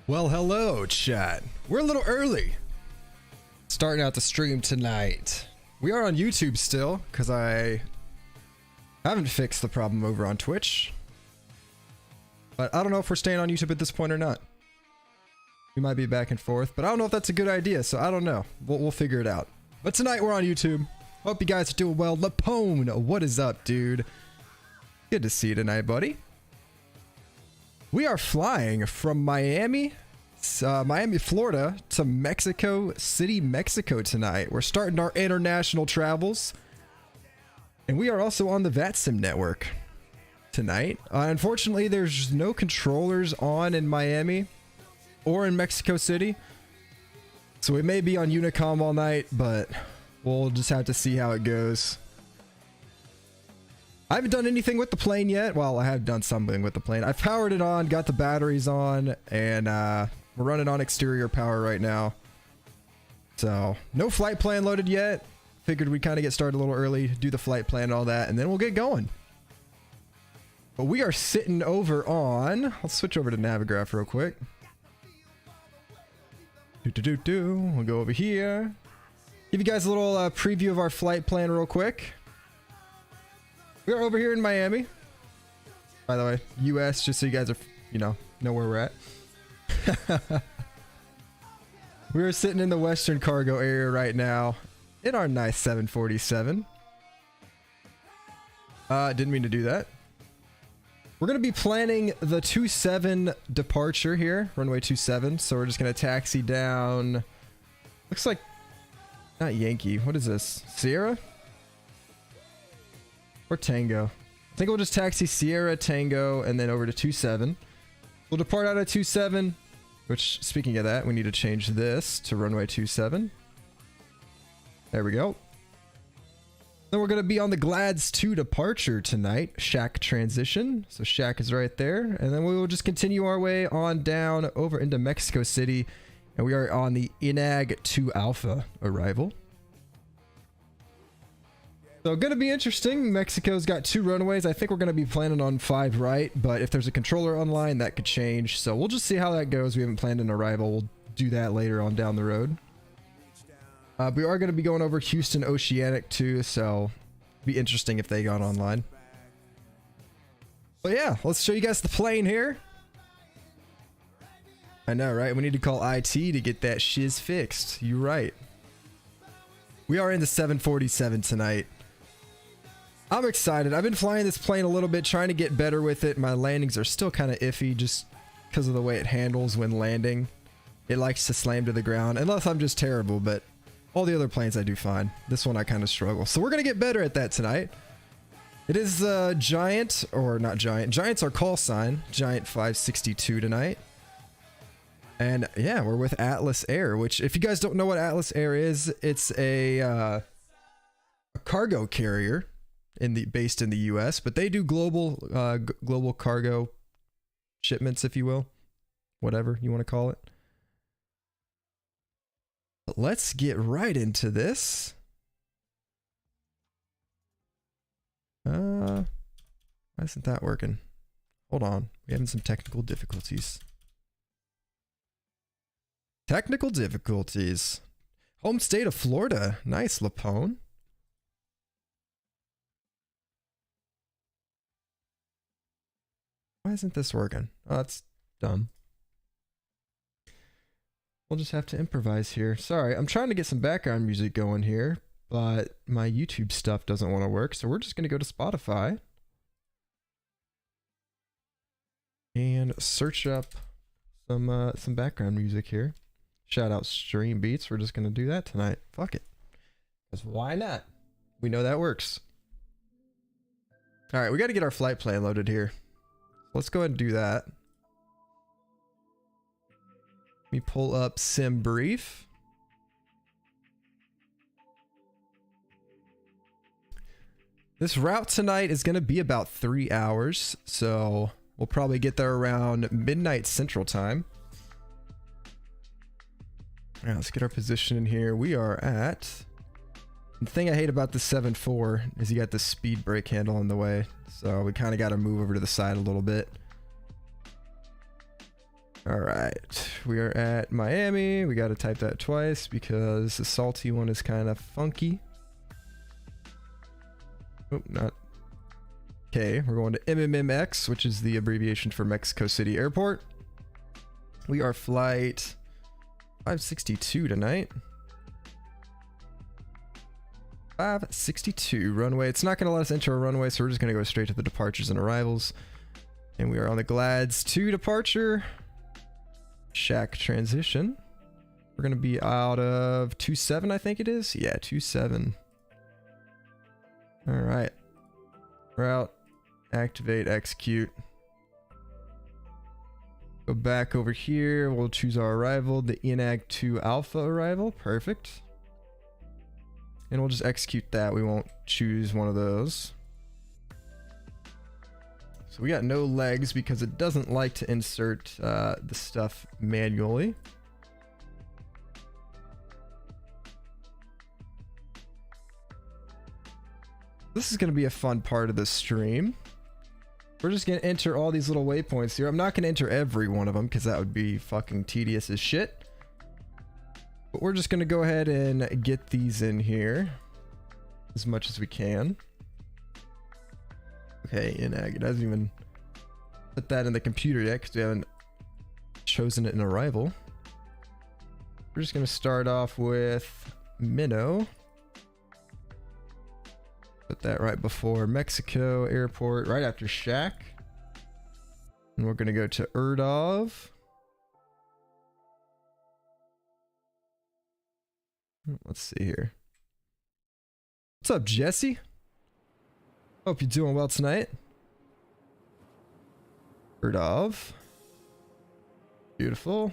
Well, hello, chat. We're a little early. Starting out the stream tonight. We are on YouTube still, because I haven't fixed the problem over on Twitch. But I don't know if we're staying on YouTube at this point or not. We might be back and forth, but I don't know if that's a good idea, so I don't know. We'll figure it out. But tonight we're on YouTube. Hope you guys are doing well. Lapone, what is up, dude? Good to see you tonight, buddy. We are flying from Miami, Florida to Mexico City, Mexico tonight. We're starting our international travels. And we are also on the VATSIM network tonight. Unfortunately, there's no controllers on in Miami or in Mexico City. So we may be on Unicom all night, but we'll just have to see how it goes. I haven't done anything with the plane yet. Well, I have done something with the plane. I've powered it on, got the batteries on, and we're running on exterior power right now. So, no flight plan loaded yet. Figured we'd kind of get started a little early, do the flight plan and all that, and then we'll get going. But we are sitting over on... Let's switch over to Navigraph real quick. We'll go over here. Give you guys a little preview of our flight plan real quick. We are over here in Miami. By the way, US, just so you guys are, know where we're at. We are sitting in the Western cargo area right now in our nice 747. Didn't mean to do that. We're going to be planning the 27 departure here, runway 27. So we're just going to taxi down. Looks like, not Yankee. What is this? Sierra? Or Tango. I think we'll just taxi Sierra, Tango, and then over to 27. We'll depart out of 27, which, speaking of that, we need to change this to runway 27. There we go. Then we're going to be on the GLADS 2 departure tonight. Shack transition. So Shack is right there. And then we will just continue our way on down over into Mexico City. And we are on the INAG 2 Alpha arrival. So gonna be interesting. Mexico's got 2 runways. I think we're gonna be planning on 5 right, but if there's a controller online, that could change. So we'll just see how that goes. We haven't planned an arrival. We'll do that later on down the road. We are gonna be going over Houston Oceanic too, so it'll be interesting if they got online. But yeah, let's show you guys the plane here. I know, right? We need to call IT to get that shiz fixed. You're right. We are in the 747 tonight. I'm excited. I've been flying this plane a little bit, trying to get better with it. My landings are still kind of iffy just because of the way it handles when landing. It likes to slam to the ground, unless I'm just terrible, but all the other planes I do fine. This one I kind of struggle. So we're going to get better at that tonight. It is Giant, or not Giant. Giant's our call sign. Giant 562 tonight. And yeah, we're with Atlas Air, which if you guys don't know what Atlas Air is, it's a cargo carrier. Based in the US, but they do global global cargo shipments, if you will, whatever you want to call it. But let's get right into this. Why isn't that working? Hold on, we're having some technical difficulties. Technical difficulties. Home state of Florida. Nice, Lapone. Why isn't this working? Oh, that's dumb. We'll just have to improvise here. Sorry, I'm trying to get some background music going here, but my YouTube stuff doesn't want to work, so we're just going to go to Spotify and search up some background music here. Shout out Stream Beats. We're just going to do that tonight. Fuck it. Because why not? We know that works. All right, we got to get our flight plan loaded here. Let's go ahead and do that. Let me pull up Sim Brief. This route tonight is going to be about 3 hours, so we'll probably get there around midnight Central Time. All right, let's get our position in here. We are at... The thing I hate about the 7.4 is you got the speed brake handle in the way. So we kind of got to move over to the side a little bit. All right, we are at Miami. We got to type that twice because the salty one is kind of funky. Oh, not. Okay, we're going to MMMX, which is the abbreviation for Mexico City Airport. We are flight 562 tonight. 562 runway. It's not going to let us enter a runway, so we're just going to go straight to the departures and arrivals. And we are on the Glads to departure. Shack transition. We're going to be out of 27, I think it is. Yeah, 27. All right. Route. Activate, execute. Go back over here. We'll choose our arrival, the INAG 2 Alpha arrival. Perfect. And we'll just execute that. We won't choose one of those. So we got no legs because it doesn't like to insert the stuff manually. This is going to be a fun part of the stream. We're just going to enter all these little waypoints here. I'm not going to enter every one of them because that would be fucking tedious as shit. But we're just going to go ahead and get these in here as much as we can. Okay, INAG. It hasn't even put that in the computer yet because we haven't chosen it in arrival. We're just going to start off with Minnow. Put that right before Mexico Airport, right after Shack. And we're going to go to Erdov. Let's see here. What's up, Jesse? Hope you're doing well tonight. Erdov. Beautiful.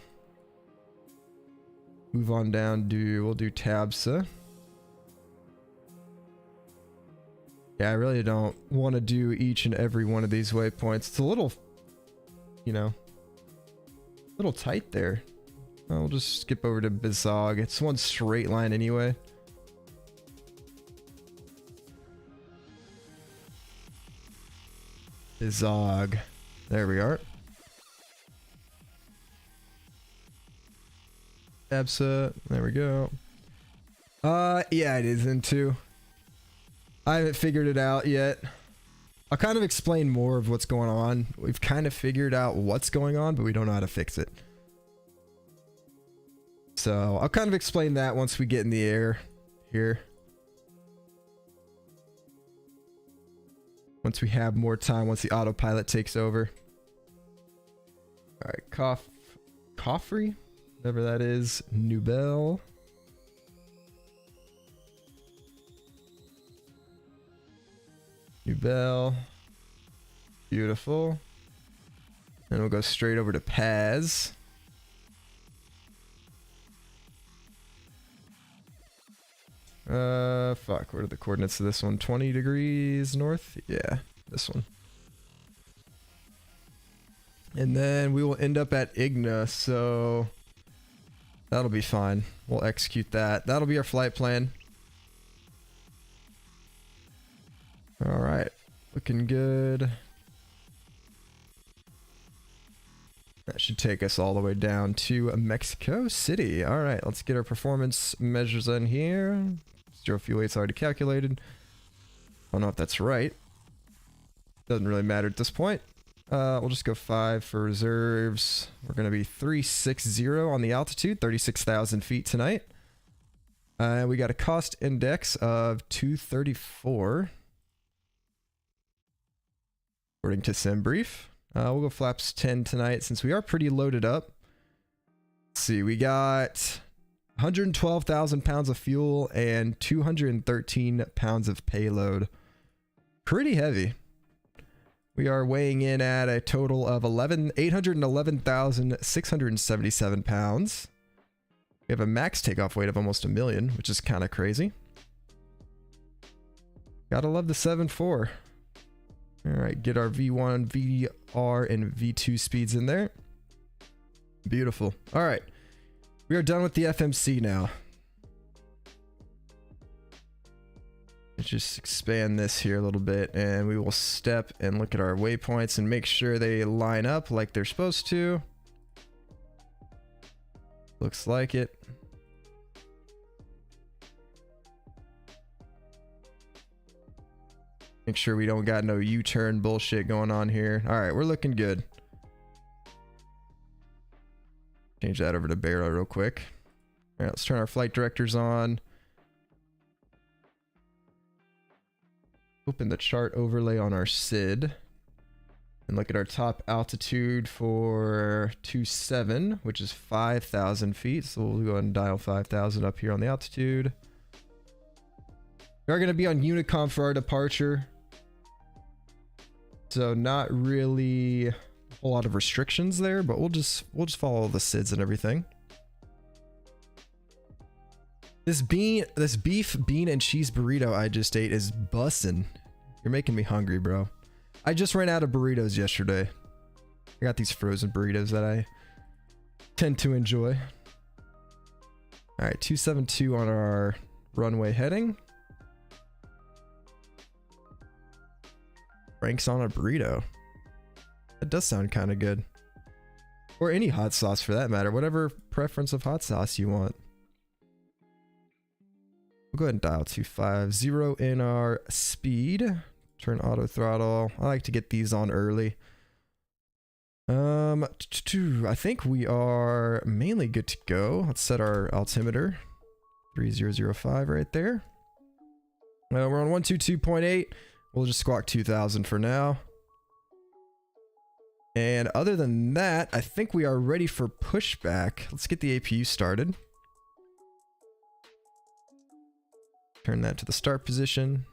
Move on down to, we'll do Tabsa. Yeah, I really don't want to do each and every one of these waypoints. It's a little, you know, a little tight there. I'll just skip over to Bizog. It's one straight line anyway. Bizog. There we are. Absa. There we go. Yeah, it is in 2. I haven't figured it out yet. I'll kind of explain more of what's going on. We've kind of figured out what's going on, but we don't know how to fix it. So I'll kind of explain that once we get in the air here. Once we have more time, once the autopilot takes over. All right, Coffrey, whatever that is, Nubel. Nubel. Beautiful. And we'll go straight over to Paz. Fuck, what are the coordinates of this one? 20 degrees north? Yeah, this one. And then we will end up at Igna, so that'll be fine. We'll execute that. That'll be our flight plan. All right, looking good. That should take us all the way down to Mexico City. All right, let's get our performance measures in here. Zero fuel weight's already calculated. I don't know if that's right. Doesn't really matter at this point. We'll just go 5 for reserves. We're going to be 360 on the altitude, 36,000 feet tonight. We got a cost index of 234. According to SimBrief. We'll go flaps 10 tonight since we are pretty loaded up. Let's see, we got 112,000 pounds of fuel and 213 pounds of payload. Pretty heavy. We are weighing in at a total of 811,677 pounds. We have a max takeoff weight of almost 1 million, which is kind of crazy. Gotta love the 7.4. All right, get our V1, VR, and V2 speeds in there. Beautiful. All right. We are done with the FMC now. Let's just expand this here a little bit, and we will step and look at our waypoints and make sure they line up like they're supposed to. Looks like it. Make sure we don't got no U-turn bullshit going on here. All right, we're looking good. Change that over to Barrow real quick. All right, let's turn our flight directors on. Open the chart overlay on our SID. And look at our top altitude for 27, which is 5,000 feet. So we'll go ahead and dial 5,000 up here on the altitude. We are going to be on Unicom for our departure. So not really a whole lot of restrictions there, but we'll just follow the SIDs and everything. This beef, bean, and cheese burrito I just ate is bussin'. You're making me hungry, bro. I just ran out of burritos yesterday. I got these frozen burritos that I tend to enjoy. All right, 272 on our runway heading. Frank's on a burrito. That does sound kind of good. Or any hot sauce for that matter. Whatever preference of hot sauce you want. We'll go ahead and dial 250 in our speed. Turn auto throttle. I like to get these on early. I think we are mainly good to go. Let's set our altimeter. 3005 right there. We're on 122.8. We'll just squawk 2000 for now. And other than that, I think we are ready for pushback. Let's get the APU started. Turn that to the start position.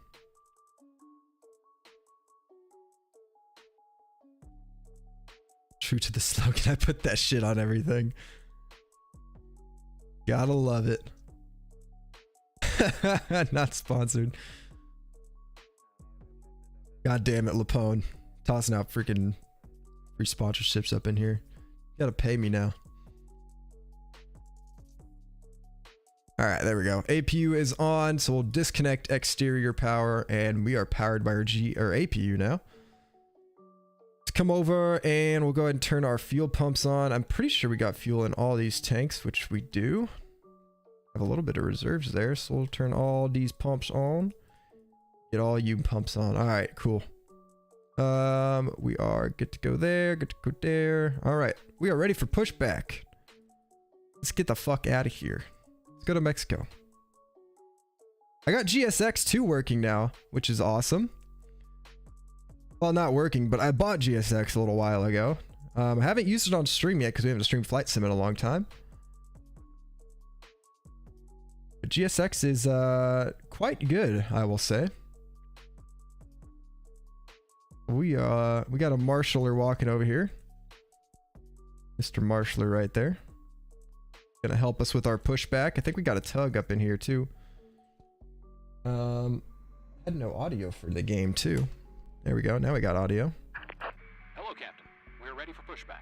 True to the slogan, I put that shit on everything. Gotta love it. Not sponsored. God damn it, Lapone. Tossing out freaking free sponsorships up in here. You gotta pay me now. Alright, there we go. APU is on, so we'll disconnect exterior power, and we are powered by our APU now. Let's come over, and we'll go ahead and turn our fuel pumps on. I'm pretty sure we got fuel in all these tanks, which we do. Have a little bit of reserves there, so we'll turn all these pumps on. Get all you pumps on. Alright, cool. We are good to go there, good to go there. Alright, we are ready for pushback. Let's get the fuck out of here. Let's go to Mexico. I got GSX2 working now, which is awesome. Well, not working, but I bought GSX a little while ago. I haven't used it on stream yet because we haven't streamed Flight Sim in a long time. But GSX is quite good, I will say. We got a marshaller walking over here. Mr. Marshaller right there. Gonna help us with our pushback. I think we got a tug up in here too. Had no audio for the game too. There we go. Now we got audio. Hello, Captain. We're ready for pushback.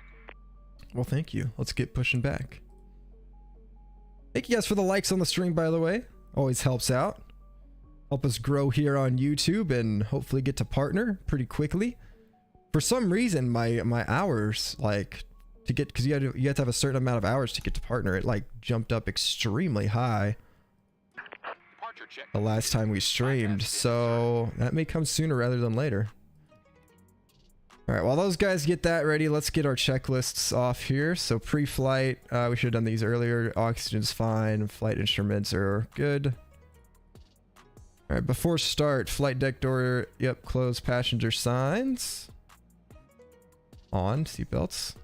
Well, thank you. Let's get pushing back. Thank you guys for the likes on the stream, by the way. Always helps out. Help us grow here on YouTube and hopefully get to partner pretty quickly. For some reason, my hours, like, to get, because you have to have a certain amount of hours to get to partner, it like jumped up extremely high the last time we streamed, so that may come sooner rather than later. All right, while those guys get that ready, let's get our checklists off here. So pre-flight, we should have done these earlier. Oxygen's fine. Flight instruments are good. All right, before start, flight deck door, yep, closed. Passenger signs on. Seatbelts.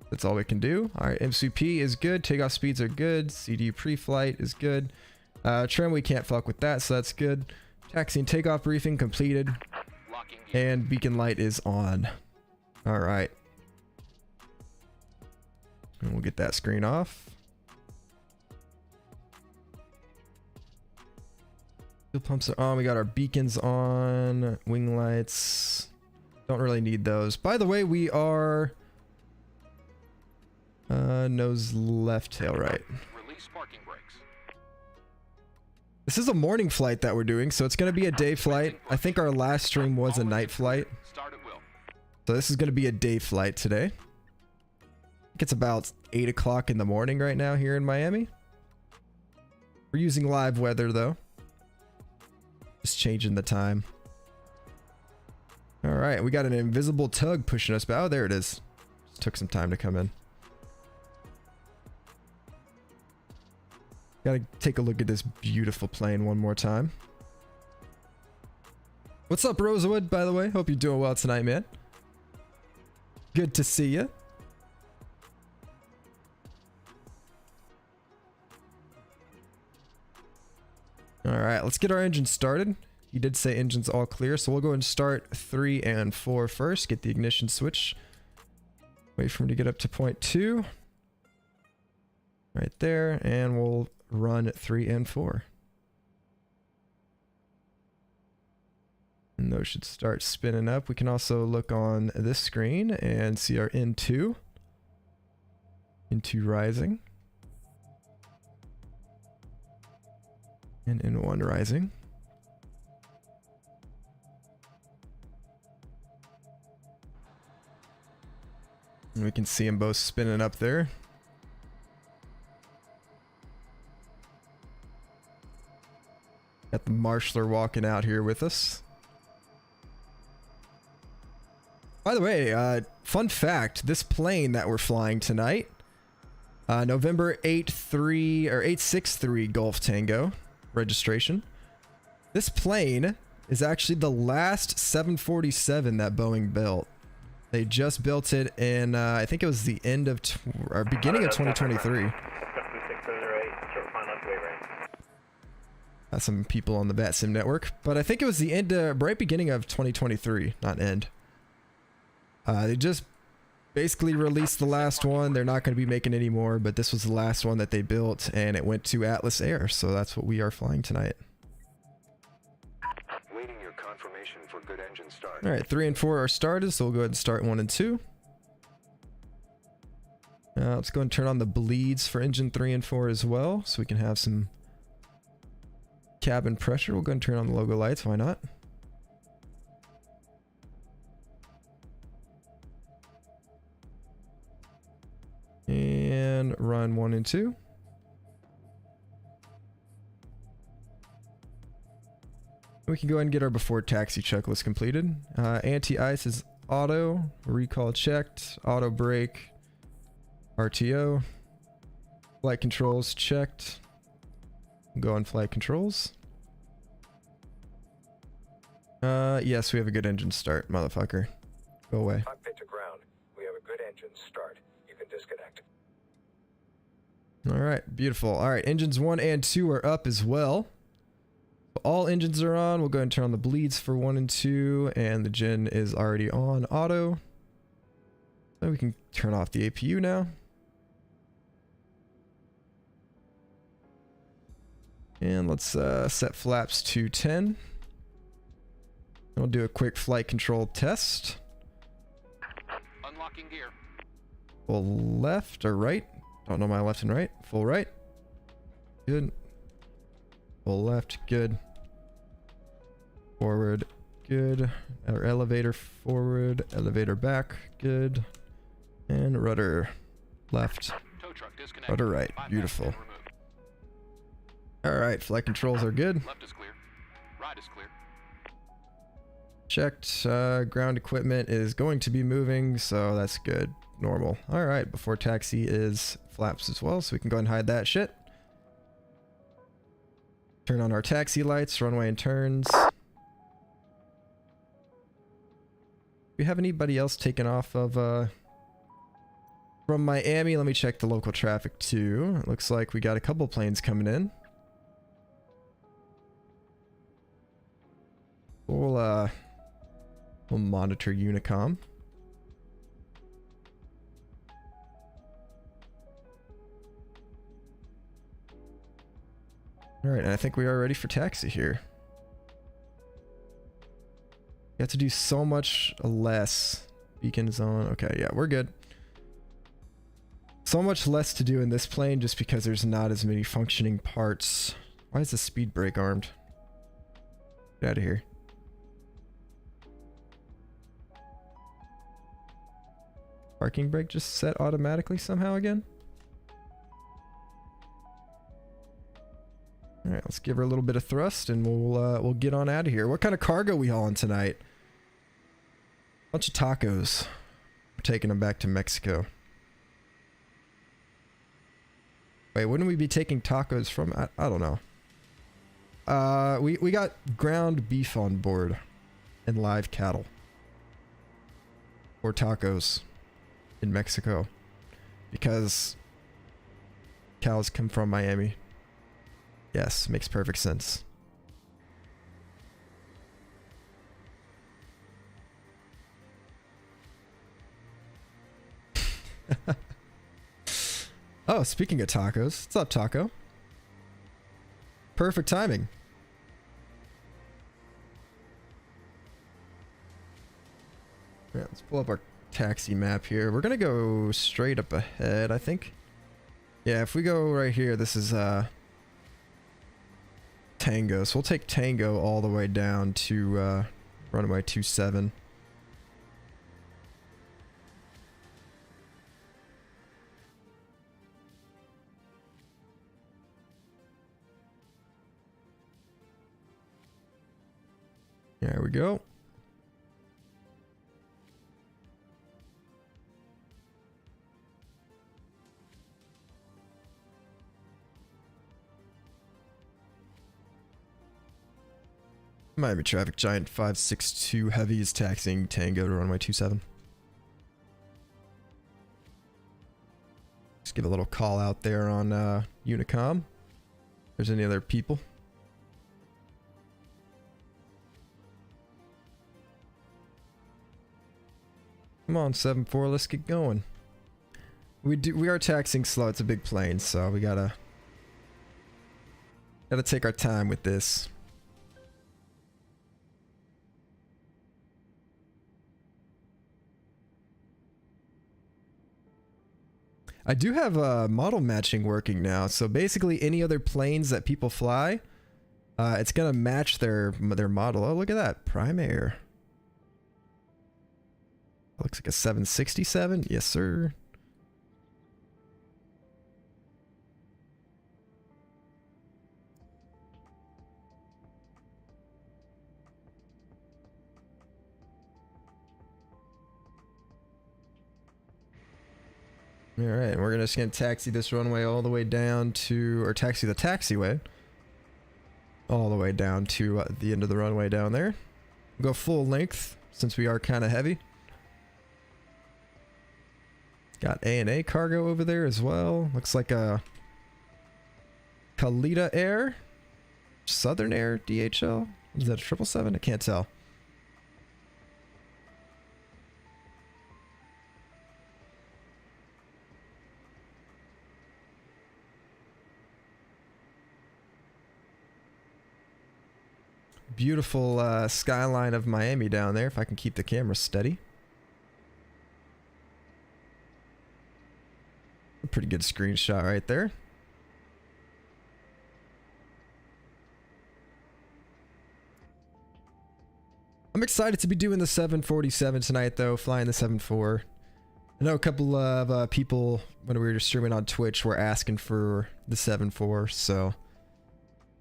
That's all we can do. All right, MCP is good. Takeoff speeds are good. CD pre-flight is good. Trim, we can't fuck with that, so that's good. Taxi and takeoff briefing completed. And beacon light is on. All right. And we'll get that screen off. Fuel pumps are on. We got our beacons on. Wing lights. Don't really need those. By the way, we are... Nose left, tail right. Release parking brakes. This is a morning flight that we're doing, so it's going to be a day flight. I think our last stream was a night flight. Start at will. So this is going to be a day flight today. I think it's about 8 o'clock in the morning right now here in Miami. We're using live weather though. Just changing the time. All right, we got an invisible tug pushing us back. Oh, there it is. Just took some time to come in. Gotta take a look at this beautiful plane one more time. What's up, Rosewood, by the way? Hope you're doing well tonight, man. Good to see you. All right, let's get our engine started. He did say engines all clear, so we'll go and start 3 and 4 first. Get the ignition switch. Wait for him to get up to point 2. Right there, and we'll run 3 and 4. And those should start spinning up. We can also look on this screen and see our N2. N2 rising. And N1 rising. And we can see them both spinning up there. Got the Marshler walking out here with us. By the way, fun fact, this plane that we're flying tonight, November 83 or 863 Golf Tango registration. This plane is actually the last 747 that Boeing built. They just built it in, I think it was the end of, or beginning of 2023. Got some people on the VATSIM network, but I think it was the end, right beginning of 2023, not end. They just basically released the last one. They're not going to be making any more, but this was the last one that they built, and it went to Atlas Air, so that's what we are flying tonight. Waiting your confirmation for good engine start. All right, 3 and 4 are started, so we'll go ahead and start 1 and 2. Let's go and turn on the bleeds for engine 3 and 4 as well, so we can have some cabin pressure. We'll go and turn on the logo lights, why not? And run 1 and 2. We can go ahead and get our before taxi checklist completed. Anti-ice is auto, recall checked, auto brake, RTO, flight controls checked. Go on flight controls. Yes, we have a good engine start, motherfucker. Go away. Cockpit to ground. We have a good engine start. You can disconnect. All right, beautiful. All right, engines 1 and 2 are up as well. All engines are on. We'll go ahead and turn on the bleeds for 1 and 2, and the gen is already on auto. So we can turn off the APU now. And let's set flaps to 10. We'll do a quick flight control test. Unlocking gear. Full left or right? Don't know my left and right. Full right. Good. Full left. Good. Forward. Good. Our elevator forward. Elevator back. Good. And rudder left. Tow truck disconnected. Rudder right. Beautiful. All right. Flight controls are good. Left is clear. Right is clear. Checked. Ground equipment is going to be moving, so that's good. Normal. All right. Before taxi is flaps as well, so we can go ahead and hide that shit. Turn on our taxi lights, runway and turns. Do we have anybody else taken off of from Miami? Let me check the local traffic too. It looks like we got a couple planes coming in. We'll monitor Unicom. All right, and I think we are ready for taxi here. You have to do so much less. Beacon is on. Okay, yeah, we're good. So much less to do in this plane just because there's not as many functioning parts. Why is the speed brake armed? Get out of here. Parking brake just set automatically somehow again? Alright, let's give her a little bit of thrust and we'll get on out of here. What kind of cargo we hauling tonight? Bunch of tacos. We're taking them back to Mexico. Wait, wouldn't we be taking tacos from... I don't know. We got ground beef on board. And live cattle. Or tacos. In Mexico. Because... cows come from Miami. Yes, makes perfect sense. Oh, speaking of tacos, what's up, Taco? Perfect timing. Yeah, let's pull up our taxi map here. We're gonna go straight up ahead, I think. Yeah, if we go right here, this is Tango. So we'll take Tango all the way down to runway 27. There we go. Miami Traffic Giant 562 Heavy is taxiing Tango to runway 27. Just give a little call out there on Unicom. If there's any other people. Come on, 7-4, let's get going. We are taxiing slow. It's a big plane, so we gotta take our time with this. I do have model matching working now, so basically any other planes that people fly, it's gonna match their model. Oh, look at that, Prime Air. Looks like a 767. Yes, sir. All right, we're just gonna taxi this runway all the way down to, or taxi the taxiway all the way down to the end of the runway down there. Go full length since we are kind of heavy. Got A&A cargo over there as well. Looks like a Kalita Air, Southern Air, DHL. Is that a 777? I can't tell. Beautiful skyline of Miami down there, if I can keep the camera steady. A pretty good screenshot right there. I'm excited to be doing the 747 tonight though, flying the 74. I know a couple of people when we were streaming on Twitch were asking for the 74, so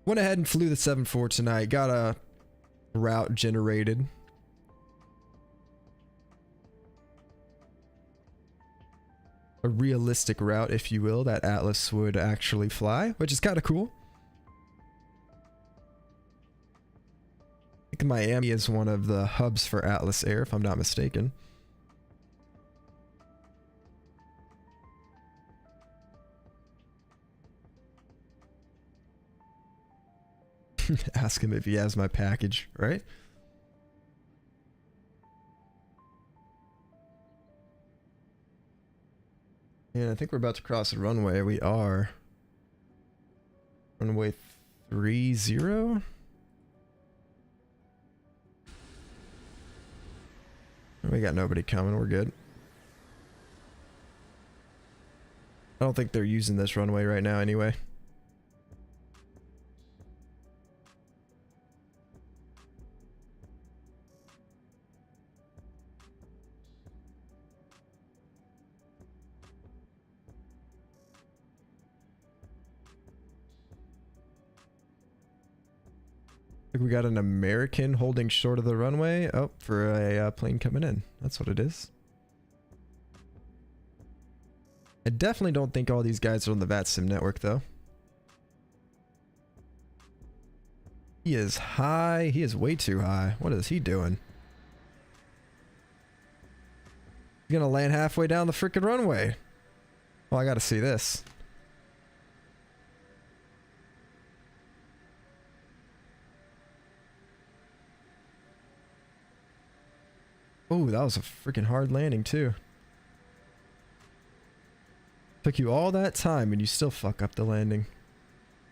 went ahead and flew the 74 tonight. Got a route generated. A realistic route, if you will, that Atlas would actually fly, which is kind of cool. I think Miami is one of the hubs for Atlas Air, if I'm not mistaken. Ask him if he has my package, right? Yeah, I think we're about to cross the runway. We are. Runway 30. We got nobody coming. We're good. I don't think they're using this runway right now anyway. We got an American holding short of the runway. Oh, for a plane coming in. That's what it is. I definitely don't think all these guys are on the VATSIM network, though. He is high. He is way too high. What is he doing? He's gonna land halfway down the freaking runway. Well, I gotta see this. Oh, that was a freaking hard landing, too. Took you all that time and you still fuck up the landing.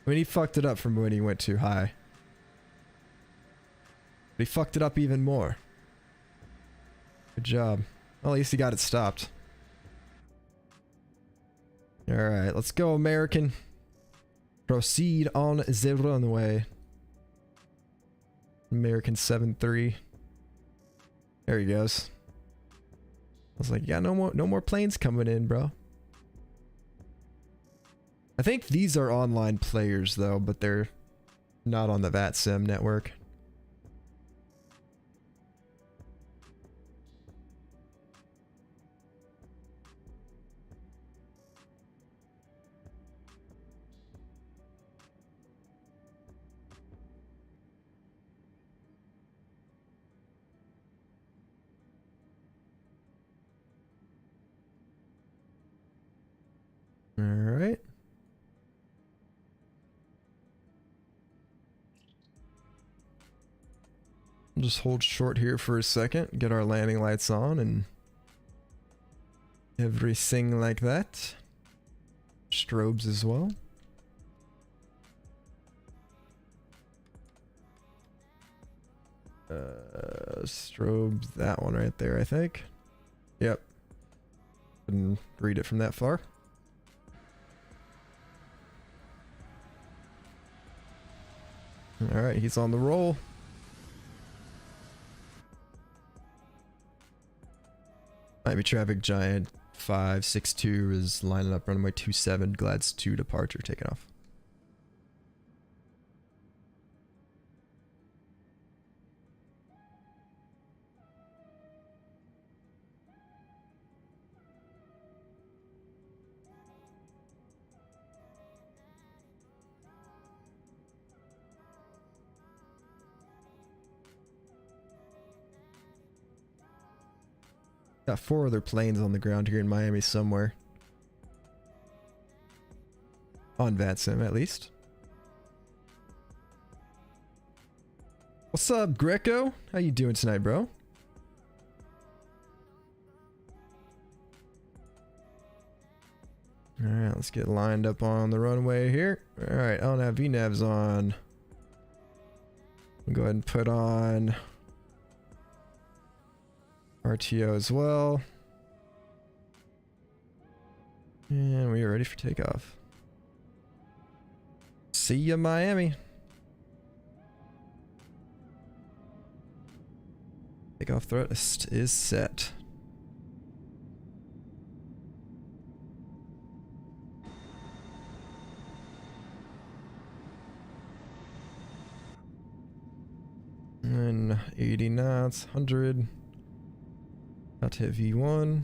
I mean, he fucked it up from when he went too high. But he fucked it up even more. Good job. Well, at least he got it stopped. Alright, let's go, American. Proceed on the runway. American 7-3. There he goes. I was like, yeah, no more planes coming in, bro. I think these are online players though, but they're not on the VATSIM network. All right. We'll just hold short here for a second, get our landing lights on and everything like that. Strobes as well. Strobes, that one right there, I think. Yep. Couldn't read it from that far. Alright, he's on the roll. Miami Traffic Giant 562 is lining up runway 27, Glads 2 departure, taking off. Got 4 other planes on the ground here in Miami somewhere. On VATSIM, at least. What's up, Greco? How you doing tonight, bro? Alright, let's get lined up on the runway here. Alright, I'll have VNAVs on. We'll go ahead and put on RTO as well. And we are ready for takeoff. See ya, Miami. Takeoff thrust is set. And 80 knots, 100. About to hit V1.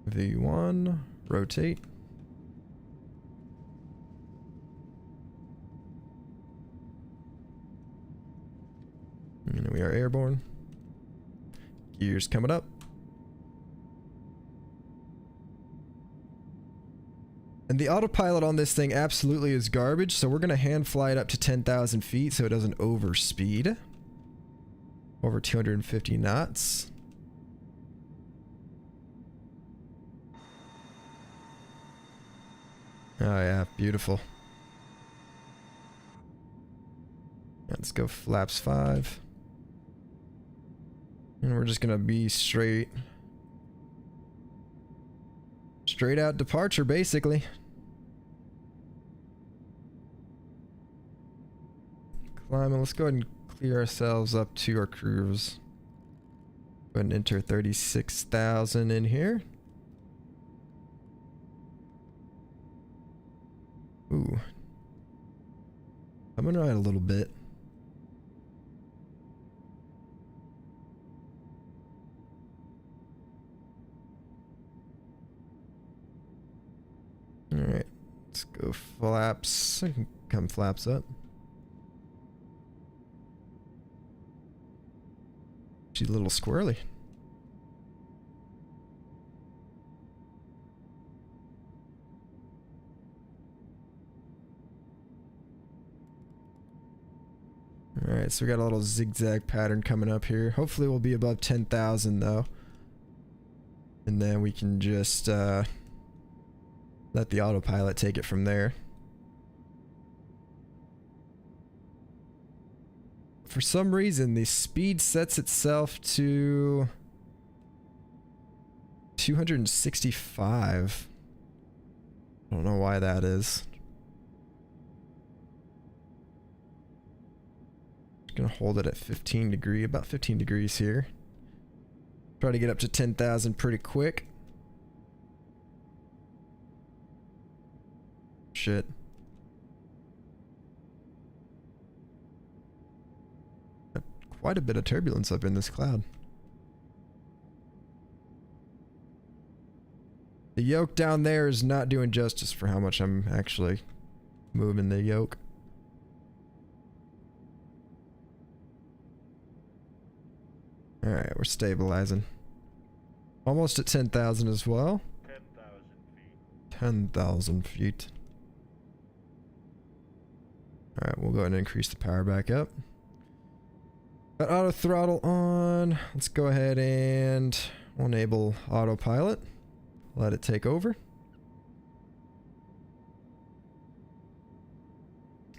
V1, rotate. And we are airborne. Gears coming up. And the autopilot on this thing absolutely is garbage, so we're going to hand fly it up to 10,000 feet so it doesn't overspeed. Over 250 knots. Oh yeah, beautiful. Let's go flaps 5. And we're just gonna be straight out departure, basically. Climbing, let's go ahead and clear ourselves up to our cruise. Go ahead and enter 36,000 in here. Ooh. I'm gonna ride a little bit. Alright, let's go flaps. I can come flaps up. She's a little squirrely. Alright, so we got a little zigzag pattern coming up here. Hopefully we'll be above 10,000 though. And then we can just let the autopilot take it from there. For some reason, the speed sets itself to 265. I don't know why that is. Just gonna hold it at 15 degree, about 15 degrees here. Try to get up to 10,000 pretty quick. Shit. Quite a bit of turbulence up in this cloud. The yoke down there is not doing justice for how much I'm actually moving the yoke. Alright, we're stabilizing. Almost at 10,000 as well. 10,000 feet. Alright, we'll go ahead and increase the power back up. Got auto throttle on. Let's go ahead and enable autopilot. Let it take over.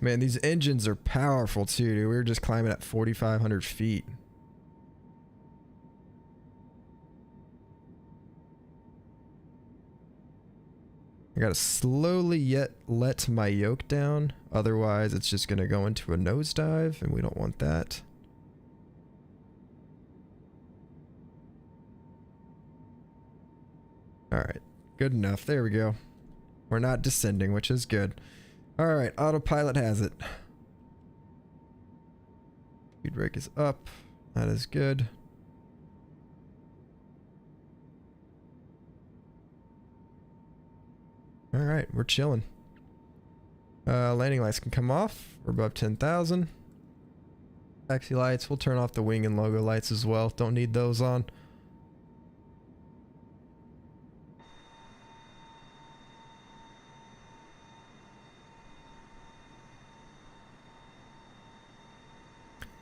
Man, these engines are powerful too, dude. We were just climbing at 4,500 feet. I gotta slowly yet let my yoke down. Otherwise, it's just gonna go into a nosedive, and we don't want that. Alright, good enough. There we go. We're not descending, which is good. Alright, autopilot has it. Speed brake is up. That is good. Alright, we're chilling. Landing lights can come off. We're above 10,000. Taxi lights. We'll turn off the wing and logo lights as well. Don't need those on.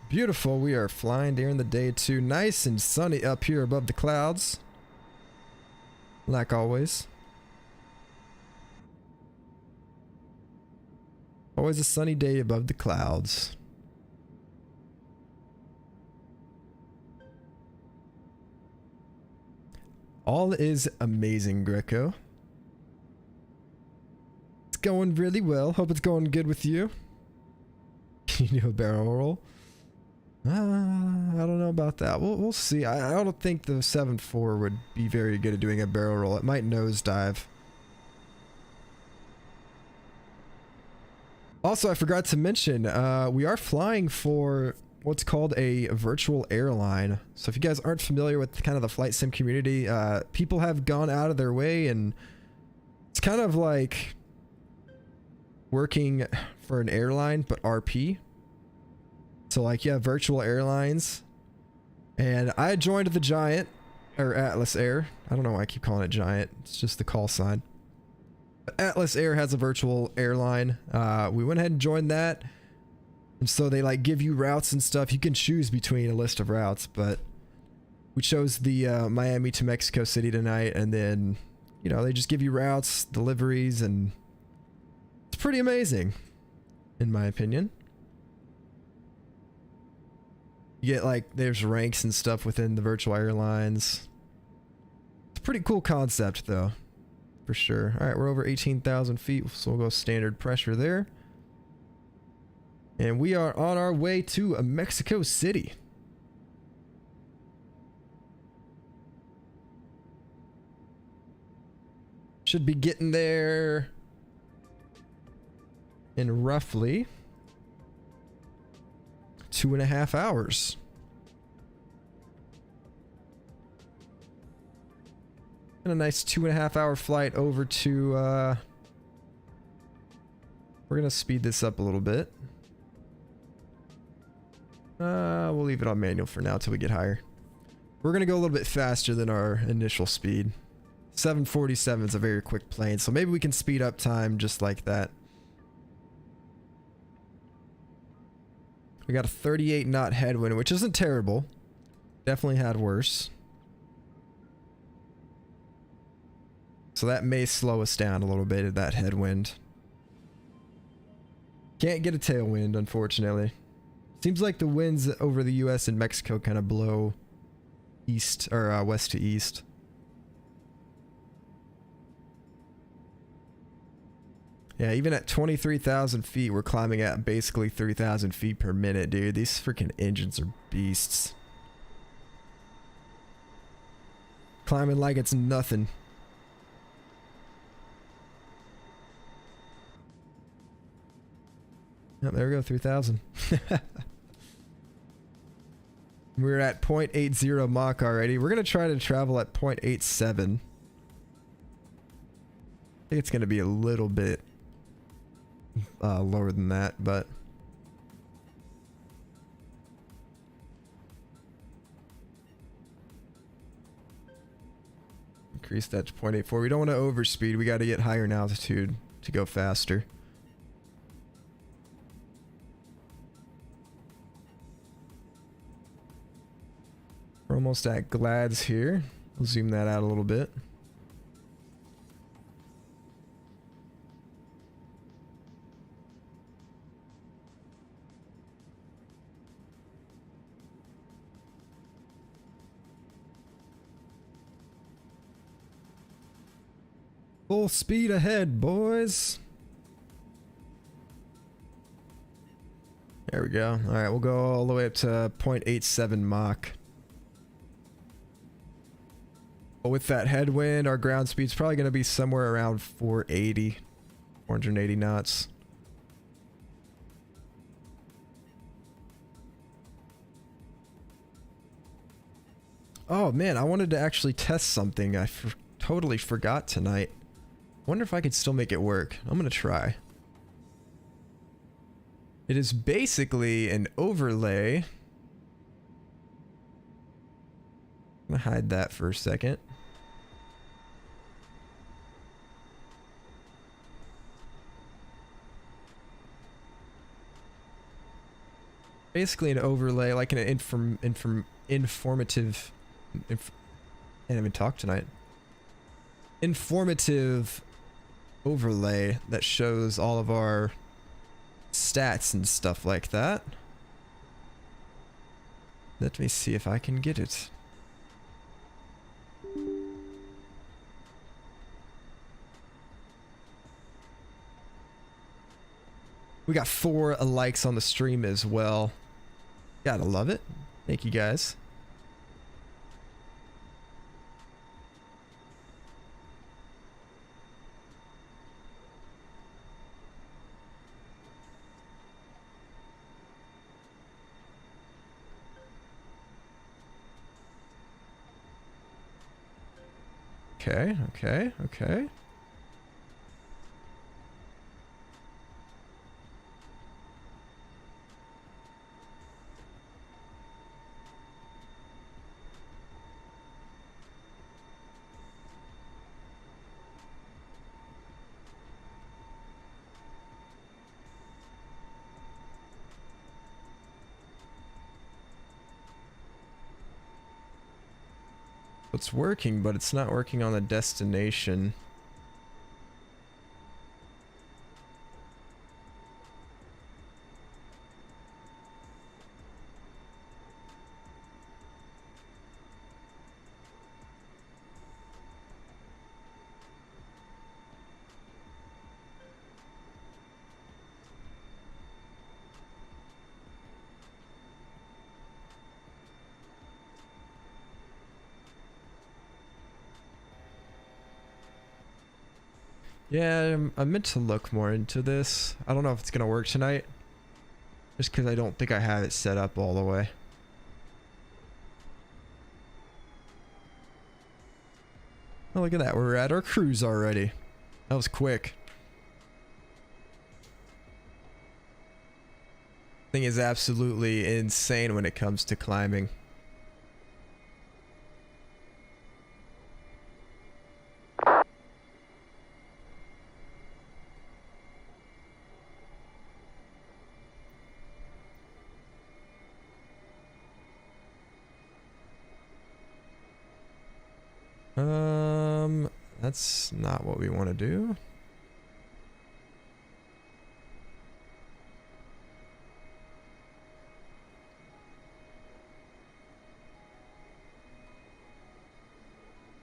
Beautiful. We are flying during the day too. Nice and sunny up here above the clouds. Like always. Always a sunny day above the clouds. All is amazing, Greco. It's going really well. Hope it's going good with you. Can you do a barrel roll? I don't know about that. We'll see. I don't think the 7.4 would be very good at doing a barrel roll. It might nosedive. Also, I forgot to mention, we are flying for what's called a virtual airline. So if you guys aren't familiar with kind of the flight sim community, people have gone out of their way, and it's kind of like working for an airline, but RP. So like, yeah, virtual airlines. And I joined the Giant, or Atlas Air. I don't know why I keep calling it Giant. It's just the call sign. But Atlas Air has a virtual airline. We went ahead and joined that. And so they like give you routes and stuff. You can choose between a list of routes, but we chose the Miami to Mexico City tonight. And then, you know, they just give you routes, deliveries, and it's pretty amazing, in my opinion. You get like, there's ranks and stuff within the virtual airlines. It's a pretty cool concept though, for sure. All right, we're over 18,000 feet, so we'll go standard pressure there. And we are on our way to Mexico City. Should be getting there in roughly 2.5 hours. And a nice 2.5 hour flight over to, we're gonna speed this up a little bit. We'll leave it on manual for now till we get higher. We're gonna go a little bit faster than our initial speed. 747 is a very quick plane, so maybe we can speed up time just like that. We got a 38 knot headwind, which isn't terrible. Definitely had worse. So that may slow us down a little bit at that headwind. Can't get a tailwind, unfortunately. Seems like the winds over the US and Mexico kind of blow east or west to east. Yeah, even at 23,000 feet, we're climbing at basically 3,000 feet per minute, dude. These freaking engines are beasts. Climbing like it's nothing. Oh, there we go, 3,000. We're at 0.80 Mach already. We're going to try to travel at 0.87. I think it's going to be a little bit lower than that, but increase that to 0.84. We don't want to overspeed. We got to get higher in altitude to go faster. We're almost at Glad's here. We'll zoom that out a little bit. Full speed ahead, boys. There we go. All right, we'll go all the way up to 0.87 Mach. But with that headwind, our ground speed's probably going to be somewhere around 480 knots. Oh man, I wanted to actually test something. I totally forgot tonight. Wonder if I could still make it work. I'm gonna try. It is basically an overlay. I'm gonna hide that for a second. Basically an overlay, like an informative. Can't even talk tonight. Informative overlay that shows all of our stats and stuff like that. Let me see if I can get it. We got 4 likes on the stream as well. Gotta love it. Thank you guys. Okay. It's working, but it's not working on the destination. Yeah, I meant to look more into this. I don't know if it's gonna work tonight. Just because I don't think I have it set up all the way. Oh, look at that. We're at our cruise already. That was quick. Thing is absolutely insane when it comes to climbing. That's not what we want to do.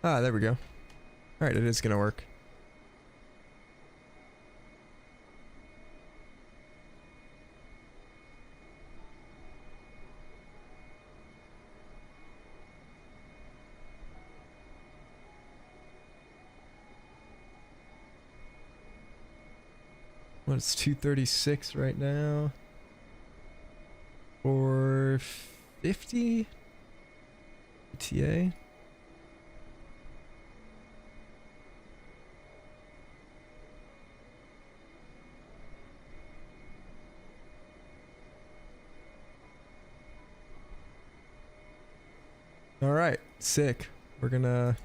Ah, there we go. Alright, it is gonna work. Well, it's 236 right now. 450 ETA. All right, sick. We're gonna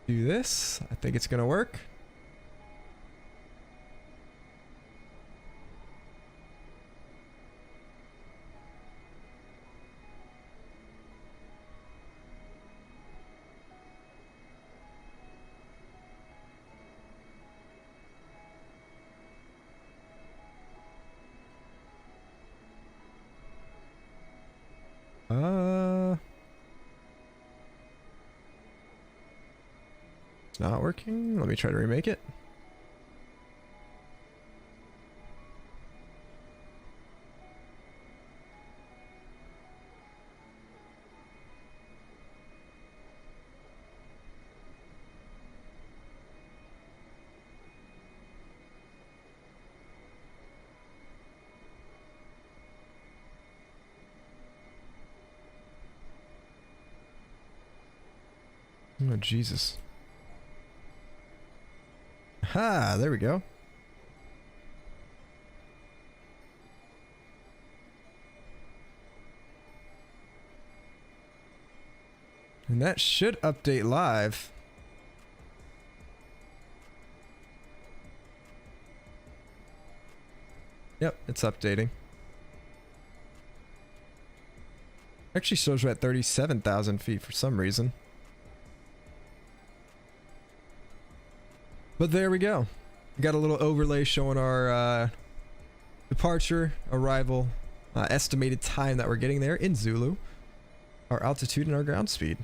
do this. I think it's gonna work. It's not working. Let me try to remake it. Oh, Jesus. Ha, there we go. And that should update live. Yep, it's updating. Actually shows we're at 37,000 feet for some reason. But there we go. We got a little overlay showing our departure, arrival, estimated time that we're getting there in Zulu, our altitude, and our ground speed.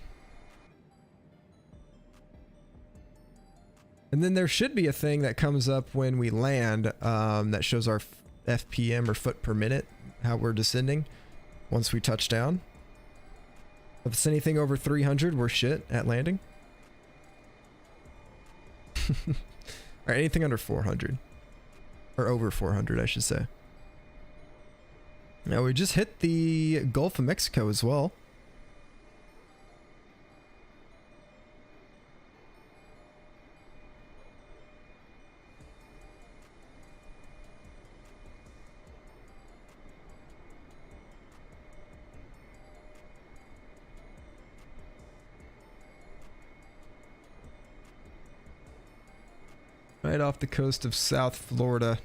And then there should be a thing that comes up when we land that shows our FPM or foot per minute, how we're descending once we touch down. If it's anything over 300, we're shit at landing. Alright, anything under 400. Or over 400, I should say. Now, we just hit the Gulf of Mexico as well. Right off the coast of South Florida,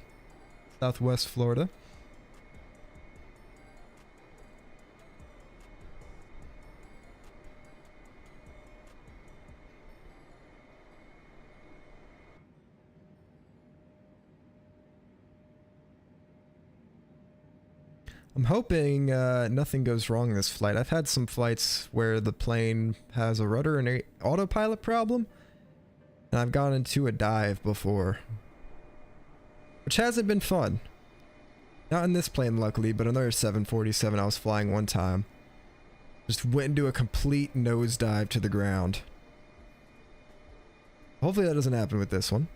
Southwest Florida. I'm hoping nothing goes wrong this flight. I've had some flights where the plane has a rudder and a autopilot problem. And I've gone into a dive before, which hasn't been fun. Not in this plane, luckily, but another 747 I was flying one time. Just went into a complete nosedive to the ground. Hopefully that doesn't happen with this one.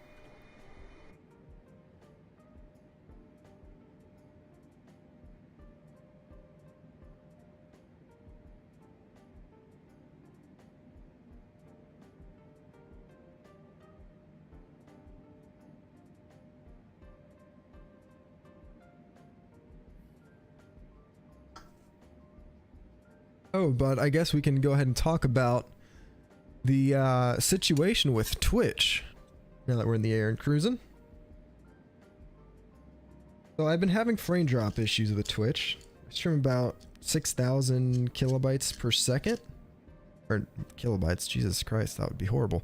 Oh, but I guess we can go ahead and talk about the situation with Twitch now that we're in the air and cruising. So I've been having frame drop issues with Twitch. I stream about 6,000 kilobytes per second. Or kilobytes, Jesus Christ, that would be horrible.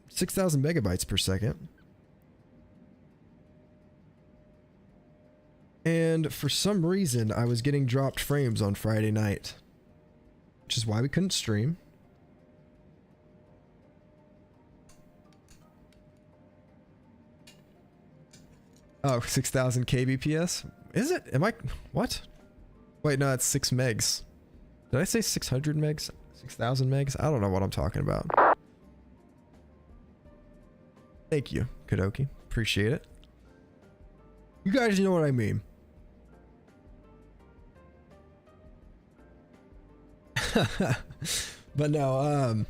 6,000 megabytes per second. And for some reason, I was getting dropped frames on Friday night, which is why we couldn't stream. Oh, 6,000 kbps? Is it? Am I? What? Wait, no, it's 6 megs. Did I say 600 megs? 6,000 megs? I don't know what I'm talking about. Thank you, Kadoki. Appreciate it. You guys know what I mean. But no,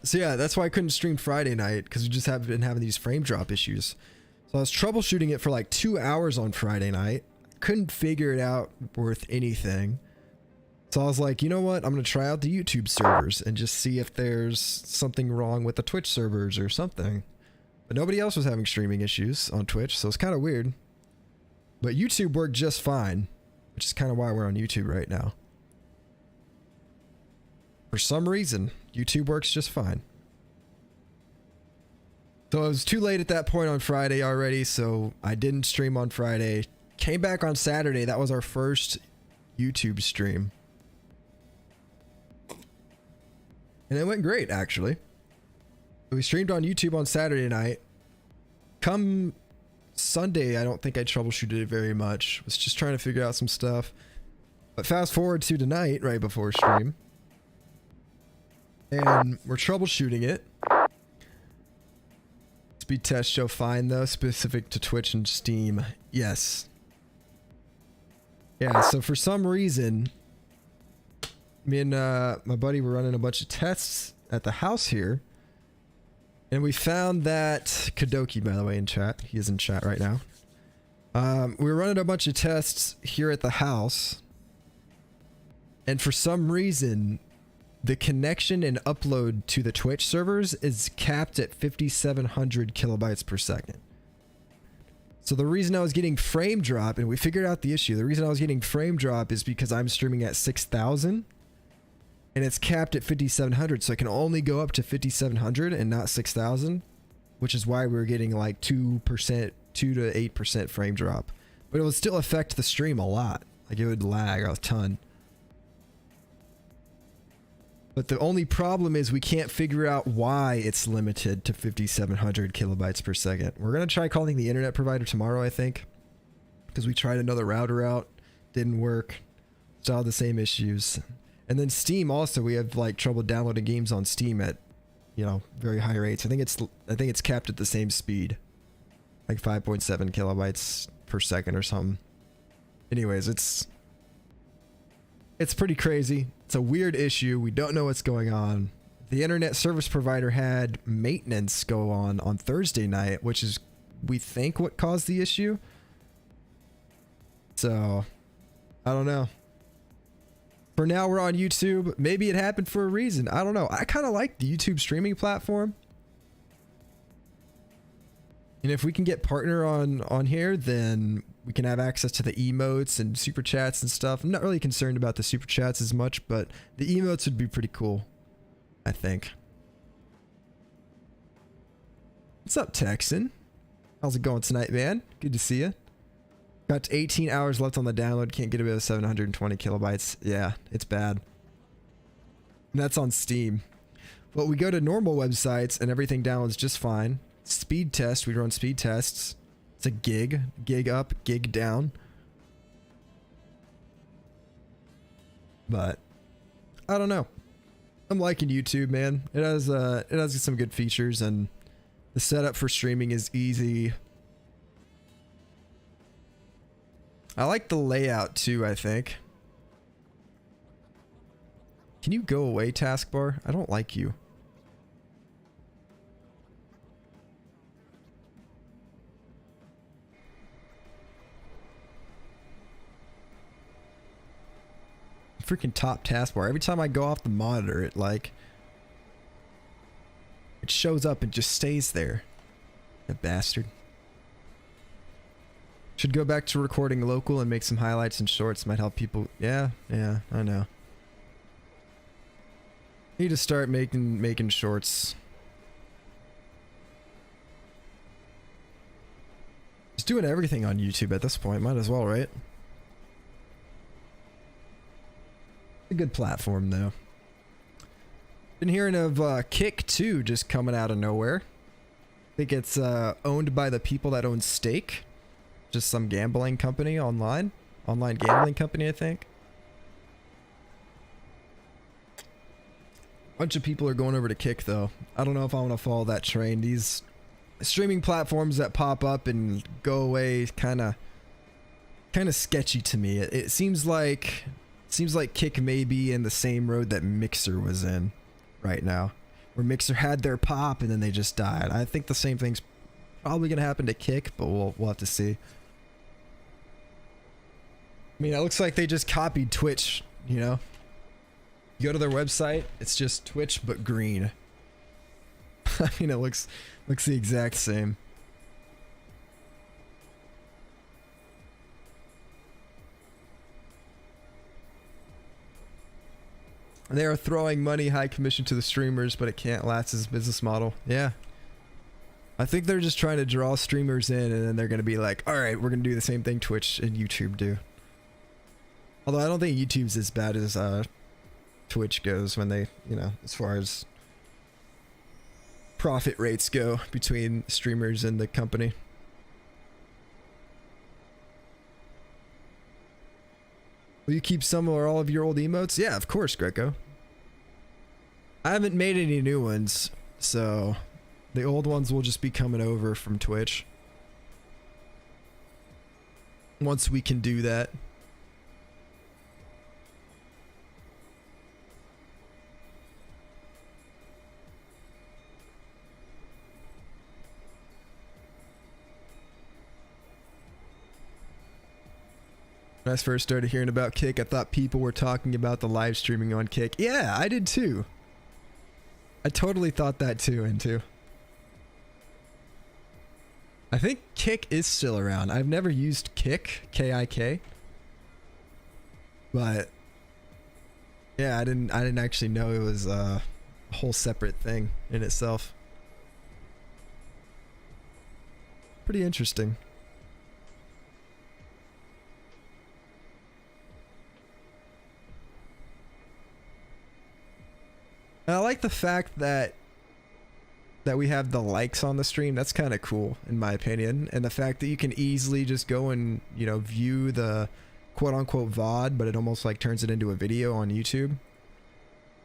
so yeah, that's why I couldn't stream Friday night, because we just have been having these frame drop issues. So I was troubleshooting it for like 2 hours on Friday night. Couldn't figure it out worth anything. So I was like, you know what? I'm going to try out the YouTube servers and just see if there's something wrong with the Twitch servers or something. But nobody else was having streaming issues on Twitch, so it's kind of weird. But YouTube worked just fine, which is kind of why we're on YouTube right now. For some reason, YouTube works just fine. So it was too late at that point on Friday already, so I didn't stream on Friday. Came back on Saturday. That was our first YouTube stream. And it went great, actually. We streamed on YouTube on Saturday night. Come Sunday, I don't think I troubleshooted it very much. Was just trying to figure out some stuff. But fast forward to tonight, right before stream. And we're troubleshooting it. Speed test show fine though, specific to Twitch and Steam. Yes. Yeah, so for some reason, me and my buddy were running a bunch of tests at the house here. And we found that Kadoki, by the way, in chat. He is in chat right now. We were running a bunch of tests here at the house. And for some reason, the connection and upload to the Twitch servers is capped at 5,700 kilobytes per second. So the reason I was getting frame drop, and we figured out the issue, the reason I was getting frame drop is because I'm streaming at 6,000 and it's capped at 5,700. So I can only go up to 5,700 and not 6,000, which is why we were getting like 2%, 2 to 8% frame drop. But it would still affect the stream a lot. Like it would lag a ton. But the only problem is we can't figure out why it's limited to 5,700 kilobytes per second. We're going to try calling the internet provider tomorrow, I think. Because we tried another router out. Didn't work. Still had the same issues. And then Steam also, we have like trouble downloading games on Steam at, you know, very high rates. I think it's capped at the same speed. Like 5.7 kilobytes per second or something. Anyways, it's pretty crazy. It's a weird issue. We don't know what's going on. The internet service provider had maintenance go on Thursday night, which is, we think, what caused the issue. So, I don't know. For now, we're on YouTube. Maybe it happened for a reason. I don't know. I kind of like the YouTube streaming platform. And if we can get partner on here, then we can have access to the emotes and super chats and stuff. I'm not really concerned about the super chats as much, but the emotes would be pretty cool, I think. What's up, Texan? How's it going tonight, man? Good to see you. Got 18 hours left on the download. Can't get above 720 kilobytes. Yeah, it's bad. And that's on Steam. But we go to normal websites and everything downloads just fine. Speed test, we run speed tests. It's a gig up, gig down. But I don't know. I'm liking YouTube, man. It has some good features, and the setup for streaming is easy. I like the layout too, I think. Can you go away, taskbar? I don't like you. Freaking top taskbar. Every time I go off the monitor, it shows up and just stays there. That bastard. Should go back to recording local and make some highlights and shorts. Might help people. Yeah, I know. Need to start making shorts. Just doing everything on YouTube at this point. Might as well, right? A good platform, though. Been hearing of Kick too, just coming out of nowhere. I think it's owned by the people that own Stake, just some gambling company online gambling company, I think. Bunch of people are going over to Kick though. I don't know if I want to follow that train. These streaming platforms that pop up and go away, kind of sketchy to me. It seems like Kick may be in the same road that Mixer was in right now, where Mixer had their pop and then they just died. I think the same thing's probably gonna happen to Kick, but we'll have to see. I mean, it looks like they just copied Twitch, you know? You go to their website, it's just Twitch but green. I mean, it looks the exact same. They are throwing money, high commission to the streamers, but it can't last as a business model. Yeah. I think they're just trying to draw streamers in, and then they're going to be like, alright, we're going to do the same thing Twitch and YouTube do. Although I don't think YouTube's as bad as Twitch goes when they, you know, as far as profit rates go between streamers and the company. Will you keep some or all of your old emotes? Yeah, of course, Greco. I haven't made any new ones, so the old ones will just be coming over from Twitch. Once we can do that. When I first started hearing about Kick, I thought people were talking about the live streaming on Kick. Yeah, I did too. I totally thought that too, into. I think Kick is still around. I've never used Kick, K-I-K. But yeah, I didn't actually know it was a whole separate thing in itself. Pretty interesting. And I like the fact that we have the likes on the stream. That's kind of cool, in my opinion. And the fact that you can easily just go and, you know, view the quote-unquote VOD, but it almost like turns it into a video on YouTube.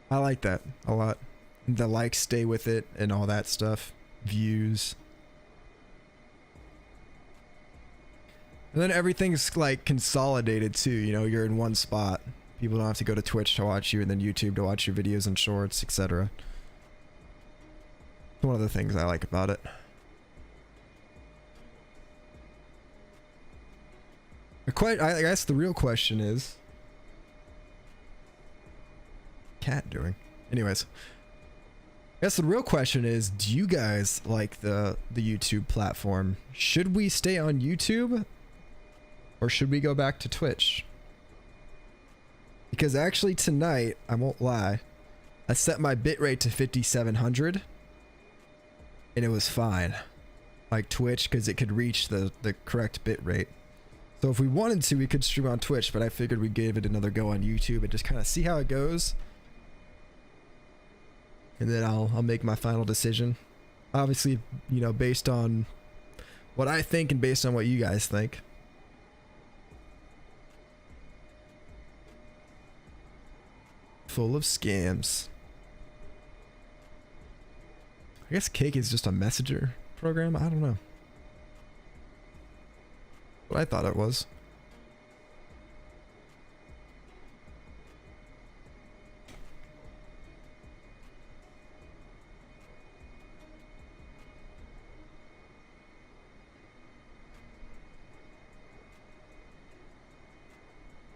I like that a lot. The likes stay with it and all that stuff. Views. And then everything's like consolidated too, you know, you're in one spot. People don't have to go to Twitch to watch you and then YouTube to watch your videos and shorts, etc. It's one of the things I like about it. I guess the real question is... Cat doing? Anyways. I guess the real question is, do you guys like the YouTube platform? Should we stay on YouTube? Or should we go back to Twitch? Because actually tonight, I won't lie, I set my bitrate to 5700 and it was fine. Like Twitch, because it could reach the correct bitrate. So if we wanted to, we could stream on Twitch, but I figured we'd give it another go on YouTube and just kind of see how it goes. And then I'll make my final decision. Obviously, you know, based on what I think and based on what you guys think. Full of scams. I guess Cake is just a messenger program. I don't know. What I thought it was.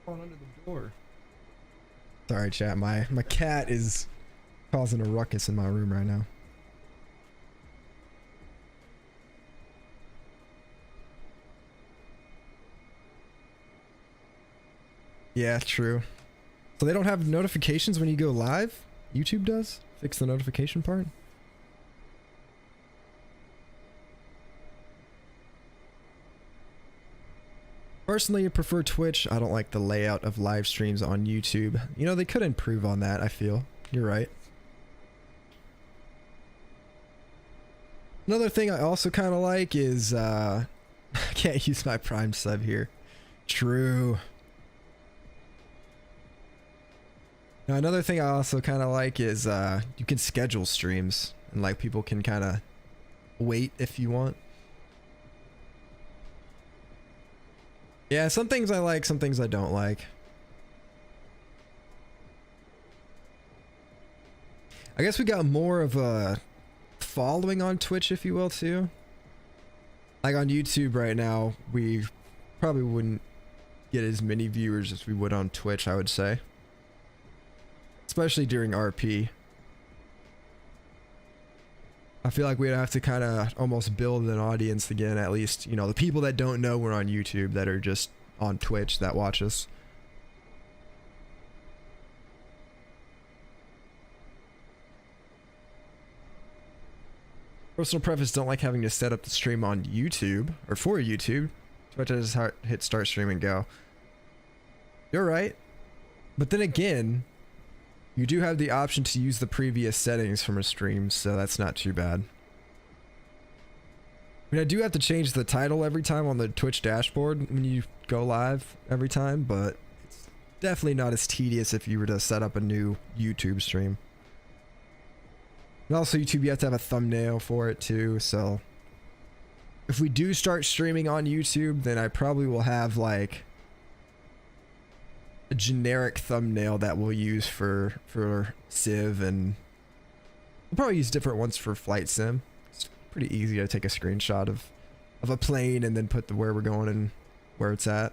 Under the door. Sorry, chat. My cat is causing a ruckus in my room right now. Yeah, true. So they don't have notifications when you go live? YouTube does? Fix the notification part? Personally, I prefer Twitch. I don't like the layout of live streams on YouTube. You know, they could improve on that, I feel. You're right. Another thing I also kind of like is, I can't use my Prime sub here. True. Now, another thing I also kind of like is, you can schedule streams. And, like, people can kind of wait if you want. Yeah, some things I like, some things I don't like. I guess we got more of a following on Twitch, if you will, too. Like on YouTube right now, we probably wouldn't get as many viewers as we would on Twitch, I would say. Especially during RP. I feel like we'd have to kind of almost build an audience again, at least, you know, the people that don't know we're on YouTube that are just on Twitch that watch us. Personal preference, don't like having to set up the stream on YouTube, or for YouTube. Twitch, I just hit start stream and go. You're right. But then again, you do have the option to use the previous settings from a stream, so that's not too bad. I mean, I do have to change the title every time on the Twitch dashboard when you go live every time, but it's definitely not as tedious if you were to set up a new YouTube stream. And also YouTube, you have to have a thumbnail for it too, so if we do start streaming on YouTube, then I probably will have like a generic thumbnail that we'll use for Civ, and we'll probably use different ones for Flight Sim. It's pretty easy to take a screenshot of a plane and then put where we're going and where it's at.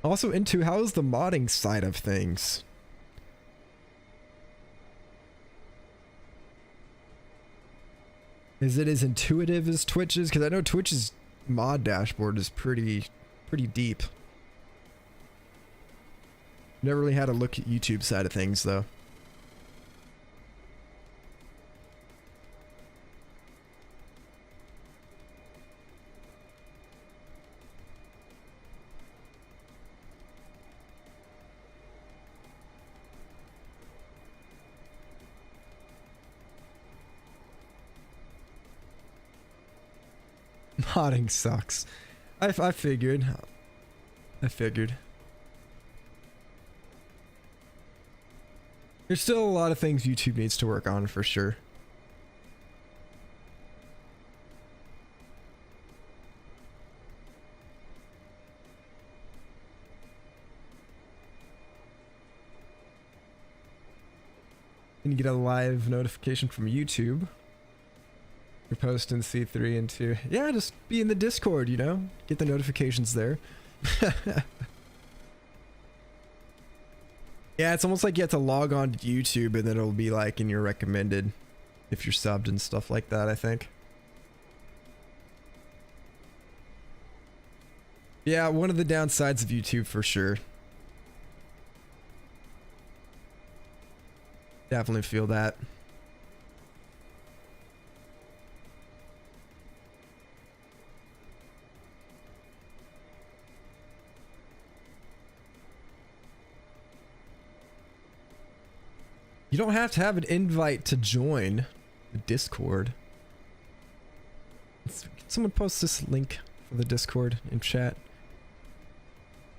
Also into how's the modding side of things? Is it as intuitive as Twitch's? Because I know Twitch's mod dashboard is pretty deep. Never really had a look at YouTube side of things though. Modding sucks. I figured. There's still a lot of things YouTube needs to work on for sure. Can you get a live notification from YouTube? Your post in C3 and 2. Yeah, just be in the Discord, you know? Get the notifications there. Yeah, it's almost like you have to log on to YouTube and then it'll be like in your recommended if you're subbed and stuff like that, I think. Yeah, one of the downsides of YouTube for sure. Definitely feel that. You don't have to have an invite to join the Discord. Can someone post this link for the Discord in chat?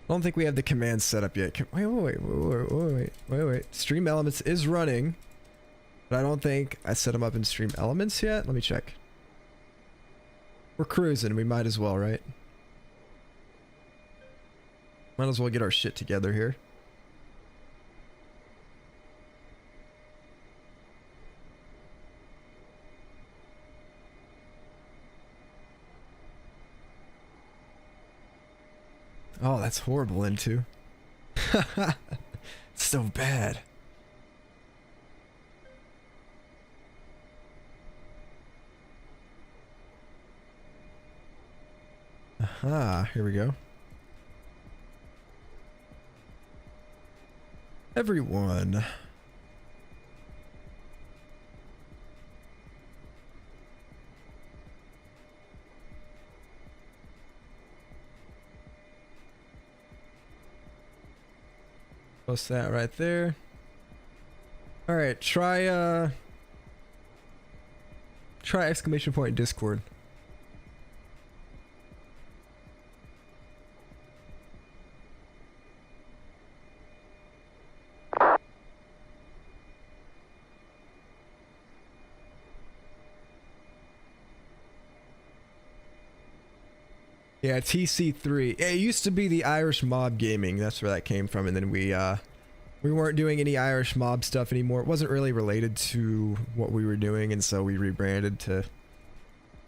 I don't think we have the commands set up yet. Wait. Stream Elements is running, but I don't think I set them up in Stream Elements yet. Let me check. We're cruising. We might as well, right? Might as well get our shit together here. Oh, that's horrible, Into. It's so bad. Aha, here we go. Everyone. Post that right there. All right, try exclamation point in Discord. Yeah, TC3. It used to be the Irish Mob Gaming. That's where that came from, and then we weren't doing any Irish Mob stuff anymore. It wasn't really related to what we were doing, and so we rebranded to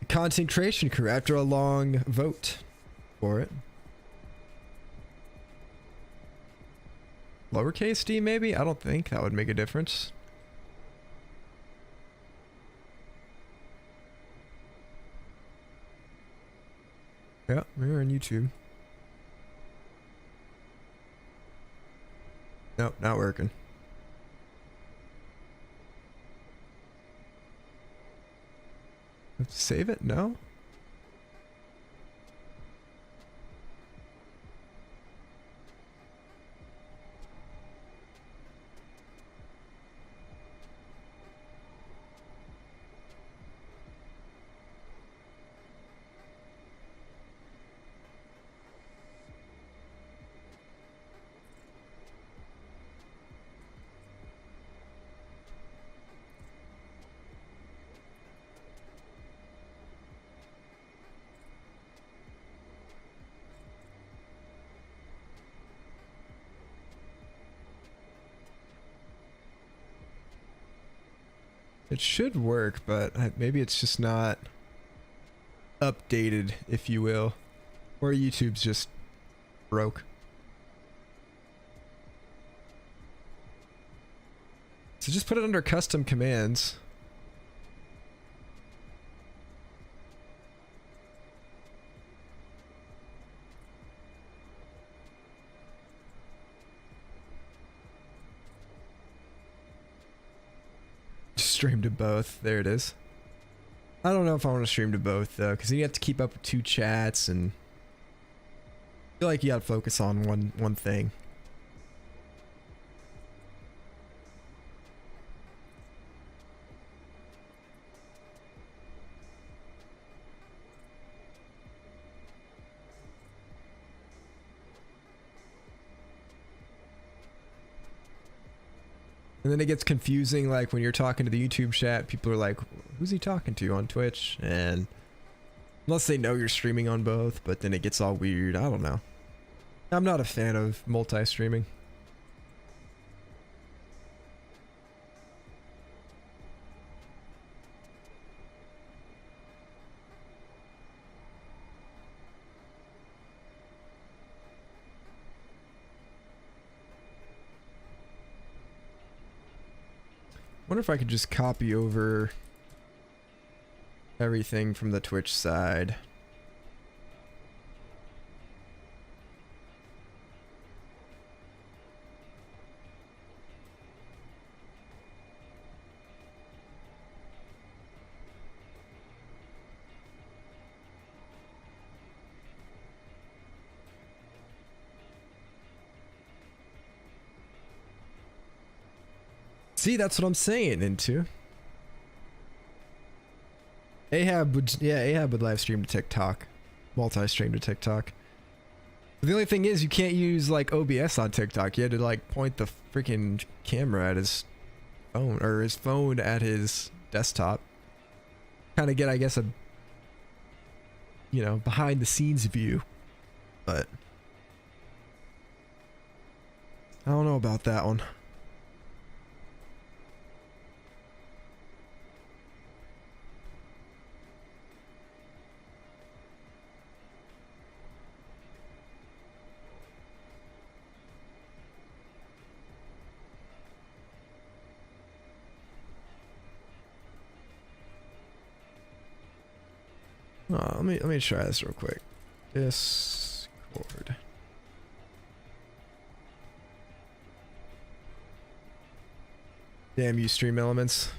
Content Creation Crew after a long vote for it. Lowercase d, maybe? I don't think that would make a difference. Yeah, we're on YouTube. Nope, not working. Have to save it? No? It should work, but maybe it's just not updated, if you will. Or YouTube's just broke. So just put it under custom commands. Stream to both. There it is. I don't know if I want to stream to both though, because you have to keep up with 2 chats, and I feel like you gotta focus on one thing. And then it gets confusing, like when you're talking to the YouTube chat, people are like, who's he talking to on Twitch? And unless they know you're streaming on both, but then it gets all weird. I don't know. I'm not a fan of multi-streaming. Wonder if I could just copy over everything from the Twitch side. See, that's what I'm saying, Into. Ahab would live stream to TikTok. Multi-stream to TikTok. But the only thing is you can't use like OBS on TikTok. You had to like point the freaking camera at his phone, or his phone at his desktop. Kind of get, I guess, a, you know, behind the scenes view. But I don't know about that one. Let me try this real quick. Discord. Damn you, Stream Elements.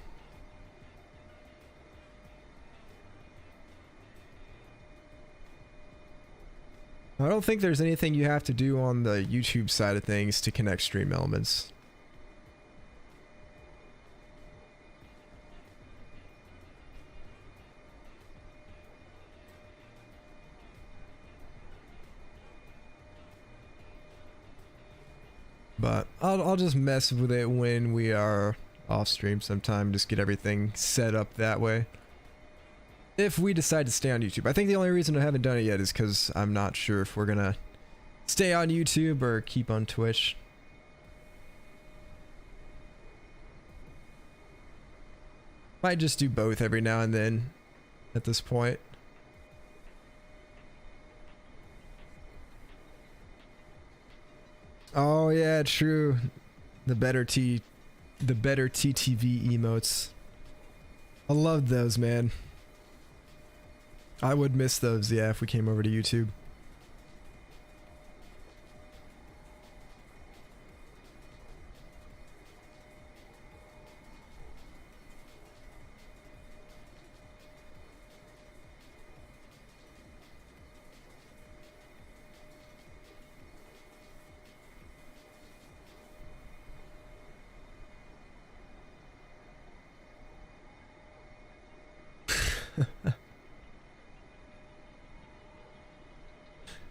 I don't think there's anything you have to do on the YouTube side of things to connect Stream Elements. But I'll just mess with it when we are off stream sometime, just get everything set up that way. If we decide to stay on YouTube. I think the only reason I haven't done it yet is because I'm not sure if we're gonna stay on YouTube or keep on Twitch. Might just do both every now and then at this point. Oh yeah, true. The better TTV emotes. I love those, man. I would miss those, yeah, if we came over to YouTube.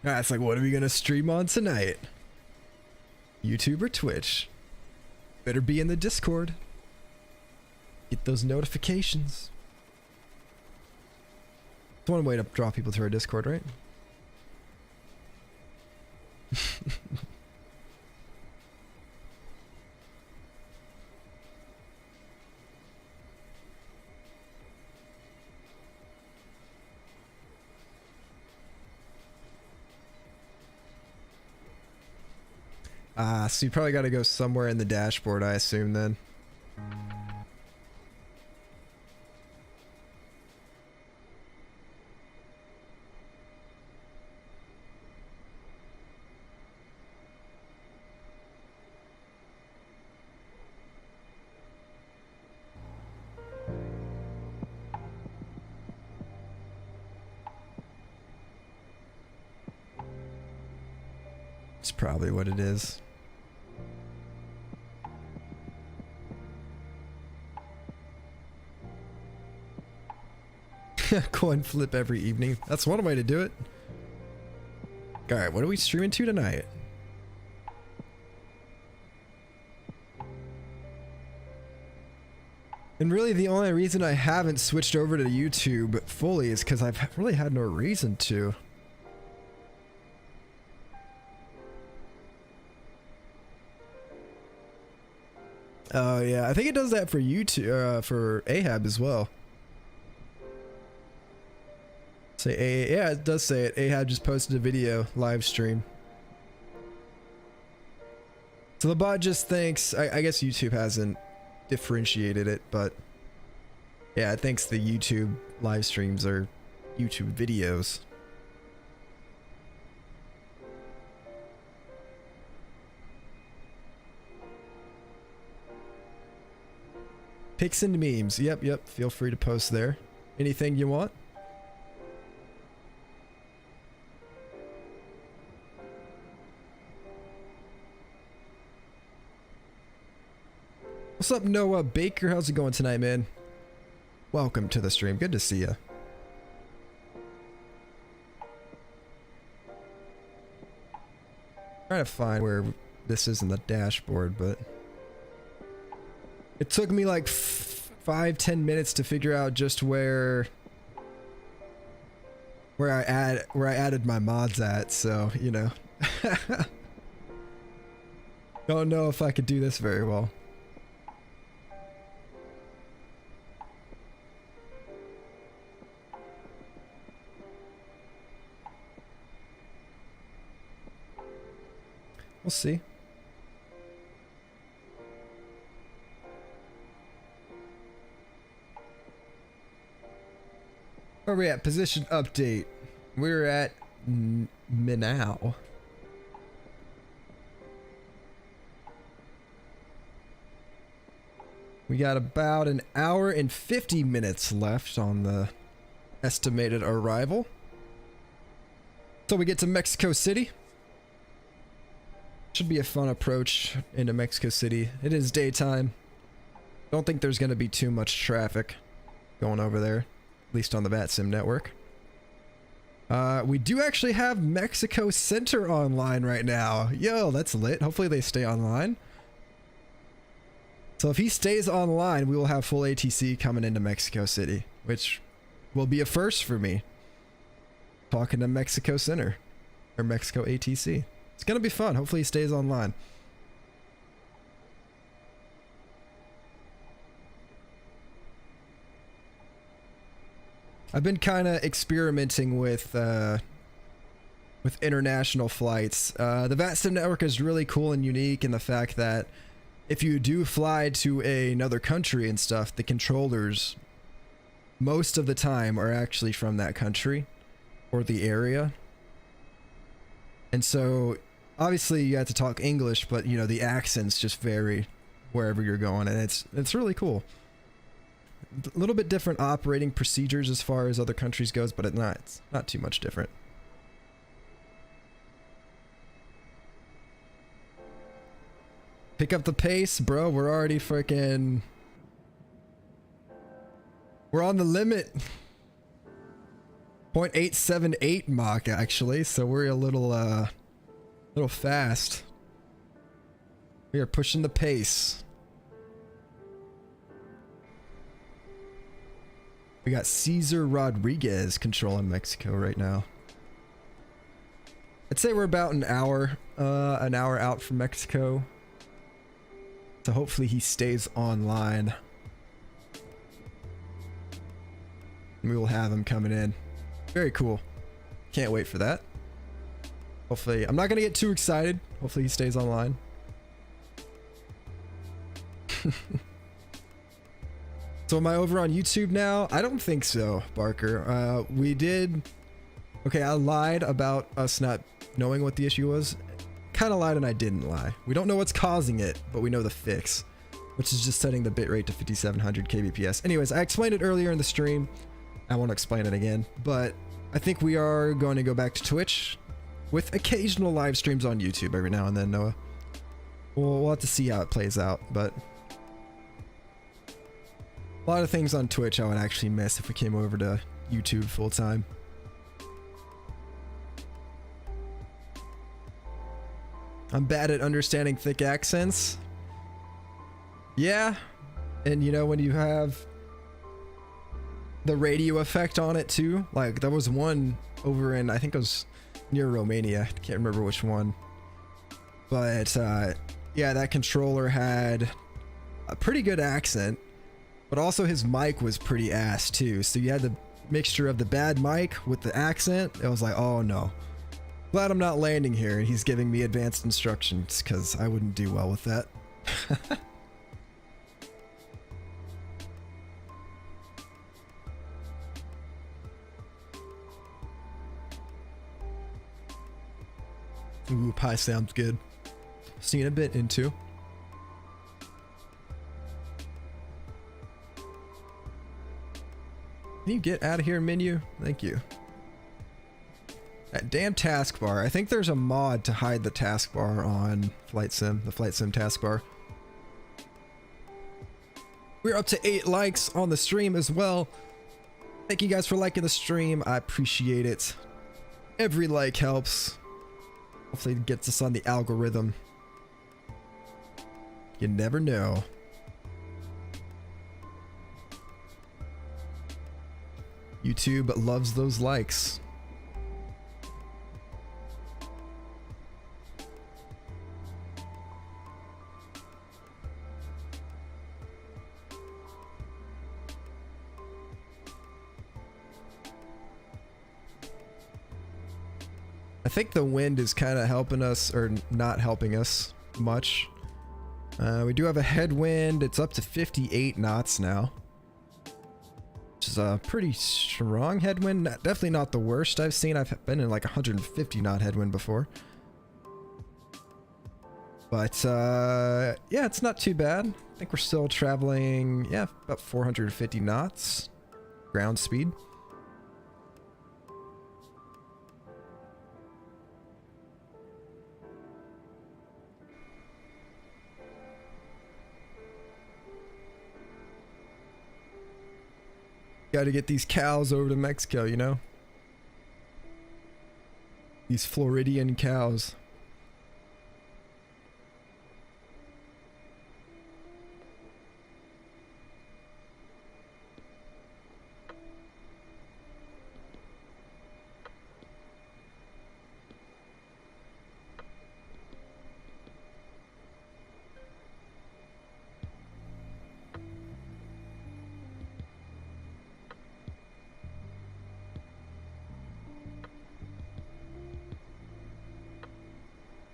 It's like, what are we gonna stream on tonight? YouTube or Twitch? Better be in the Discord. Get those notifications. It's one way to draw people to our Discord, right? So you probably got to go somewhere in the dashboard, I assume, then. It's probably what it is. Coin flip every evening. That's one way to do it. Alright, what are we streaming to tonight? And really the only reason I haven't switched over to YouTube fully is because I've really had no reason to. Oh yeah, I think it does that for YouTube, for Ahab as well. Say yeah, it does say it. Ahab just posted a video live stream. So the bot just thinks, I guess YouTube hasn't differentiated it, but yeah, it thinks the YouTube live streams are YouTube videos. Pics and memes. Yep. Feel free to post there. Anything you want. What's up, Noah Baker? How's it going tonight, man? Welcome to the stream. Good to see you. Trying to find where this is in the dashboard, but it took me like 5-10 minutes to figure out just where I added my mods at. So you know, don't know if I could do this very well. We'll see. Where are we at? Position update. We're at Minau. We got about an hour and 50 minutes left on the estimated arrival. So we get to Mexico City. Should be a fun approach into Mexico City. It is daytime. Don't think there's going to be too much traffic going over there, at least on the VATSIM network. We do actually have Mexico Center online right now. Yo, that's lit. Hopefully they stay online. So if he stays online, we will have full ATC coming into Mexico City, which will be a first for me. Talking to Mexico Center, or Mexico ATC. It's gonna be fun. Hopefully he stays online. I've been kind of experimenting with international flights. The VATSIM network is really cool and unique in the fact that if you do fly to another country and stuff, the controllers most of the time are actually from that country or the area. And so obviously you have to talk English, but you know, the accents just vary wherever you're going, and it's really cool. A little bit different operating procedures as far as other countries goes, but it's not too much different. Pick up the pace, bro. We're already freaking... We're on the limit. 0.878 Mach, actually, so we're a little fast. We are pushing the pace. We got Cesar Rodriguez controlling Mexico right now. I'd say we're about an hour out from Mexico. So hopefully he stays online. And we will have him coming in. Very cool. Can't wait for that. Hopefully, I'm not gonna get too excited. Hopefully he stays online. So am I over on YouTube now? I don't think so, Barker. We did... Okay, I lied about us not knowing what the issue was. Kind of lied and I didn't lie. We don't know what's causing it, but we know the fix, which is just setting the bitrate to 5700 kbps. Anyways, I explained it earlier in the stream. I won't explain it again, but I think we are going to go back to Twitch with occasional live streams on YouTube every now and then, Noah. We'll have to see how it plays out, but a lot of things on Twitch I would actually miss if we came over to YouTube full time. I'm bad at understanding thick accents. Yeah, and you know, when you have the radio effect on it too, like there was one over in, I think it was near Romania, I can't remember which one, but yeah, that controller had a pretty good accent, but also his mic was pretty ass too, so you had the mixture of the bad mic with the accent. It was like, oh no, glad I'm not landing here and he's giving me advanced instructions, because I wouldn't do well with that. Ooh, pie sounds good. Seen a bit into. Can you get out of here, menu? Thank you. That damn taskbar. I think there's a mod to hide the taskbar on Flight Sim, the Flight Sim taskbar. We're up to 8 likes on the stream as well. Thank you guys for liking the stream. I appreciate it. Every like helps. Hopefully it gets us on the algorithm. You never know. YouTube loves those likes. I think the wind is kind of helping us, or not helping us much. We do have a headwind. It's up to 58 knots now, which is a pretty strong headwind. Definitely not the worst I've seen. I've been in like 150 knot headwind before. But yeah, it's not too bad. I think we're still traveling, yeah, about 450 knots ground speed. Got to get these cows over to Mexico, you know? These Floridian cows.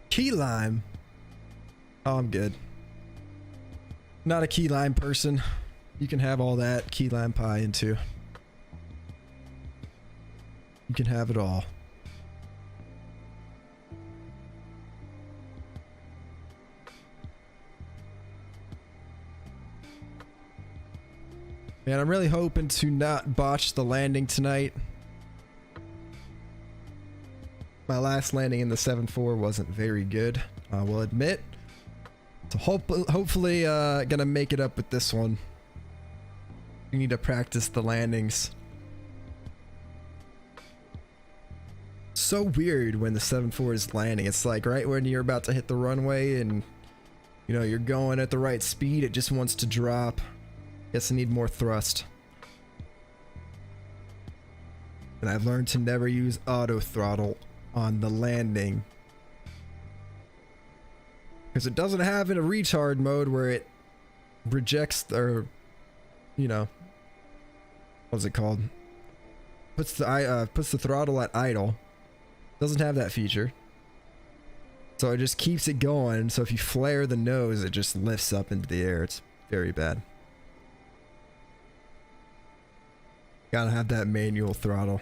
Key lime. Oh, I'm good. Not a key lime person. You can have all that key lime pie into. You can have it all. Man, I'm really hoping to not botch the landing tonight. My last landing in the 7.4 wasn't very good, I will admit. So hopefully gonna make it up with this one. We need to practice the landings. So weird when the 7.4 is landing. It's like right when you're about to hit the runway and you know you're going at the right speed, it just wants to drop. Guess I need more thrust. And I've learned to never use auto throttle on the landing, because it doesn't have in a retard mode where it rejects, or you know, what's it called, puts the throttle at idle. Doesn't have that feature, so it just keeps it going. So if you flare the nose, it just lifts up into the air. It's very bad. Gotta have that manual throttle.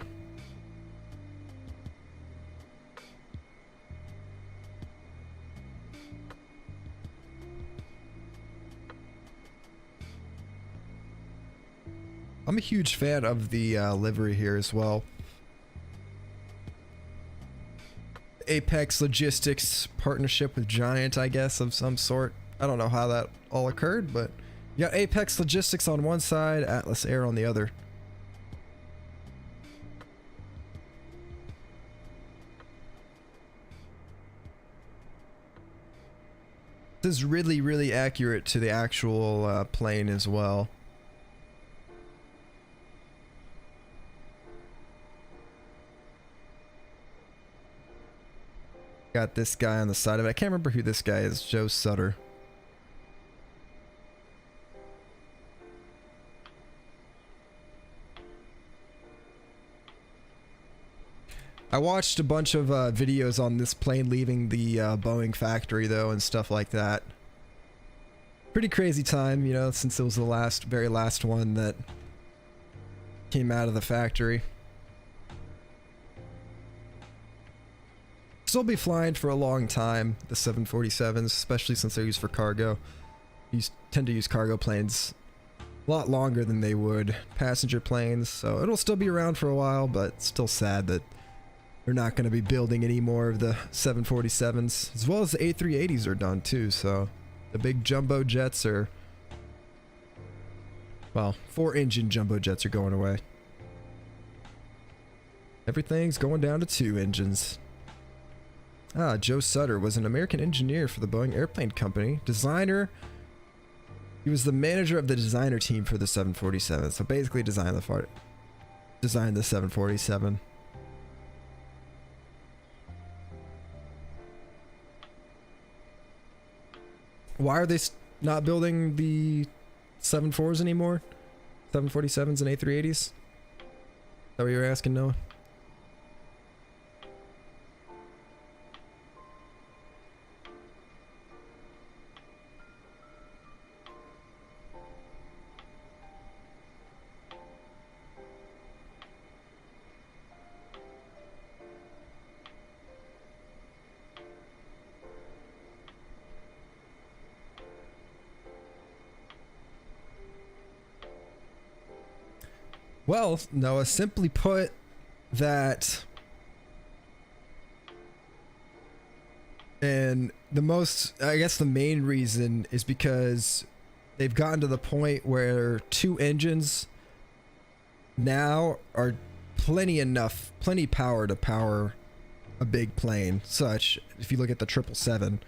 I'm a huge fan of the livery here as well. Apex Logistics partnership with Giant, I guess, of some sort. I don't know how that all occurred, but you got Apex Logistics on one side, Atlas Air on the other. This is really, really accurate to the actual plane as well. Got this guy on the side of it. I can't remember who this guy is. Joe Sutter. I watched a bunch of videos on this plane leaving the Boeing factory though and stuff like that. Pretty crazy time, you know, since it was the very last one that came out of the factory. Still be flying for a long time, the 747s, especially since they're used for cargo. You tend to use cargo planes a lot longer than they would passenger planes, so it'll still be around for a while, but it's still sad that they're not going to be building any more of the 747s, as well as the A380s are done too, so the big jumbo jets are Well, 4-engine jumbo jets are going away. Everything's going down to 2 engines. Ah, Joe Sutter was an American engineer for the Boeing Airplane Company. Designer. He was the manager of the designer team for the 747. So basically designed the 747. Why are they not building the 74s anymore? 747s and A380s? Is that what you were asking, Noah? Well, Noah, simply put, that, and I guess the main reason is because they've gotten to the point where 2 engines now are plenty power to power a big plane. Such, if you look at the 777,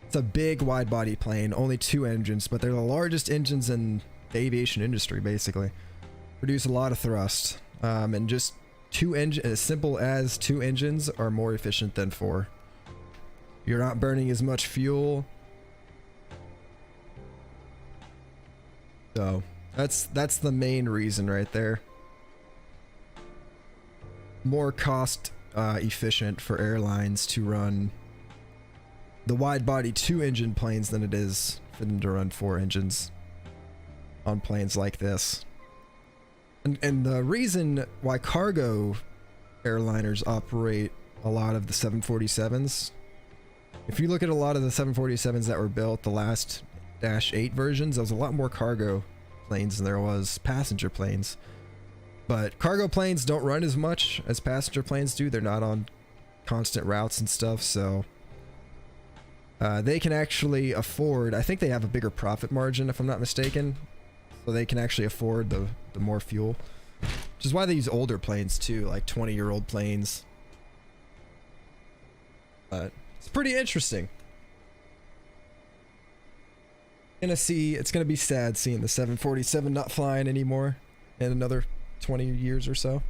it's a big wide body plane, only 2 engines, but they're the largest engines in the aviation industry, basically. Produce a lot of thrust, and just 2 engines, as simple as 2 engines, are more efficient than 4. You're not burning as much fuel, so that's the main reason right there. More cost efficient for airlines to run the wide body 2-engine planes than it is for them to run 4 engines on planes like this. And the reason why cargo airliners operate a lot of the 747s, if you look at a lot of the 747s that were built, the last -8 versions, there was a lot more cargo planes than there was passenger planes. But cargo planes don't run as much as passenger planes do. They're not on constant routes and stuff, so they can actually afford, I think they have a bigger profit margin if I'm not mistaken, so they can actually afford the more fuel, which is why they use older planes too, like 20-year-old planes. But it's pretty interesting. It's gonna be sad seeing the 747 not flying anymore in another 20 years or so.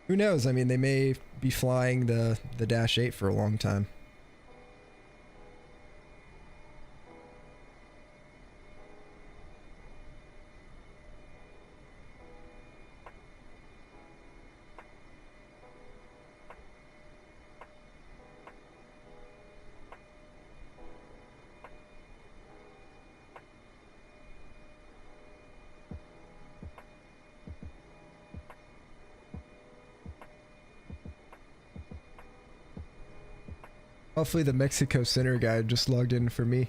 Who knows? I mean, they may be flying the -8 for a long time. Hopefully the Mexico Center guy just logged in for me.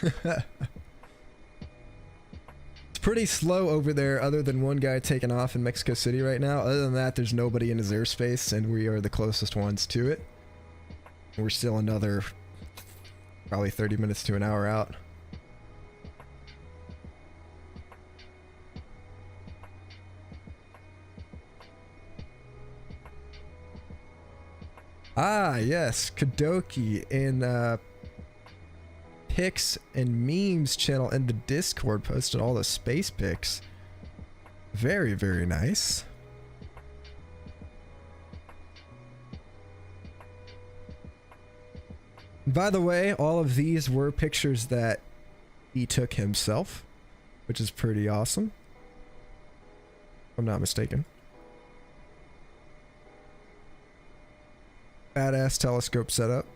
It's pretty slow over there other than one guy taking off in Mexico City right now. Other than that, there's nobody in his airspace and we are the closest ones to it. We're still another probably 30 minutes to an hour out. Ah, yes, Kadoki in pics and memes channel in the Discord posted all the space pics. Very, very nice. By the way, all of these were pictures that he took himself, which is pretty awesome, if I'm not mistaken. Badass telescope setup.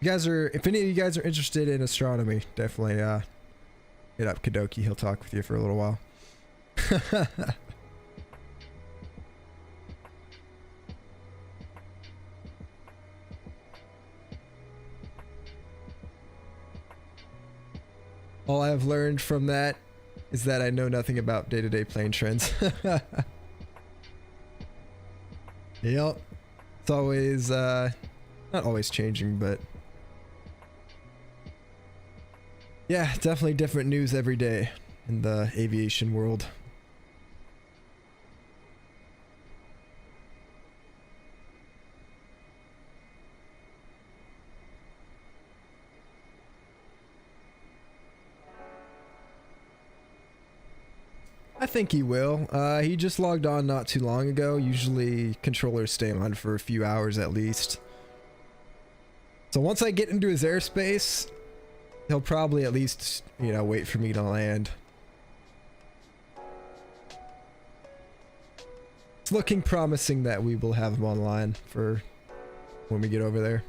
You guys are, if any of you guys are interested in astronomy, definitely hit up Kadoki. He'll talk with you for a little while. All I have learned from that is that I know nothing about day-to-day plane trends. Yep. It's always, not always changing, but yeah, definitely different news every day in the aviation world. I think he will. He just logged on not too long ago. Usually controllers stay on for a few hours at least. So once I get into his airspace, he'll probably at least, you know, wait for me to land. It's looking promising that we will have him online for when we get over there.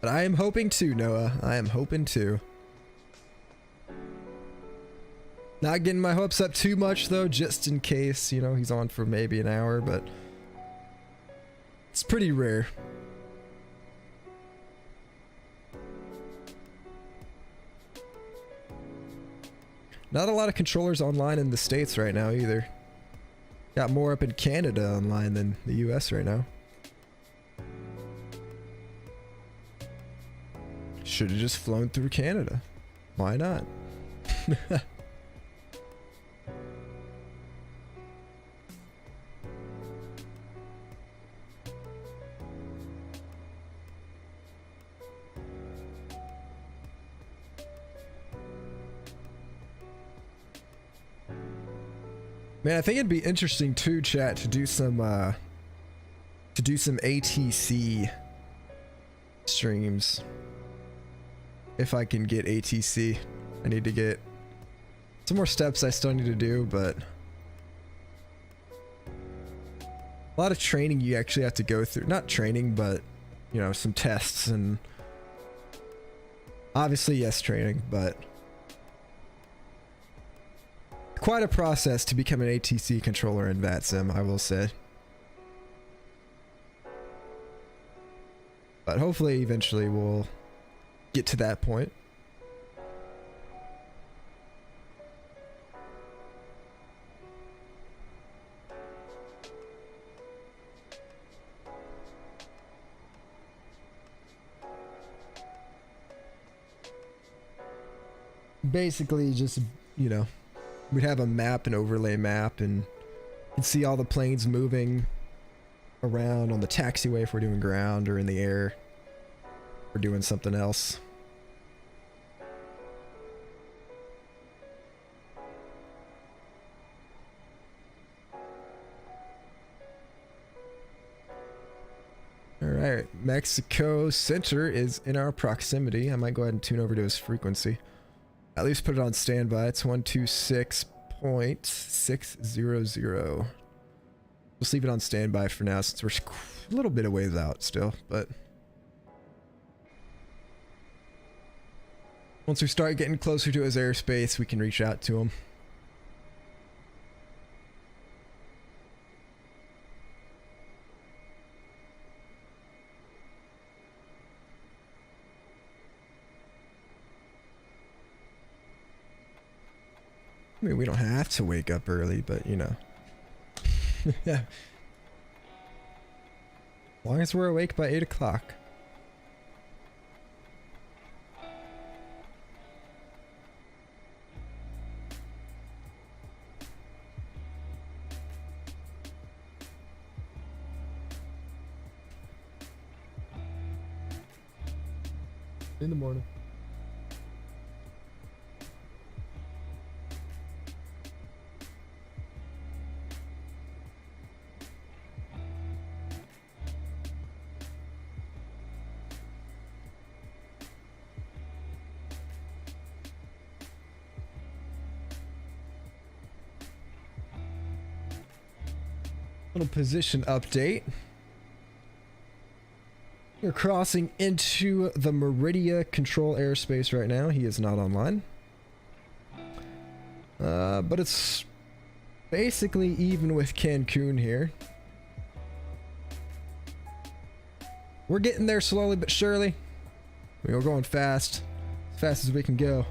But I am hoping to, Noah. I am hoping to. Not getting my hopes up too much though, just in case, you know, he's on for maybe an hour, but it's pretty rare. Not a lot of controllers online in the States right now either. Got more up in Canada online than the US right now. Should have just flown through Canada. Why not? Man, I think it'd be interesting too, chat, to do some ATC streams. If I can get ATC. I need to get some more steps I still need to do, but a lot of training you actually have to go through. Not training, but you know, some tests and obviously yes, training, but quite a process to become an ATC controller in VATSIM, I will say. But hopefully eventually we'll get to that point. Basically just, you know, we'd have a map, an overlay map, and you'd see all the planes moving around on the taxiway if we're doing ground, or in the air if we're doing something else. Alright, Mexico Center is in our proximity. I might go ahead and tune over to his frequency. At least put it on standby. It's 126.600. Just leave it on standby for now since we're a little bit of ways out still, but once we start getting closer to his airspace, we can reach out to him. I mean, we don't have to wake up early, but you know. Yeah. As long as we're awake by 8 o'clock. In the morning. Little position update. You're crossing into the Meridia control airspace right now. He is not online. But it's basically even with Cancun here. We're getting there slowly but surely. We're going fast as we can go.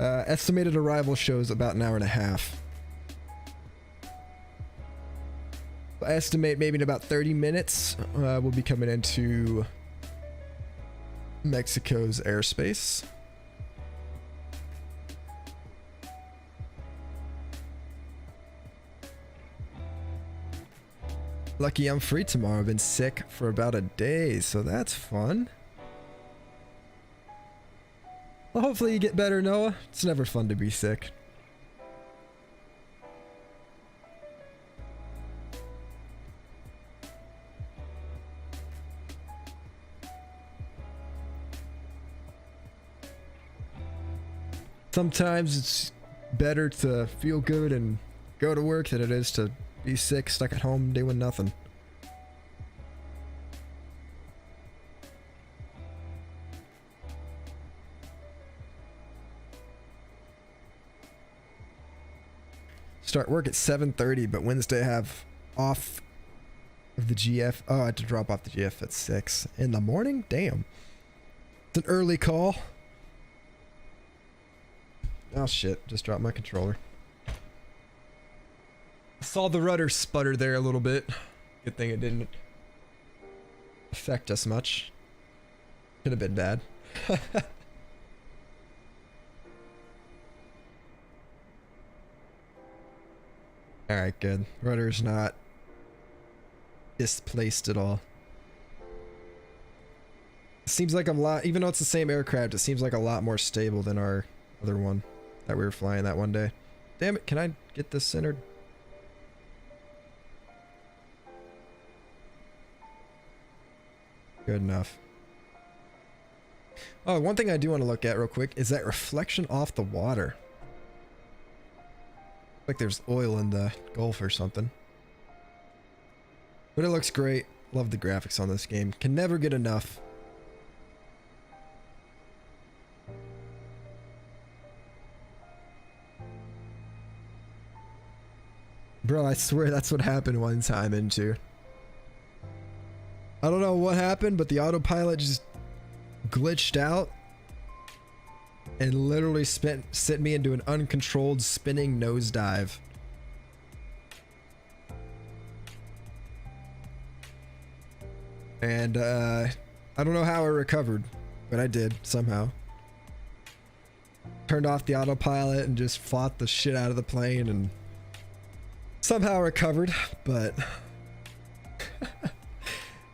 Estimated arrival shows about an hour and a half. I estimate maybe in about 30 minutes, we'll be coming into Mexico's airspace. Lucky I'm free tomorrow. I've been sick for about a day, so that's fun. Well, hopefully you get better, Noah. It's never fun to be sick. Sometimes it's better to feel good and go to work than it is to be sick, stuck at home, doing nothing. Start work at 7:30, but Wednesday have off of the GF. Oh, I had to drop off the GF at 6 in the morning? Damn. It's an early call. Oh shit, just dropped my controller. Saw the rudder sputter there a little bit. Good thing it didn't affect us much. Could have been bad. Alright, good. Rudder's not displaced at all. Seems like a lot, even though it's the same aircraft, it seems like a lot more stable than our other one that we were flying that one day. Damn it, can I get this centered? Good enough. Oh, one thing I do want to look at real quick is that reflection off the water. Like there's oil in the Gulf or something. But it looks great. Love the graphics on this game. Can never get enough. Bro, I swear that's what happened one time into. I don't know what happened, but the autopilot just glitched out and literally sent me into an uncontrolled spinning nosedive. And I don't know how I recovered, but I did somehow. Turned off the autopilot and just fought the shit out of the plane and somehow recovered, but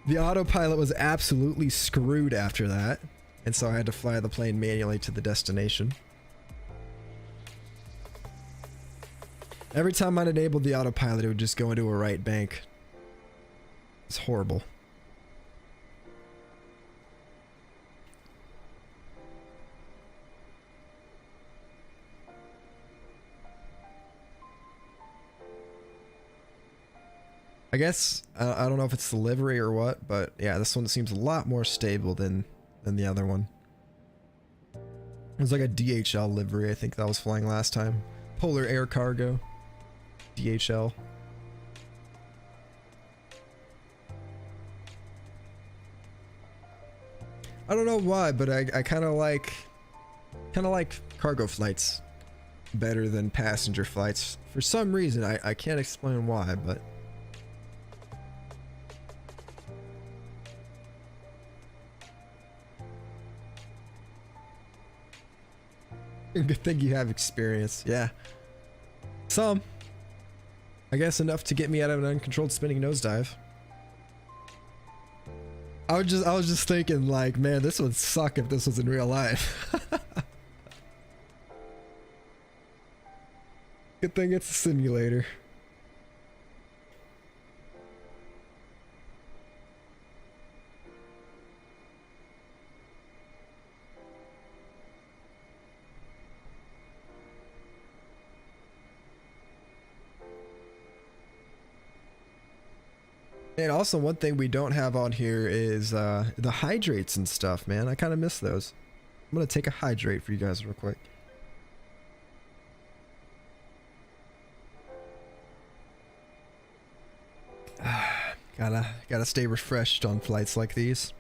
the autopilot was absolutely screwed after that, and so I had to fly the plane manually to the destination. Every time I'd enabled the autopilot, it would just go into a right bank. It's horrible. I guess, I don't know if it's the livery or what, but yeah, this one seems a lot more stable than the other one. It was like a DHL livery, I think that was flying last time. Polar Air Cargo. DHL. I don't know why, but I kind of like cargo flights better than passenger flights. For some reason, I can't explain why, but good thing you have experience. Yeah. Some. I guess enough to get me out of an uncontrolled spinning nosedive. I was just thinking like, man, this would suck if this was in real life. Good thing it's a simulator. And also one thing we don't have on here is the hydrates and stuff, man. I kind of miss those. I'm gonna take a hydrate for you guys real quick. Gotta stay refreshed on flights like these.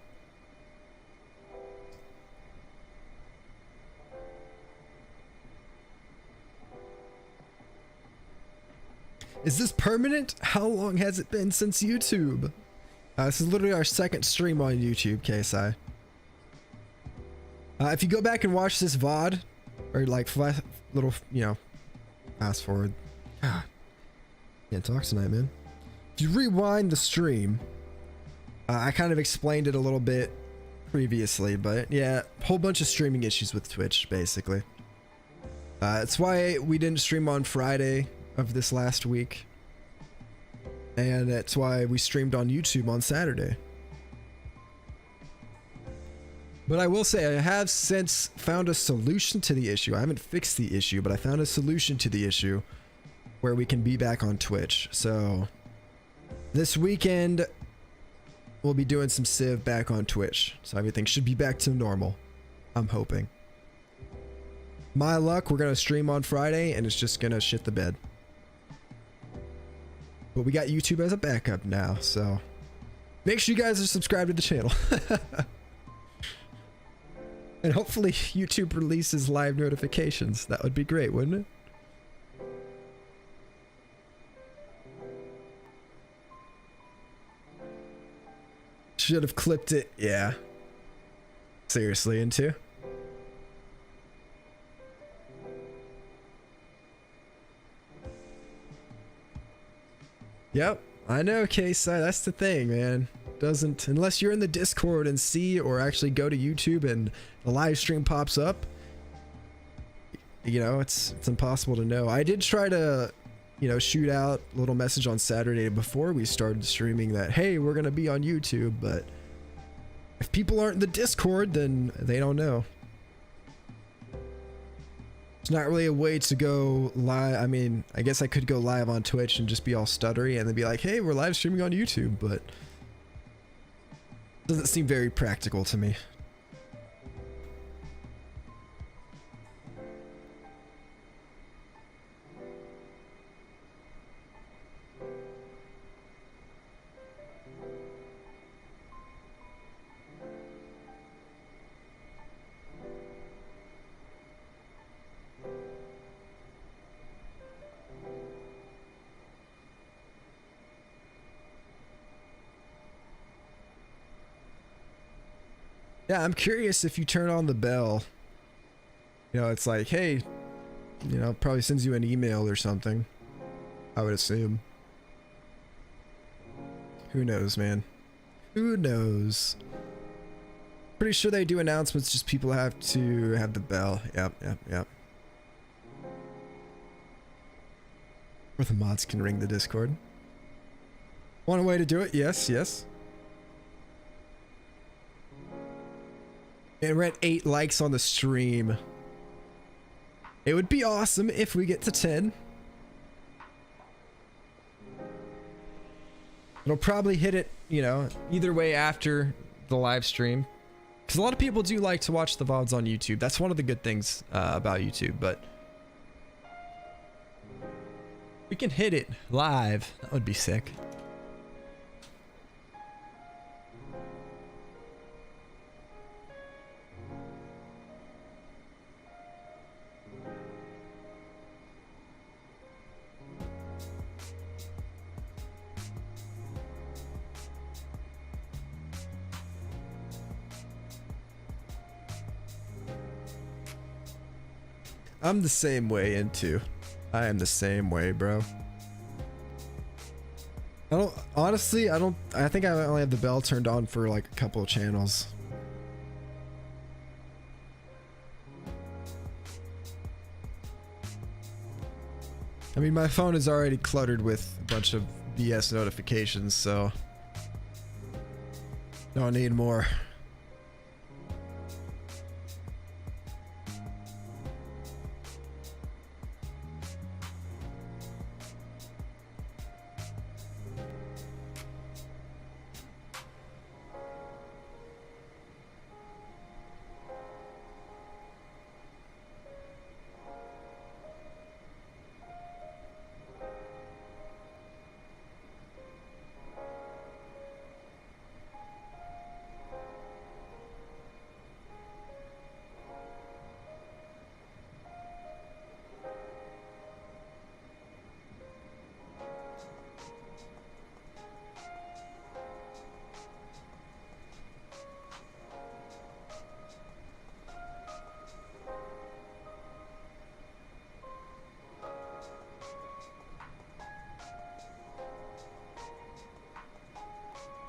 Is this permanent? How long has it been since YouTube? This is literally our second stream on YouTube, KSI. If you go back and watch this VOD, or like little, you know, fast forward. God, can't talk tonight, man. If you rewind the stream, I kind of explained it a little bit previously, but yeah, whole bunch of streaming issues with Twitch, basically. It's why we didn't stream on Friday of this last week. And that's why we streamed on YouTube on Saturday. But I will say, I have since found a solution to the issue. I haven't fixed the issue, but I found a solution to the issue where we can be back on Twitch. So this weekend, we'll be doing some Civ back on Twitch. So everything should be back to normal. I'm hoping. My luck, we're going to stream on Friday and it's just going to shit the bed. But we got YouTube as a backup now, so make sure you guys are subscribed to the channel. And hopefully YouTube releases live notifications. That would be great, wouldn't it? Should have clipped it. Yeah. Seriously, into. Yep, I know, KSI. That's the thing, man. Doesn't, unless you're in the Discord and see, or actually go to YouTube and the live stream pops up, you know, it's impossible to know. I did try to, you know, shoot out a little message on Saturday before we started streaming that, hey, we're gonna be on YouTube, but if people aren't in the Discord, then they don't know. It's not really a way to go live. I mean, I guess I could go live on Twitch and just be all stuttery and then be like, hey, we're live streaming on YouTube, but it doesn't seem very practical to me. Yeah, I'm curious if you turn on the bell, you know, it's like, hey, you know, probably sends you an email or something, I would assume. Who knows, man? Who knows? Pretty sure they do announcements, just people have to have the bell. Yep. Or the mods can ring the Discord. Want a way to do it? Yes. And we're at 8 likes on the stream. It would be awesome if we get to 10. It'll probably hit it, you know, either way after the live stream. Because a lot of people do like to watch the VODs on YouTube. That's one of the good things about YouTube, but we can hit it live. That would be sick. I'm the same way, into. I am the same way, bro. I think I only have the bell turned on for like a couple of channels. I mean, my phone is already cluttered with a bunch of BS notifications, so don't need more.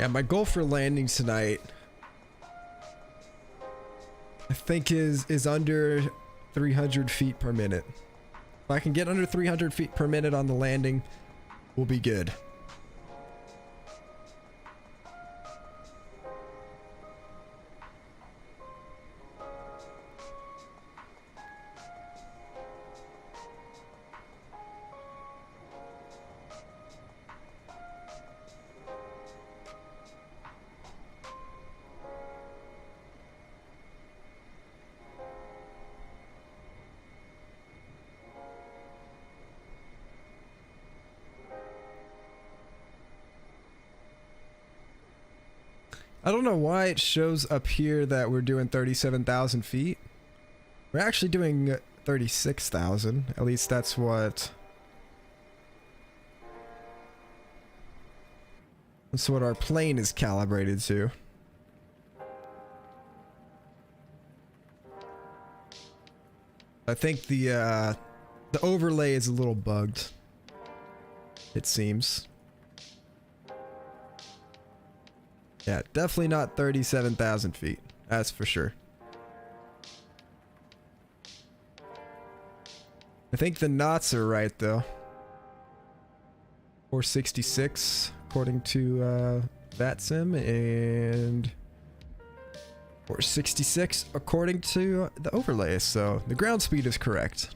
Yeah, my goal for landing tonight, I think is under 300 feet per minute. If I can get under 300 feet per minute on the landing, we'll be good. I don't know why it shows up here that we're doing 37,000 feet. We're actually doing 36,000. At least that's what our plane is calibrated to. I think the overlay is a little bugged, it seems. Yeah, definitely not 37,000 feet. That's for sure. I think the knots are right though. 466 according to VATSIM, and 466 according to the overlay. So the ground speed is correct.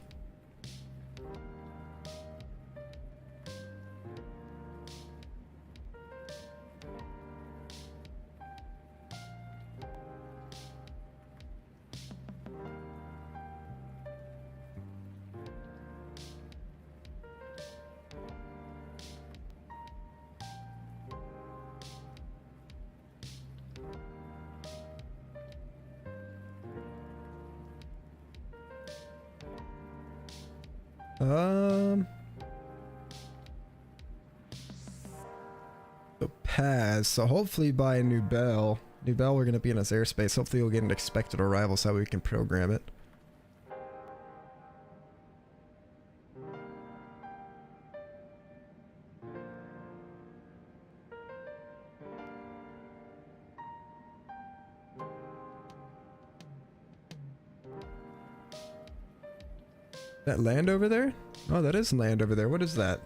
So pass. So hopefully by New Bell, we're gonna be in its airspace. Hopefully we'll get an expected arrival so we can program it. That land over there? Oh, that is land over there. What is that?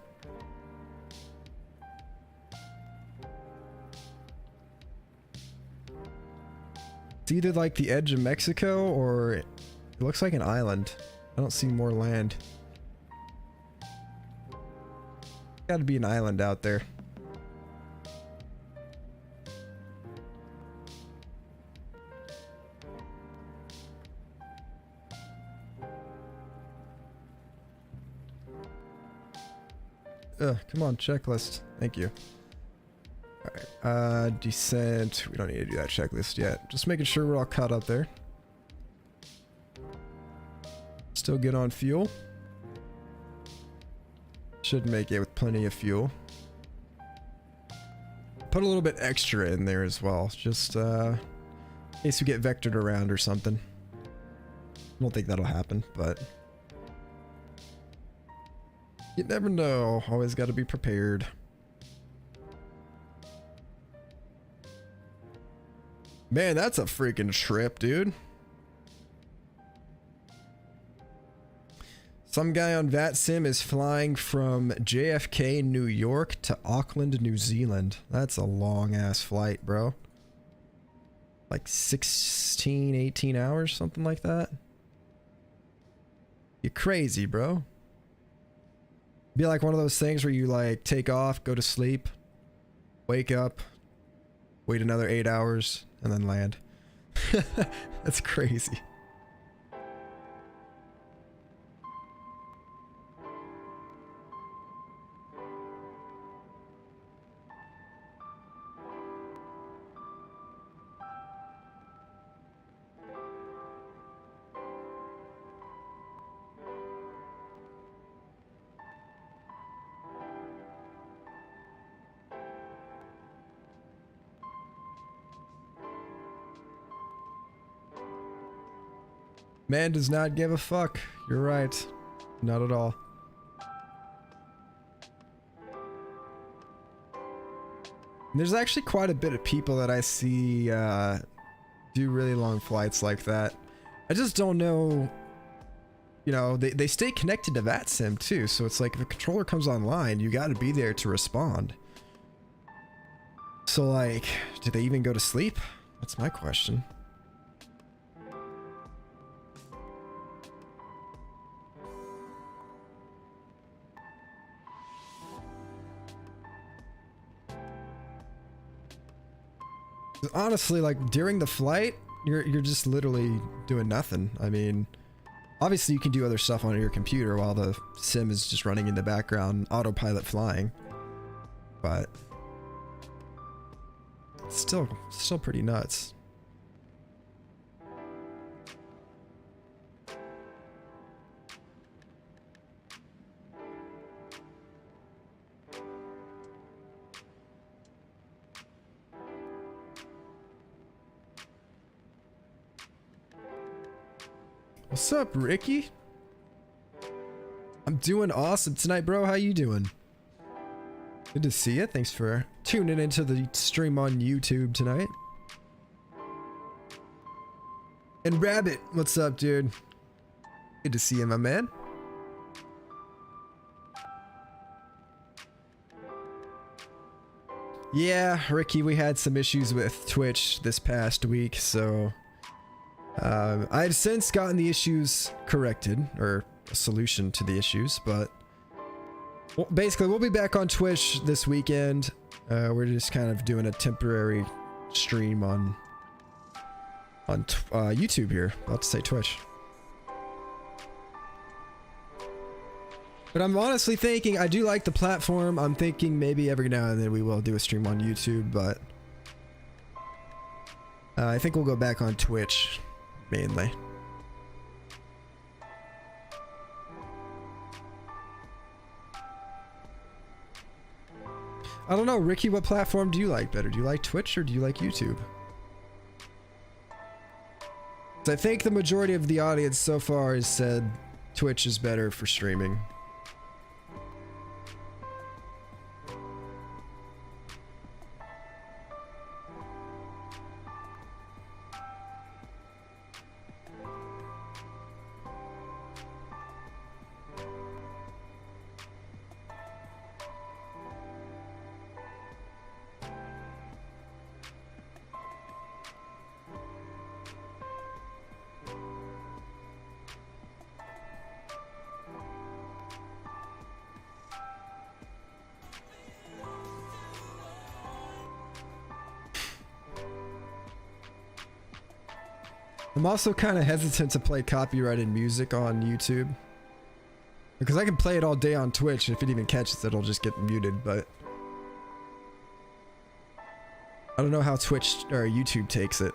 It's either like the edge of Mexico or it looks like an island. I don't see more land. Gotta be an island out there. Come on, checklist. Thank you. Alright, descent. We don't need to do that checklist yet. Just making sure we're all caught up there. Still good on fuel. Should make it with plenty of fuel. Put a little bit extra in there as well, just in case we get vectored around or something. I don't think that'll happen, but you never know. Always got to be prepared. Man, that's a freaking trip, dude. Some guy on VATSIM is flying from JFK, New York to Auckland, New Zealand. That's a long ass flight, bro. Like 16, 18 hours, something like that. You're crazy, bro. Be like one of those things where you like take off, go to sleep, wake up, wait another 8 hours, and then land. That's crazy. Man does not give a fuck. You're right. Not at all. There's actually quite a bit of people that I see do really long flights like that. I just don't know, you know, they stay connected to VATSIM too, so it's like if a controller comes online, you got to be there to respond. So like, do they even go to sleep? That's my question. Honestly, like during the flight, you're just literally doing nothing. I mean, obviously you can do other stuff on your computer while the sim is just running in the background, autopilot flying, but still pretty nuts. What's up, Ricky? I'm doing awesome tonight, bro. How you doing? Good to see you. Thanks for tuning into the stream on YouTube tonight. And Rabbit, what's up, dude? Good to see you, my man. Yeah, Ricky, we had some issues with Twitch this past week, so I've since gotten the issues corrected, or a solution to the issues, but well, basically we'll be back on Twitch this weekend. We're just kind of doing a temporary stream on YouTube here. About to say Twitch. But I'm honestly thinking, I do like the platform. I'm thinking maybe every now and then we will do a stream on YouTube, but I think we'll go back on Twitch mainly. I don't know, Ricky, what platform do you like better? Do you like Twitch or do you like YouTube? I think the majority of the audience so far has said Twitch is better for streaming. I'm also kind of hesitant to play copyrighted music on YouTube, because I can play it all day on Twitch. If it even catches it, it'll just get muted, but I don't know how Twitch or YouTube takes it.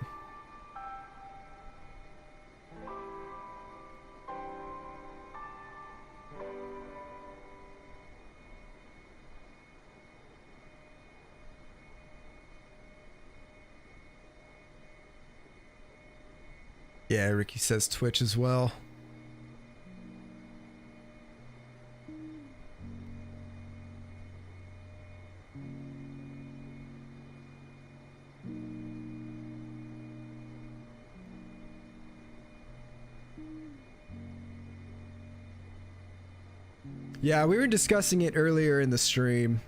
Yeah, Ricky says Twitch as well. Yeah, we were discussing it earlier in the stream.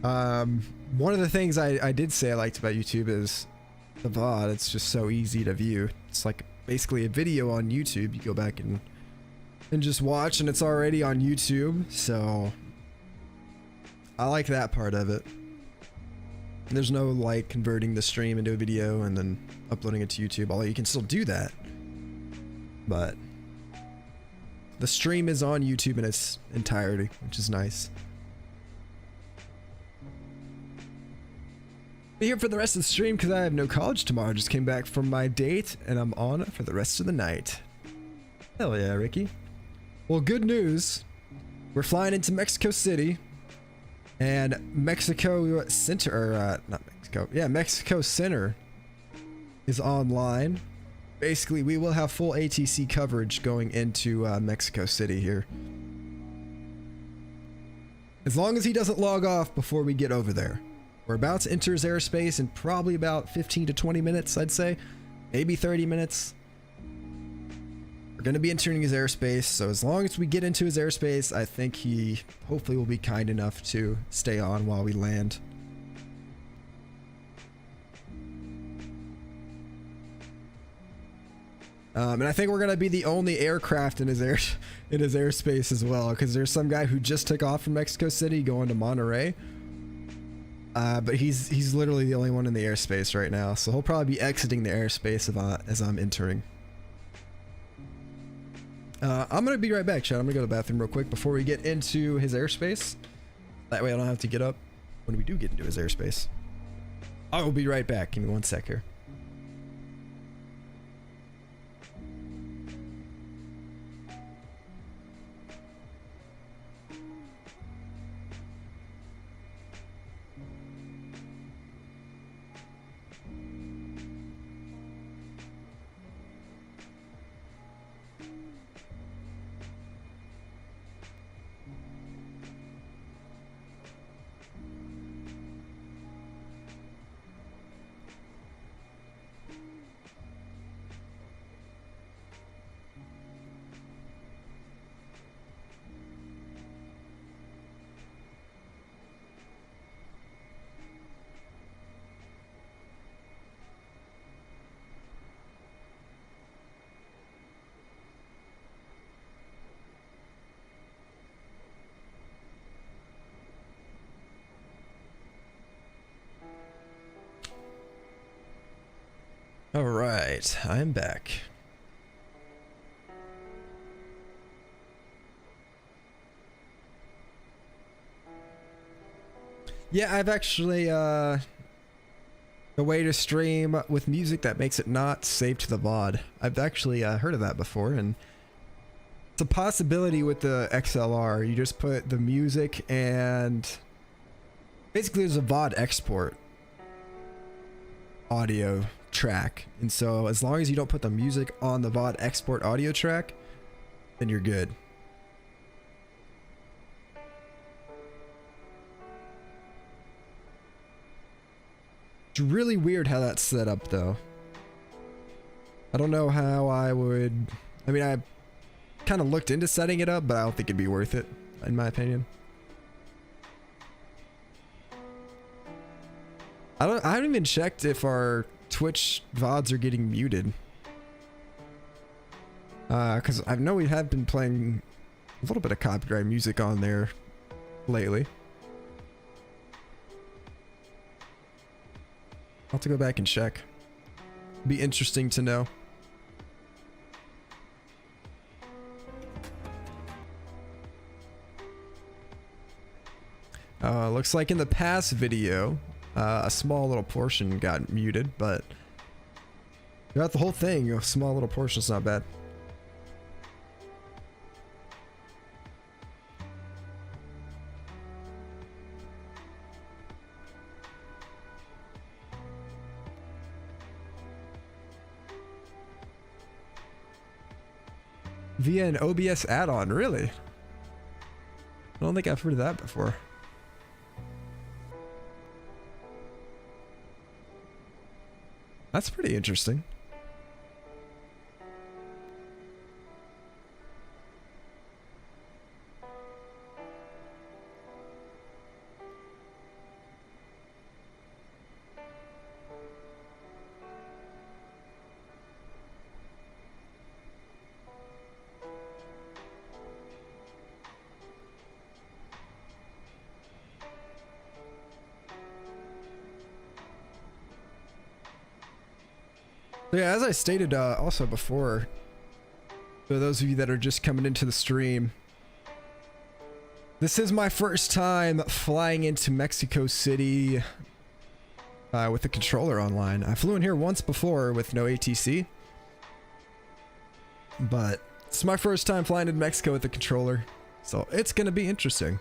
One of the things I did say I liked about YouTube is the VOD. It's just so easy to view. It's like basically a video on YouTube. You go back and just watch, and it's already on YouTube. So I like that part of it. There's no like converting the stream into a video and then uploading it to YouTube, although you can still do that. But the stream is on YouTube in its entirety, which is nice. Be here for the rest of the stream because I have no college tomorrow. Just came back from my date and I'm on for the rest of the night. Hell yeah, Ricky. Well, good news. We're flying into Mexico City, and Mexico Center, or not Mexico, yeah, Mexico Center is online. Basically, we will have full ATC coverage going into Mexico City here. As long as he doesn't log off before we get over there. We're about to enter his airspace in probably about 15 to 20 minutes, I'd say. Maybe 30 minutes. We're going to be entering his airspace, so as long as we get into his airspace, I think he hopefully will be kind enough to stay on while we land. And I think we're gonna be the only aircraft in his airspace as well, because there's some guy who just took off from Mexico City going to Monterey. But he's literally the only one in the airspace right now, so he'll probably be exiting the airspace as I'm entering. I'm gonna be right back, chat. I'm gonna go to the bathroom real quick before we get into his airspace. That way I don't have to get up when we do get into his airspace. I will be right back. Give me one sec here. All right, I'm back. Yeah, I've actually a way to stream with music that makes it not saved to the VOD. I've actually heard of that before, and it's a possibility with the XLR. You just put the music and basically there's a VOD export audio track, and so as long as you don't put the music on the VOD export audio track, then you're good. It's really weird how that's set up though. I don't know how I would, I mean, I kind of looked into setting it up, but I don't think it'd be worth it in my opinion. I haven't even checked if our Twitch VODs are getting muted. Because I know we have been playing a little bit of copyright music on there lately. I'll have to go back and check. Be interesting to know. Looks like in the past video, a small little portion got muted, but throughout the whole thing, a small little portion's not bad. Via an OBS add-on, really? I don't think I've heard of that before. That's pretty interesting. So yeah, as I stated also before, for those of you that are just coming into the stream, this is my first time flying into Mexico City with the controller online. I flew in here once before with no ATC, but it's my first time flying in Mexico with the controller, so it's gonna be interesting.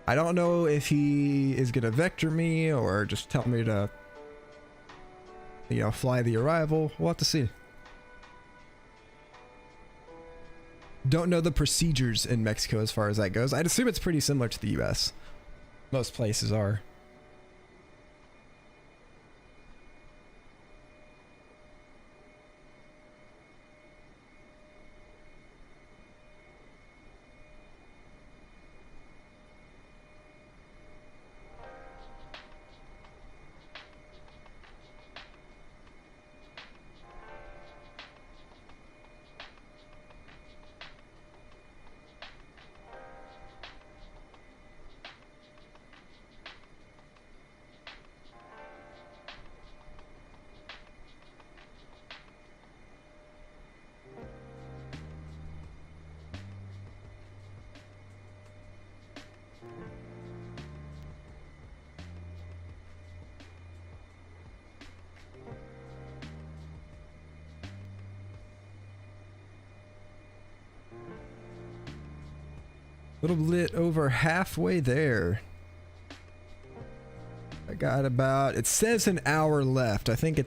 I don't know if he is gonna vector me or just tell me to, you know, fly the arrival. We'll have to see. Don't know the procedures in Mexico as far as that goes. I'd assume it's pretty similar to the US. Most places are. Little bit over halfway there. I got about, it says an hour left. I think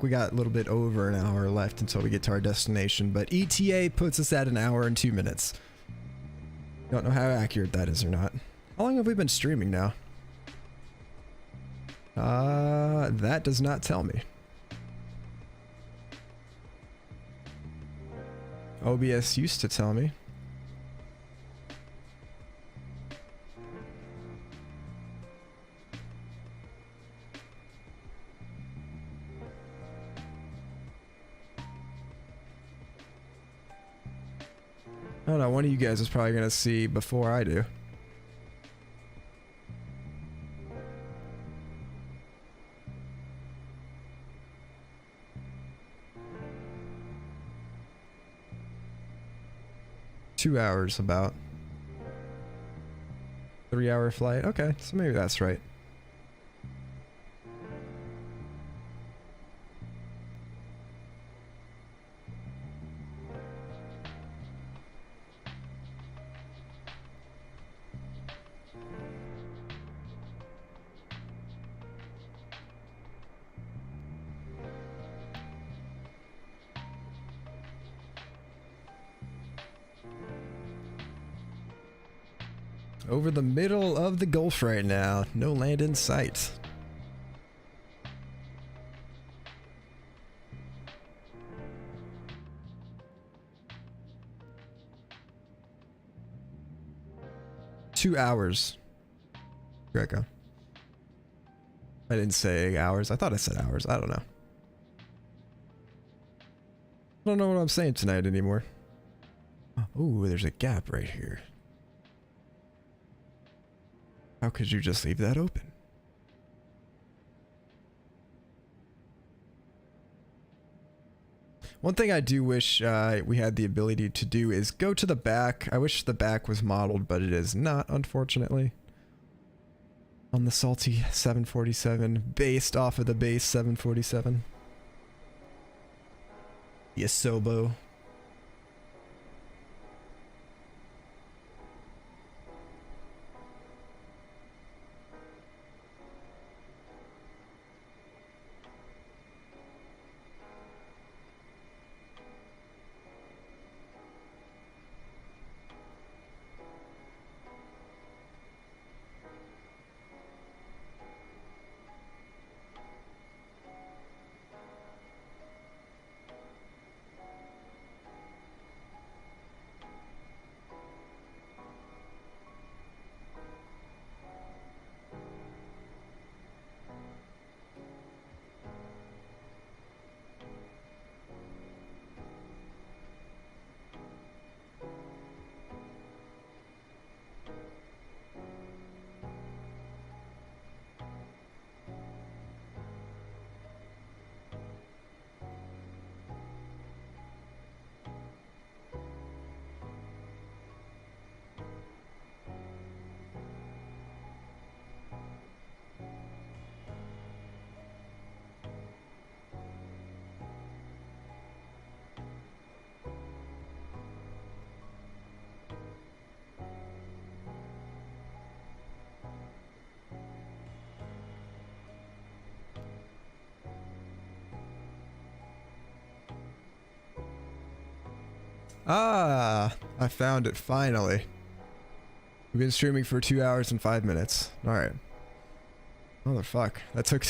we got a little bit over an hour left until we get to our destination, but ETA puts us at an hour and 2 minutes. Don't know how accurate that is or not. How long have we been streaming now? That does not tell me. OBS used to tell me. I don't know, one of you guys is probably gonna see before I do. Two hours about. 3-hour flight. Okay, so maybe that's right. Over the middle of the Gulf right now. No land in sight. Two hours. Greco. I didn't say hours. I thought I said hours. I don't know. I don't know what I'm saying tonight anymore. Oh, there's a gap right here. How could you just leave that open? One thing I do wish we had the ability to do is go to the back. I wish the back was modeled, but it is not, unfortunately. On the Salty 747, based off of the base 747. The Asobo. Ah, I found it finally. We've been streaming for 2 hours and 5 minutes. Alright. Motherfuck. That took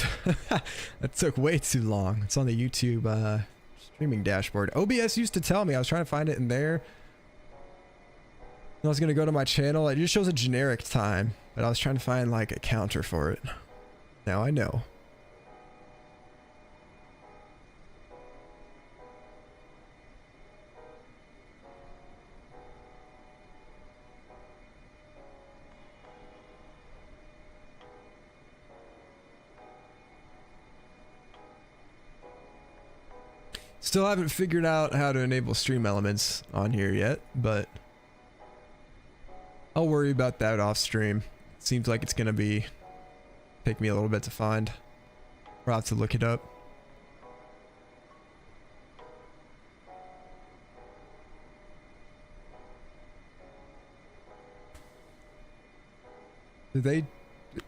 that took way too long. It's on the YouTube streaming dashboard. OBS used to tell me. I was trying to find it in there. I was gonna go to my channel. It just shows a generic time, but I was trying to find like a counter for it. Now I know. Still haven't figured out how to enable stream elements on here yet, but I'll worry about that off stream. Seems like it's gonna take me a little bit to find. I'll have to look it up.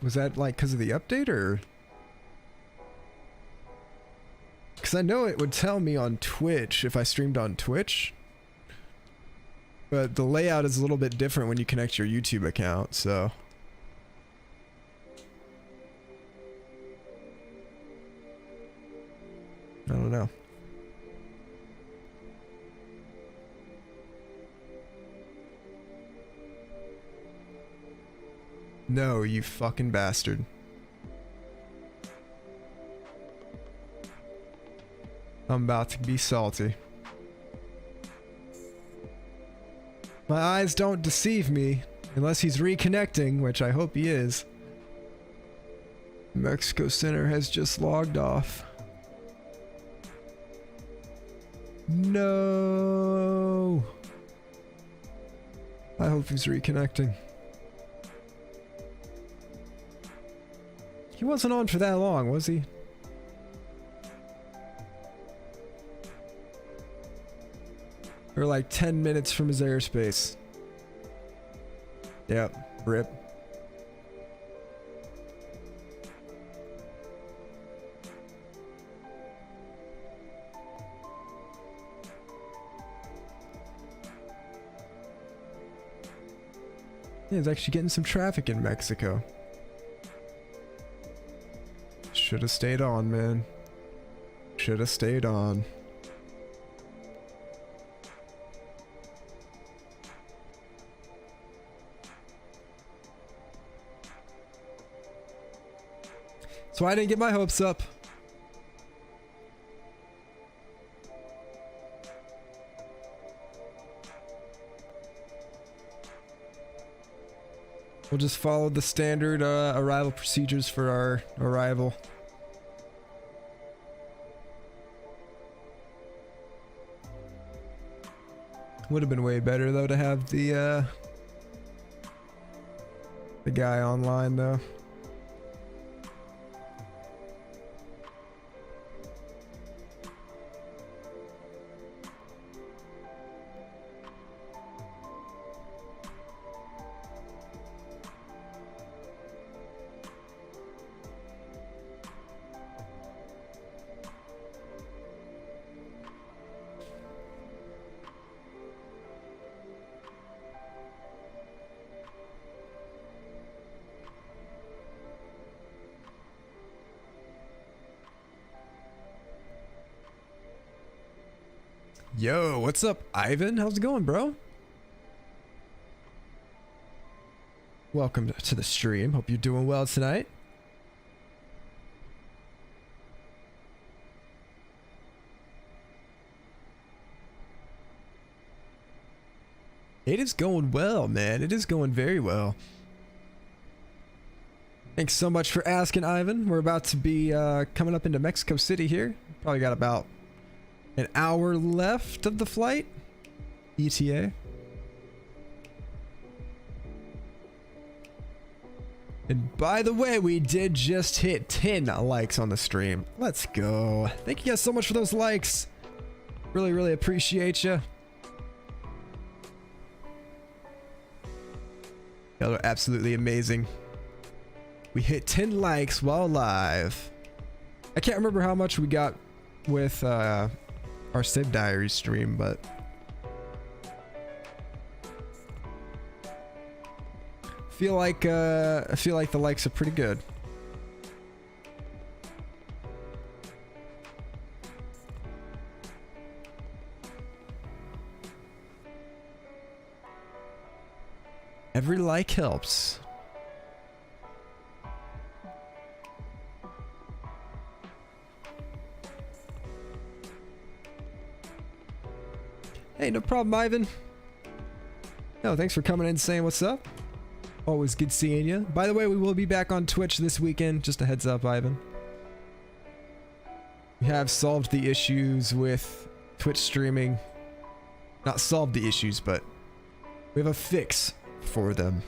Was that like because of the update or? Because I know it would tell me on Twitch if I streamed on Twitch. But the layout is a little bit different when you connect your YouTube account, so. I don't know. No, you fucking bastard. I'm about to be salty. My eyes don't deceive me, unless he's reconnecting, which I hope he is. Mexico Center has just logged off. No. I hope he's reconnecting. He wasn't on for that long, was he? We're like 10 minutes from his airspace. Yep, rip. Yeah, he's actually getting some traffic in Mexico. Should have stayed on, man. Should have stayed on. So I didn't get my hopes up. We'll just follow the standard arrival procedures for our arrival. Would have been way better though to have the guy online though. Yo, what's up, Ivan? How's it going, bro? Welcome to the stream. Hope you're doing well tonight. It is going well, man. It is going very well. Thanks so much for asking, Ivan. We're about to be coming up into Mexico City here. Probably got about an hour left of the flight. ETA. And by the way, we did just hit 10 likes on the stream. Let's go. Thank you guys so much for those likes. Really, really appreciate you. Y'all are absolutely amazing. We hit 10 likes while live. I can't remember how much we got with our Civ Diary stream, but I feel like the likes are pretty good. Every like helps. Hey, no problem, Ivan. No, thanks for coming in and saying what's up. Always good seeing you. By the way, we will be back on Twitch this weekend. Just a heads up, Ivan. We have solved the issues with Twitch streaming. Not solved the issues, but we have a fix for them.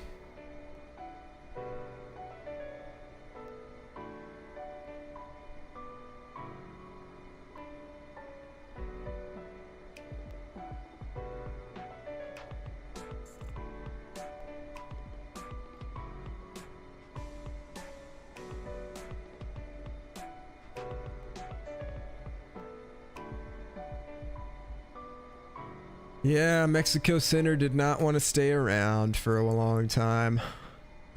Yeah, Mexico Center did not want to stay around for a long time.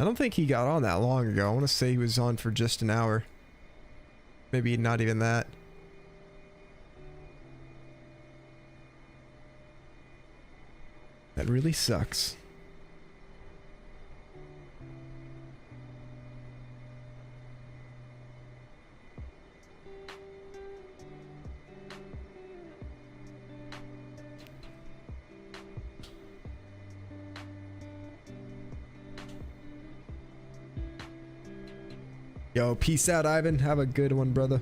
I don't think he got on that long ago. I want to say he was on for just an hour. Maybe not even that. That really sucks. Yo, peace out, Ivan. Have a good one, brother.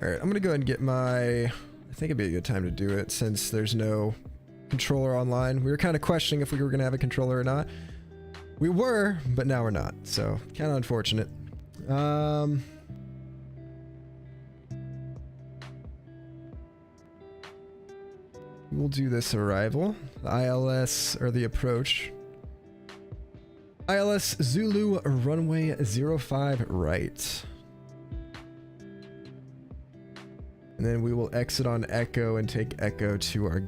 Alright, I'm gonna go ahead and get my... I think it'd be a good time to do it since there's no controller online. We were kind of questioning if we were gonna have a controller or not. We were, but now we're not, so kind of unfortunate. We'll do this arrival. The ILS, or the approach. ILS Zulu runway 05 right. And then we will exit on Echo and take Echo to our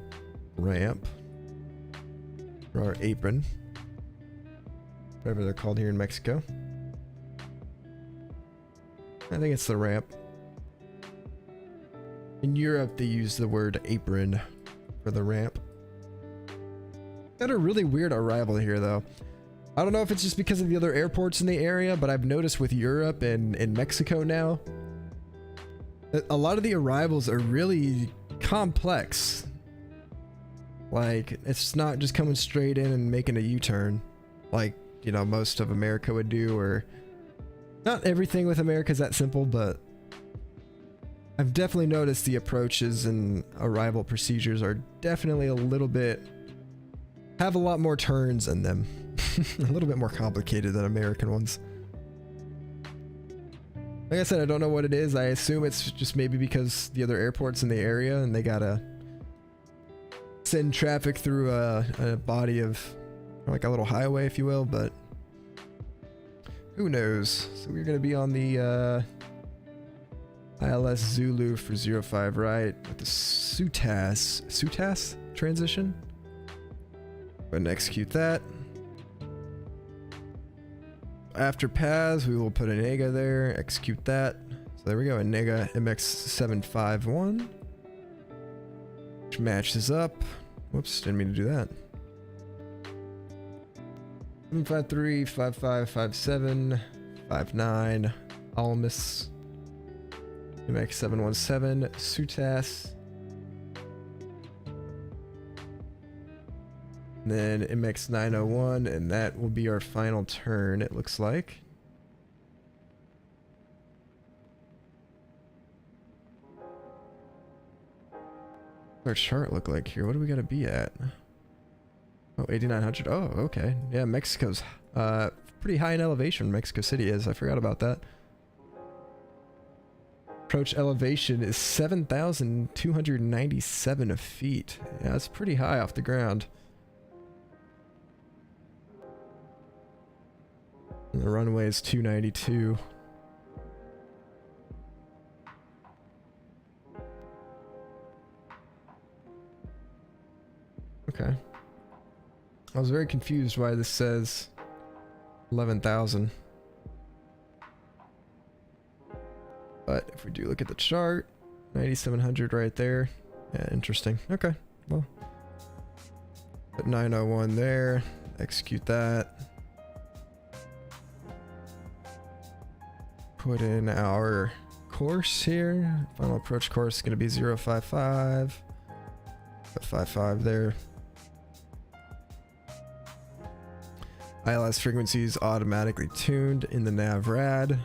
ramp. Or our apron. Whatever they're called here in Mexico. I think it's the ramp. In Europe, they use the word apron for the ramp. Got a really weird arrival here, though. I don't know if it's just because of the other airports in the area, but I've noticed with Europe and in Mexico now, that a lot of the arrivals are really complex. Like, it's not just coming straight in and making a U-turn. Like, you know, most of America would do, or not everything with America is that simple, but I've definitely noticed the approaches and arrival procedures are definitely a little bit, have a lot more turns in them. A little bit more complicated than American ones. Like I said, I don't know what it is. I assume it's just maybe because the other airports in the area and they gotta send traffic through a body of, like a little highway, if you will, but who knows? So we're going to be on the ILS Zulu for 05 right with the SUTAS transition. Go ahead and execute that. After PAS, we will put a NEGA there, execute that. So there we go, a NEGA MX751, which matches up. Whoops, didn't mean to do that. 753, 55, 57, 59, Almus, MX717, SUTAS, then MX901, and that will be our final turn, it looks like. What's our chart look like here? What do we gotta be at? Oh, 8,900. Oh, okay. Yeah, Mexico's pretty high in elevation. Mexico City is. I forgot about that. Approach elevation is 7,297 feet. Yeah, that's pretty high off the ground. The runway is 292. Okay. I was very confused why this says 11,000. But if we do look at the chart, 9,700 right there. Yeah, interesting. Okay, well. Put 901 there. Execute that. Put in our course here. Final approach course is going to be 055. Put 55 there. ILS frequencies automatically tuned in the NavRad.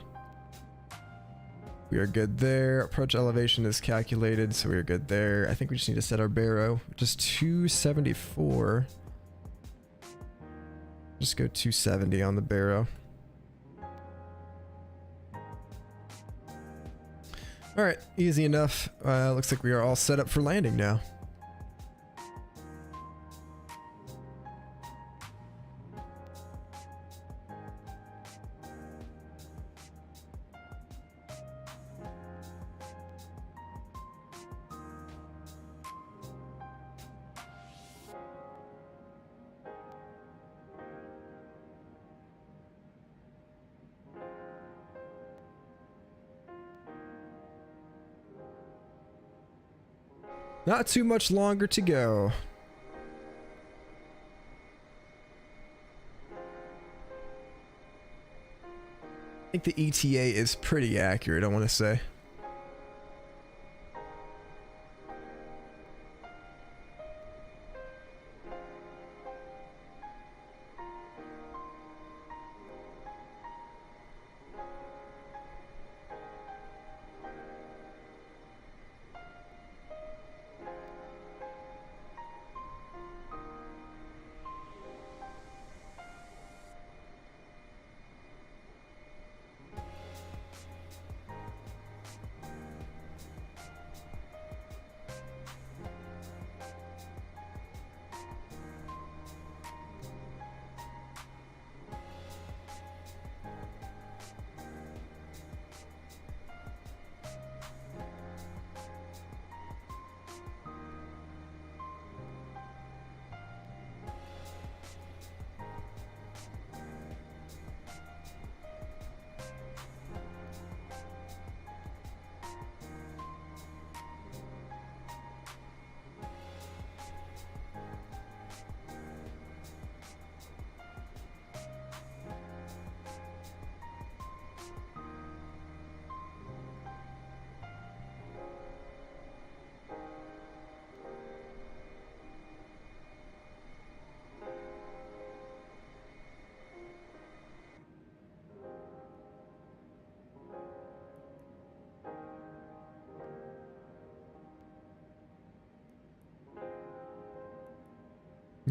We are good there. Approach elevation is calculated, so we are good there. I think we just need to set our baro. Just 274. Just go 270 on the baro. Alright, easy enough. Looks like we are all set up for landing now. Not too much longer to go. I think the ETA is pretty accurate, I want to say.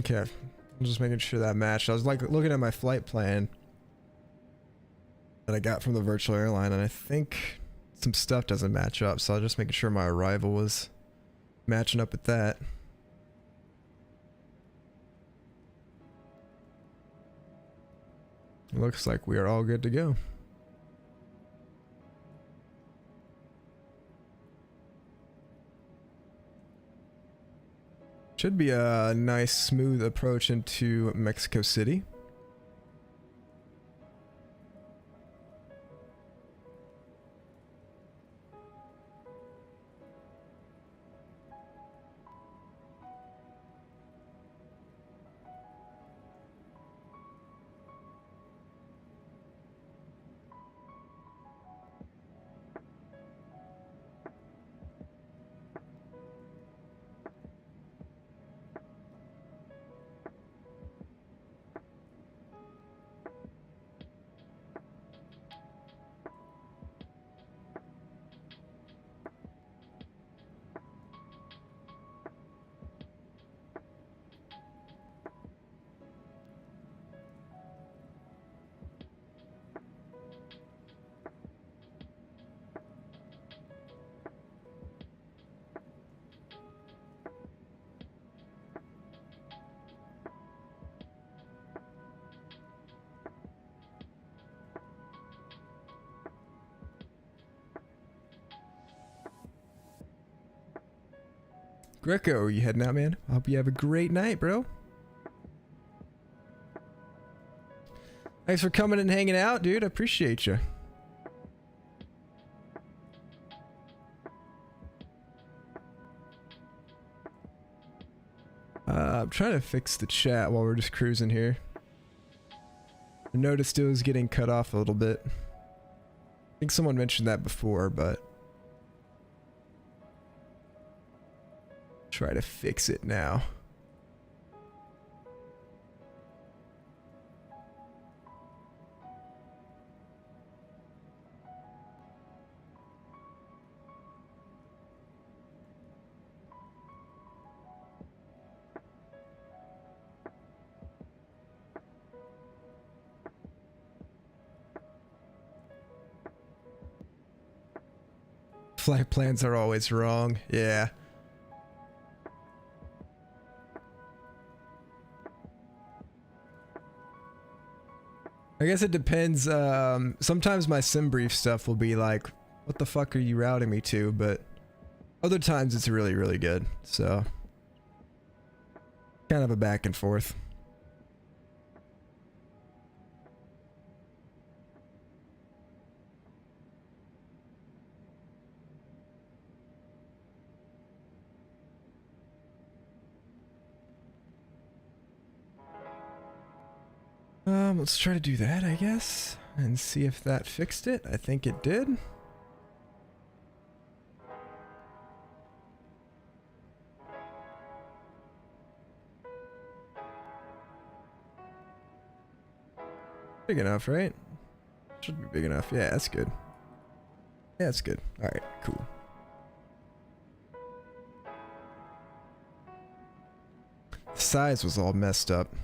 Okay, I'm just making sure that matched. I was like looking at my flight plan that I got from the virtual airline, and I think some stuff doesn't match up, so I was just making sure my arrival was matching up with that. Looks like we are all good to go. Should be a nice smooth approach into Mexico City. Greco, you heading out, man? I hope you have a great night, bro. Thanks for coming and hanging out, dude. I appreciate you. I'm trying to fix the chat while we're just cruising here. I noticed it was getting cut off a little bit. I think someone mentioned that before, but try to fix it now. Flight plans are always wrong. Yeah. I guess it depends. Sometimes my sim brief stuff will be like, what the fuck are you routing me to? But other times it's really, really good. So kind of a back and forth. Let's try to do that, I guess, and see if that fixed it. I think it did. Big enough, right? Should be big enough. Yeah, that's good. Yeah, that's good. All right, cool. The size was all messed up.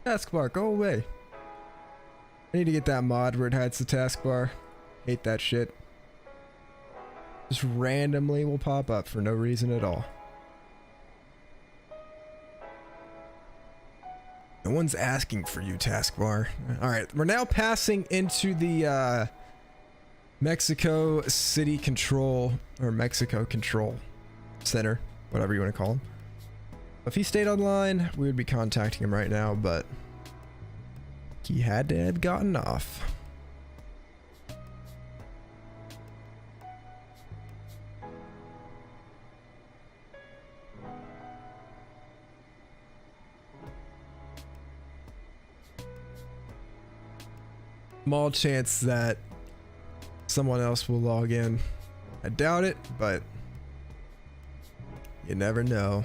Taskbar, go away. I need to get that mod where it hides the taskbar. Hate that shit. Just randomly will pop up for no reason at all. No one's asking for you, taskbar. Alright, we're now passing into the Mexico City Control, or Mexico Control Center, whatever you want to call them. If he stayed online, we would be contacting him right now, but he had to have gotten off. Small chance that someone else will log in. I doubt it, but you never know.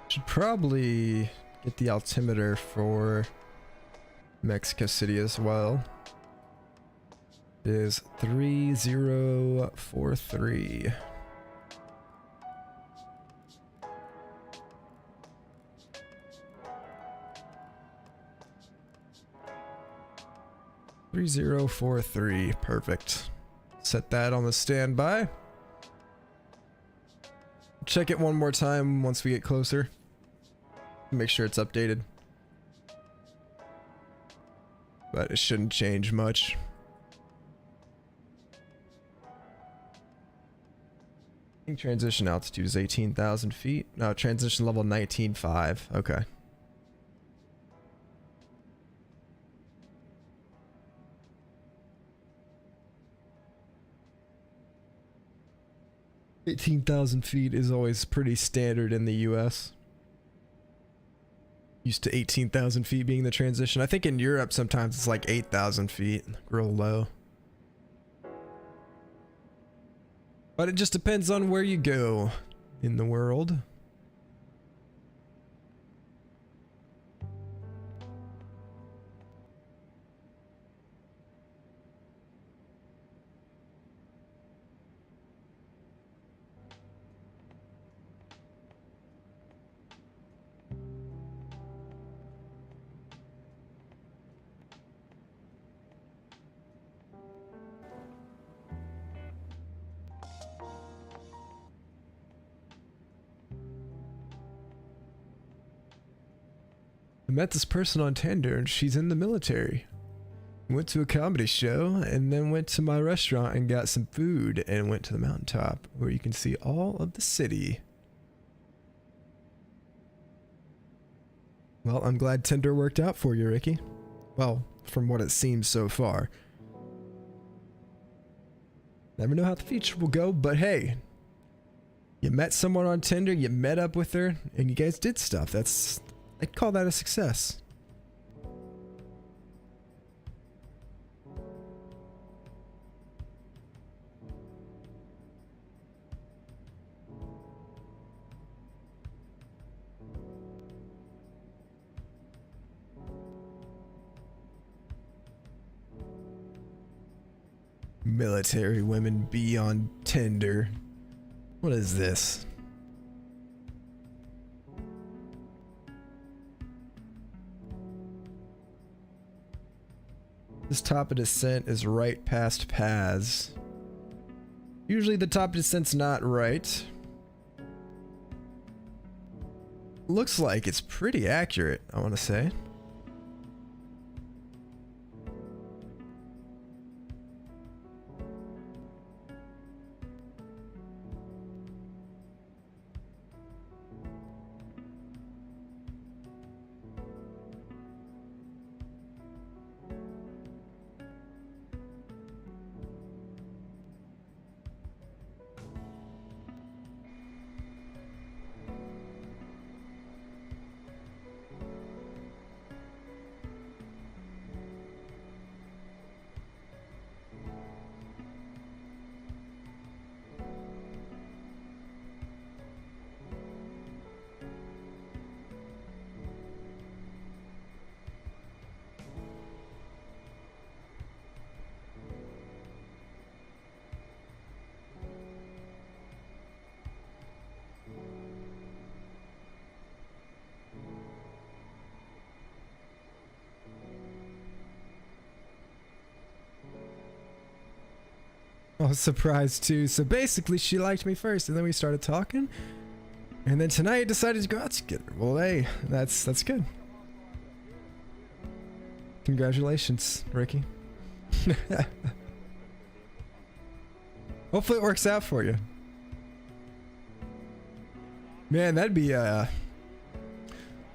Should probably get the altimeter for Mexico City as well. It is 3043. Perfect. Set that on the standby. Check it one more time once we get closer. Make sure it's updated. but it shouldn't change much. I think transition altitude is 18,000 feet. No, transition level 19.5. Okay. $18,000 is always pretty standard in the US. Used to 18,000 feet being the transition. I think in Europe sometimes it's like 8,000 feet, real low. But it just depends on where you go in the world. I met this person on Tinder and she's in the military. Went to a comedy show and then went to my restaurant and got some food and went to the mountaintop where you can see all of the city. Well, I'm glad Tinder worked out for you, Ricky. Well, from what it seems so far. Never know how the future will go, but hey, you met someone on Tinder, you met up with her, and you guys did stuff. I'd call that a success. Military women be on Tinder. What is this? This top of descent is right past paths. Usually the top of descent's not right. Looks like it's pretty accurate, I want to say. I was surprised too. So basically she liked me first and then we started talking. And then tonight decided to go out together. Well, hey, that's good. Congratulations, Ricky. Hopefully it works out for you. Man, that'd be a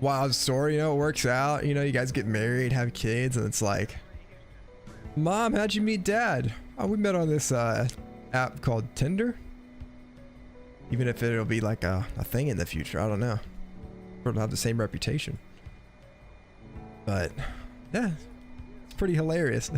wild story, you know, it works out, you know, you guys get married, have kids, and it's like, Mom, how'd you meet Dad? Oh, we met on this app called Tinder. Even if it'll be like a thing in the future, I don't know. It'll have the same reputation. But, yeah, it's pretty hilarious.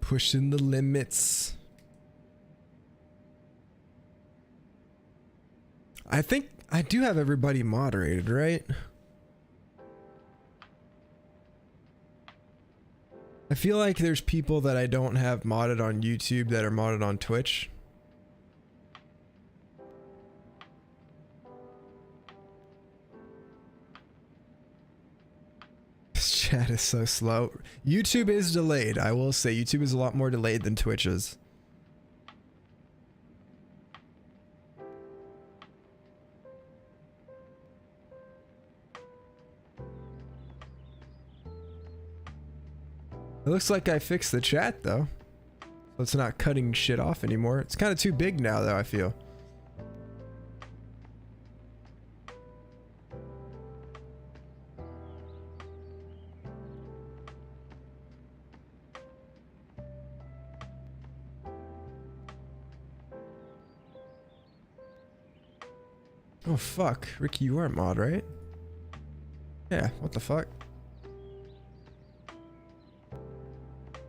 Pushing the limits. I think I do have everybody moderated, right? I feel like there's people that I don't have modded on YouTube that are modded on Twitch. This chat is so slow. YouTube is delayed. I will say YouTube is a lot more delayed than Twitch is. It looks like I fixed the chat though. So it's not cutting shit off anymore. It's kind of too big now though, I feel. Oh fuck, Ricky, you aren't mod, right? Yeah, what the fuck?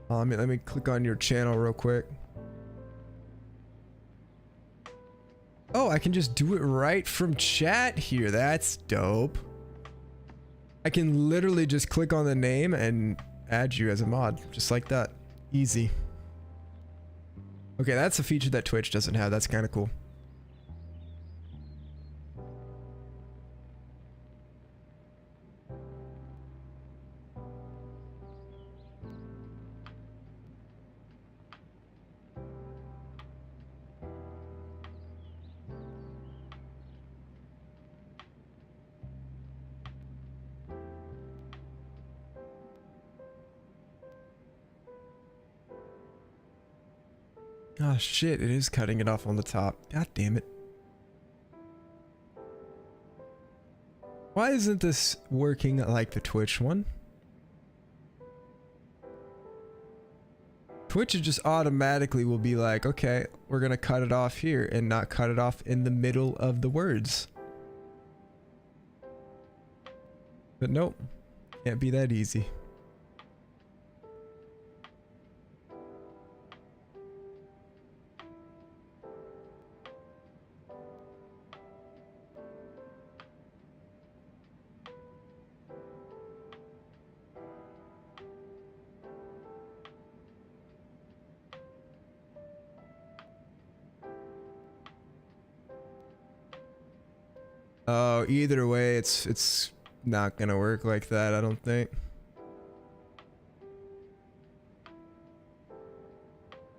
Let me click on your channel real quick. Oh, I can just do it right from chat here. That's dope. I can literally just click on the name and add you as a mod, just like that. Easy. Okay, that's a feature that Twitch doesn't have. That's kind of cool. Oh shit, it is cutting it off on the top. God damn it. Why isn't this working like the Twitch one? Twitch just automatically will be like, okay, we're gonna cut it off here and not cut it off in the middle of the words. But nope, can't be that easy. Oh, either way, it's not gonna work like that, I don't think.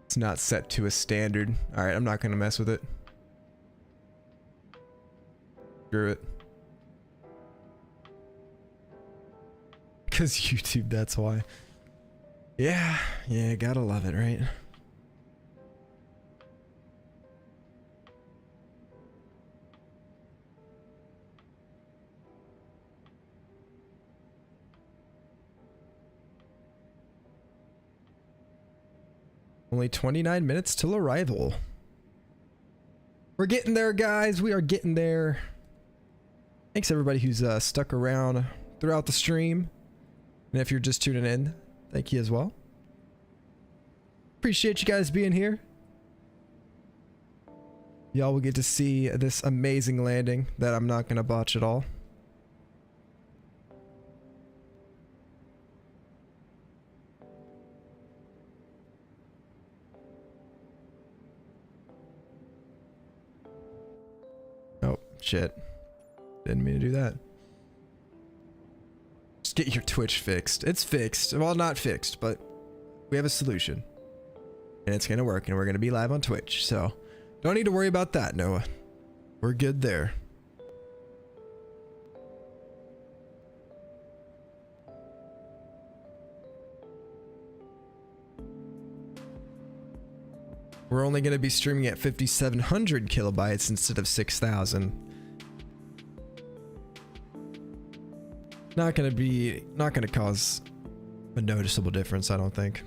It's not set to a standard. Alright, I'm not gonna mess with it. Screw it. Cause YouTube, that's why. Yeah, gotta love it, right? Only 29 minutes till arrival. We're getting there, guys. We are getting there. Thanks everybody who's stuck around throughout the stream. And if you're just tuning in, thank you as well. Appreciate you guys being here. Y'all will get to see this amazing landing that I'm not going to botch at all. Oh, shit. Didn't mean to do that. Just get your Twitch fixed. It's fixed. Well, not fixed, but we have a solution. And it's going to work, and we're going to be live on Twitch, so don't need to worry about that, Noah. We're good there. We're only going to be streaming at 5,700 kilobytes instead of 6,000. Not going to cause a noticeable difference, I don't think.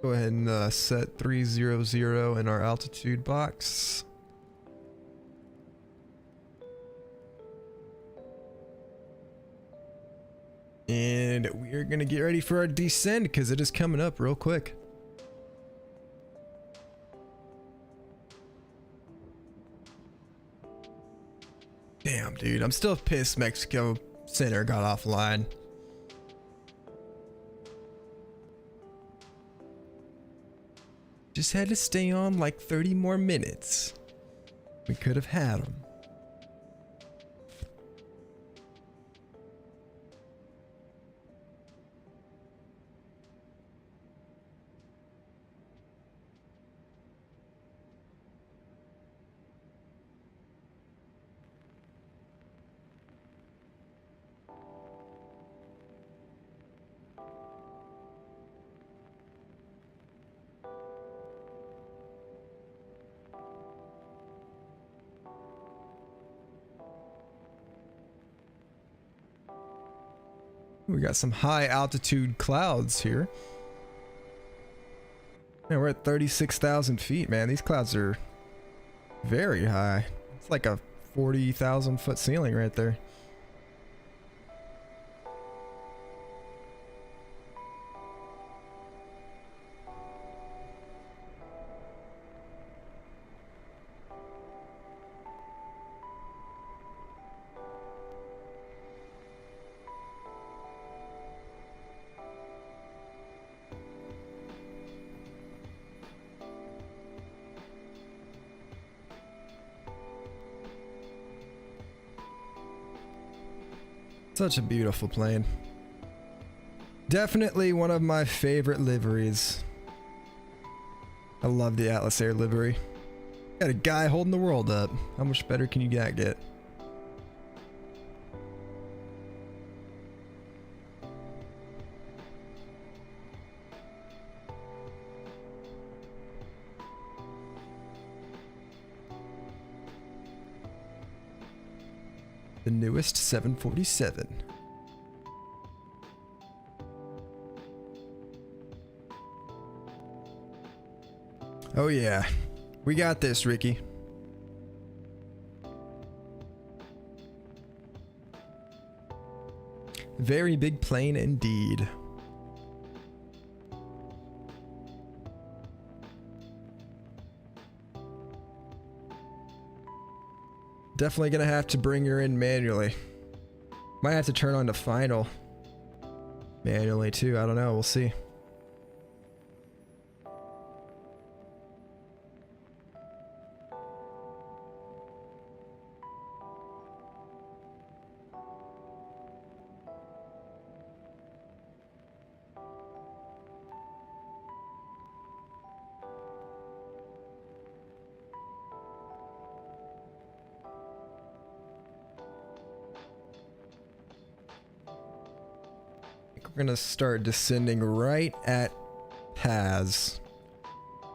Go ahead and set 300 in our altitude box. And we are gonna get ready for our descent because it is coming up real quick. Damn, dude, I'm still pissed Mexico Center got offline. Just had to stay on like 30 more minutes. We could have had them. We got some high altitude clouds here. Man, we're at 36,000 feet, man. These clouds are very high. It's like a 40,000 foot ceiling right there. Such a beautiful plane. Definitely one of my favorite liveries. I love the Atlas Air livery. Got a guy holding the world up. How much better can you not get? The newest 747. Oh yeah, we got this, Ricky. Very big plane indeed. Definitely gonna have to bring her in manually. Might have to turn on the final manually too. I don't know. We'll see. We're gonna start descending right at Paz,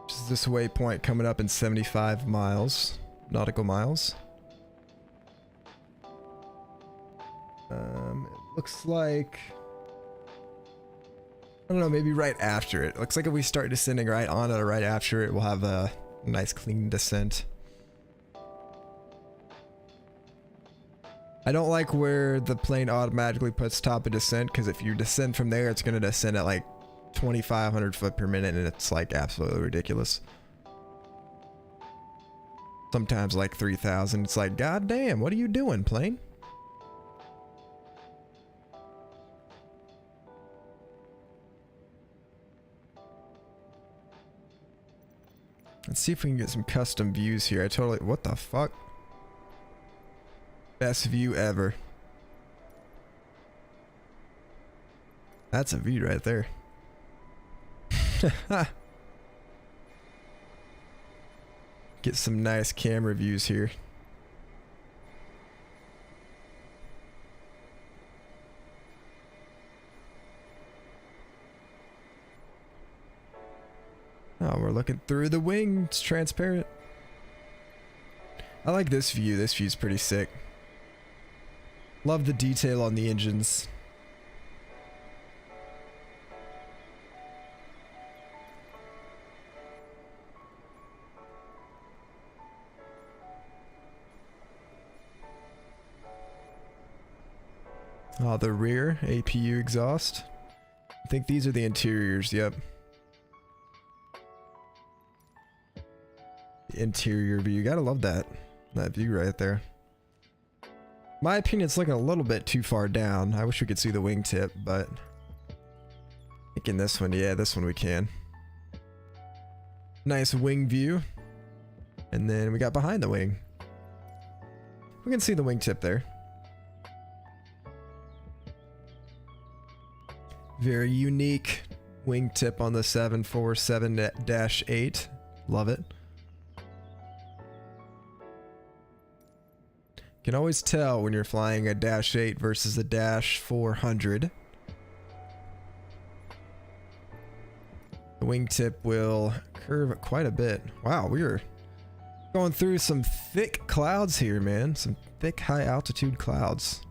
which is this waypoint coming up in 75 miles, nautical miles. It looks like, I don't know, maybe right after it. Looks like if we start descending right on it or right after it, we'll have a nice clean descent. I don't like where the plane automatically puts top of descent, because if you descend from there, it's going to descend at like 2,500 foot per minute, and it's like absolutely ridiculous. Sometimes like 3,000. It's like, god damn, what are you doing, plane? Let's see if we can get some custom views here. What the fuck? Best view ever. That's a view right there. Get some nice camera views here. Oh, we're looking through the wing. It's transparent. I like this view. This view's pretty sick. Love the detail on the engines. Oh, the rear APU exhaust. I think these are the interiors, yep. The interior view, gotta love that view right there. My opinion, it's looking a little bit too far down. I wish we could see the wingtip, but I think in this one, yeah, this one we can. Nice wing view. And then we got behind the wing. We can see the wingtip there. Very unique wingtip on the 747-8. Love it. Can always tell when you're flying a Dash 8 versus a Dash 400. The wingtip will curve quite a bit. Wow, we are going through some thick clouds here, man. Some thick high altitude clouds.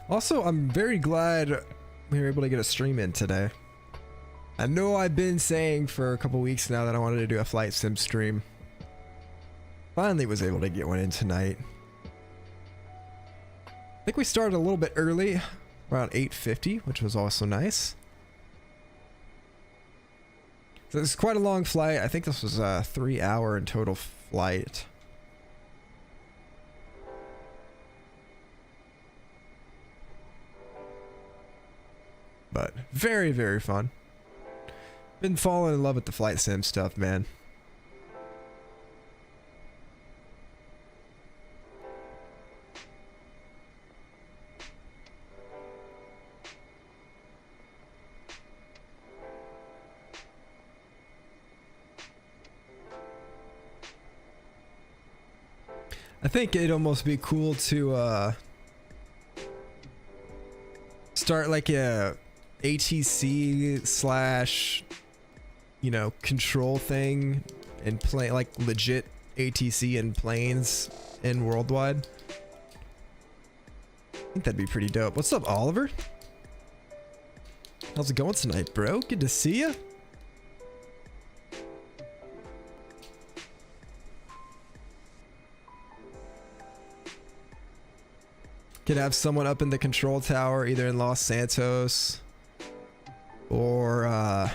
Also, I'm very glad we were able to get a stream in today. I know I've been saying for a couple weeks now that I wanted to do a flight sim stream. Finally was able to get one in tonight. I think we started a little bit early, around 8:50, which was also nice. So this is quite a long flight. I think this was a 3-hour in total flight. But very, very fun. Been falling in love with the flight sim stuff, man. I think it'd almost be cool to start like a ATC slash, you know, control thing and play like legit ATC and planes in worldwide. I think that'd be pretty dope. What's up, Oliver? How's it going tonight, bro? Good to see you. Could have someone up in the control tower, either in Los Santos or I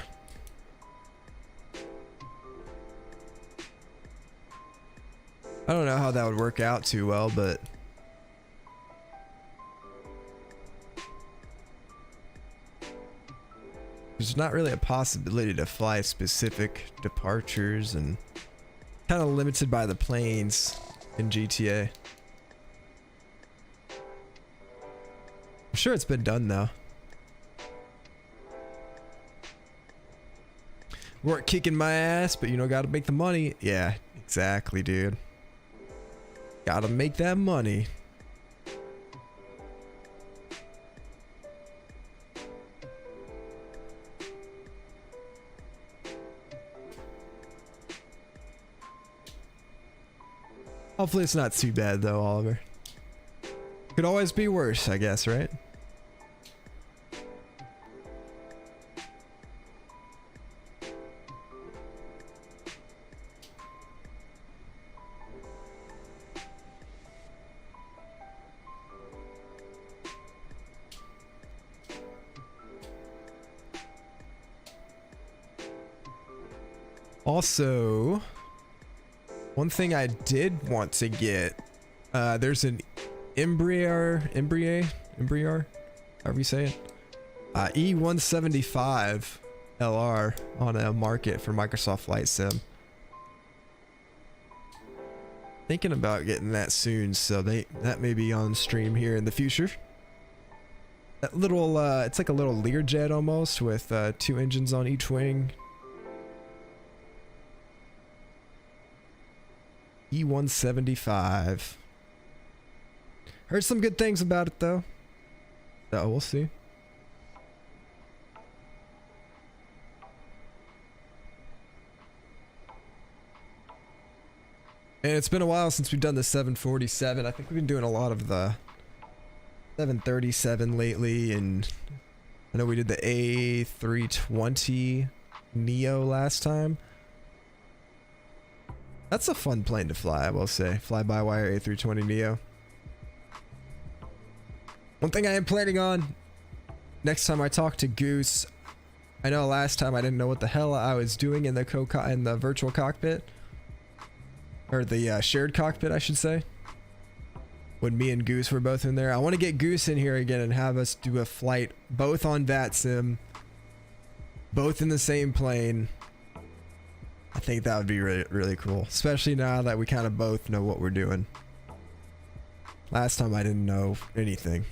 don't know how that would work out too well, but there's not really a possibility to fly specific departures and kind of limited by the planes in GTA. I'm sure it's been done though. Work kicking my ass, but you know, gotta make the money. Yeah, exactly, dude. Gotta make that money. Hopefully it's not too bad though, Oliver. Could always be worse, I guess, right? Also, one thing I did want to get, there's an Embraer, however you say it, E175 LR on a market for Microsoft Flight Sim. I Thinking about getting that soon, so that may be on stream here in the future. That little, it's like a little Learjet almost, with 2 engines on each wing. E175. Heard some good things about it though. So we'll see. And it's been a while since we've done the 747. I think we've been doing a lot of the 737 lately, and I know we did the A320 Neo last time. That's a fun plane to fly, I will say. Fly-by-wire A320 Neo. One thing I am planning on next time I talk to Goose, I know last time I didn't know what the hell I was doing in the virtual cockpit. Or the shared cockpit, I should say. When me and Goose were both in there. I want to get Goose in here again and have us do a flight both on VATSIM. Both in the same plane. I think that would be really, really cool. Especially now that we kind of both know what we're doing. Last time I didn't know anything.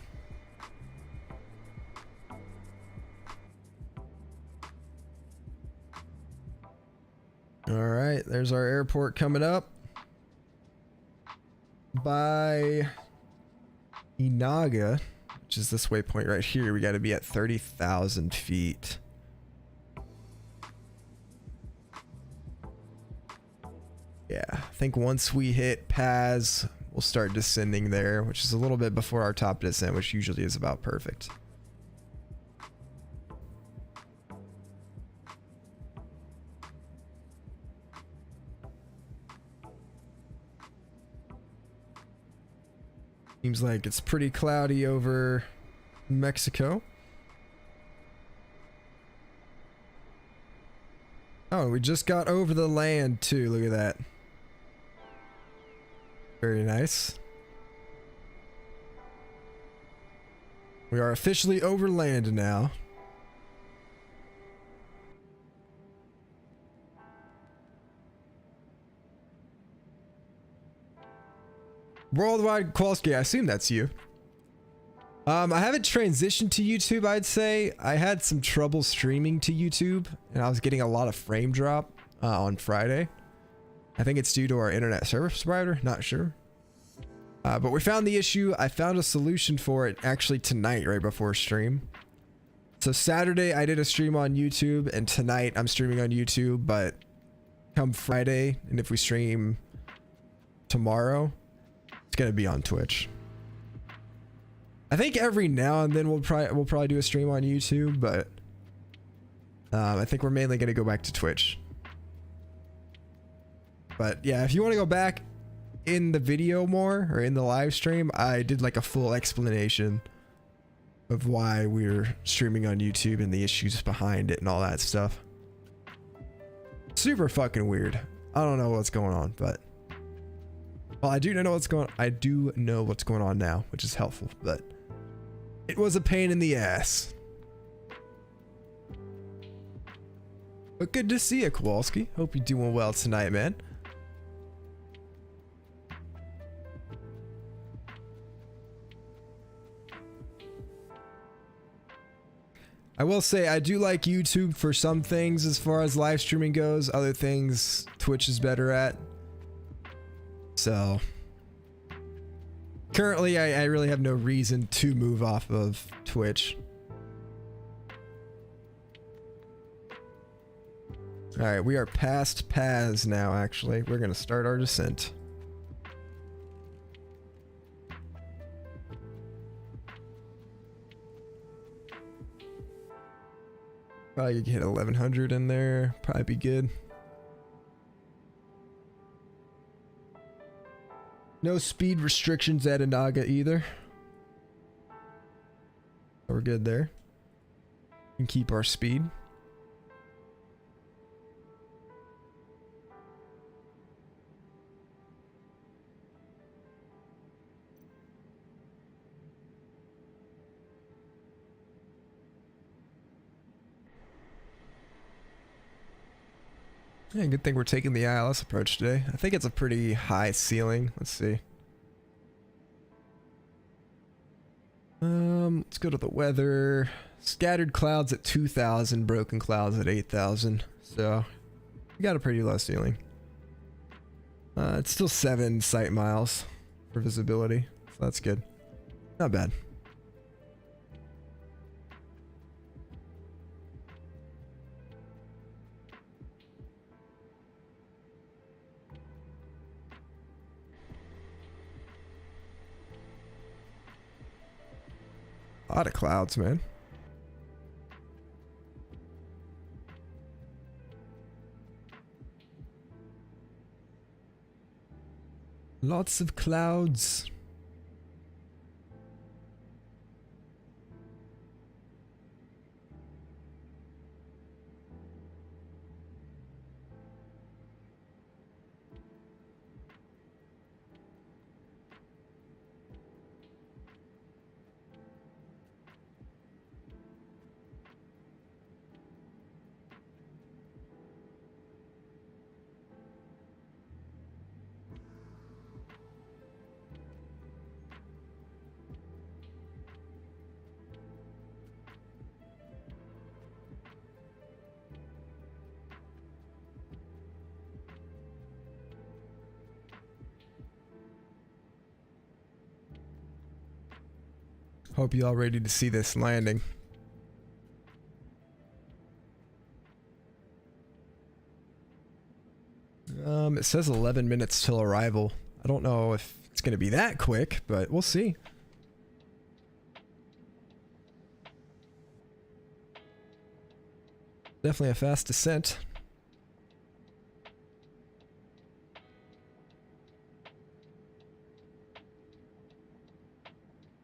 Alright, there's our airport coming up. By Inaga, which is this waypoint right here, we got to be at 30,000 feet. Yeah, I think once we hit Paz, we'll start descending there, which is a little bit before our top descent, which usually is about perfect. Seems like it's pretty cloudy over Mexico. Oh, we just got over the land too. Look at that. Very nice. We are officially over land now. Worldwide Kowalski, I assume that's you. I haven't transitioned to YouTube, I'd say. I had some trouble streaming to YouTube, and I was getting a lot of frame drop on Friday. I think it's due to our internet service provider, not sure. But we found the issue. I found a solution for it actually tonight, right before stream. So Saturday, I did a stream on YouTube, and tonight I'm streaming on YouTube, but come Friday, and if we stream tomorrow, it's gonna be on Twitch. I think every now and then we'll probably do a stream on YouTube, but I think we're mainly gonna go back to Twitch. But yeah, if you want to go back in the video more or in the live stream, I did like a full explanation of why we're streaming on YouTube and the issues behind it and all that stuff. Super fucking weird. I don't know what's going on, but well, I do know what's going on. I do know what's going on now, which is helpful, but it was a pain in the ass. But good to see you, Kowalski. Hope you're doing well tonight, man. I will say I do like YouTube for some things as far as live streaming goes. Other things Twitch is better at. So currently I really have no reason to move off of Twitch. Alright, we are past Paz now actually. We're gonna start our descent. Probably could hit 1100 in there. Probably be good. No speed restrictions at Inaga either. We're good there. We can keep our speed. Yeah, good thing we're taking the ILS approach today. I think it's a pretty high ceiling. Let's see. Let's go to the weather. Scattered clouds at 2,000, broken clouds at 8,000. So, we got a pretty low ceiling. It's still 7 sight miles for visibility, so that's good. Not bad. A lot of clouds, man. Lots of clouds. Hope you all ready to see this landing. It says 11 minutes till arrival. I don't know if it's going to be that quick, but we'll see. Definitely a fast descent.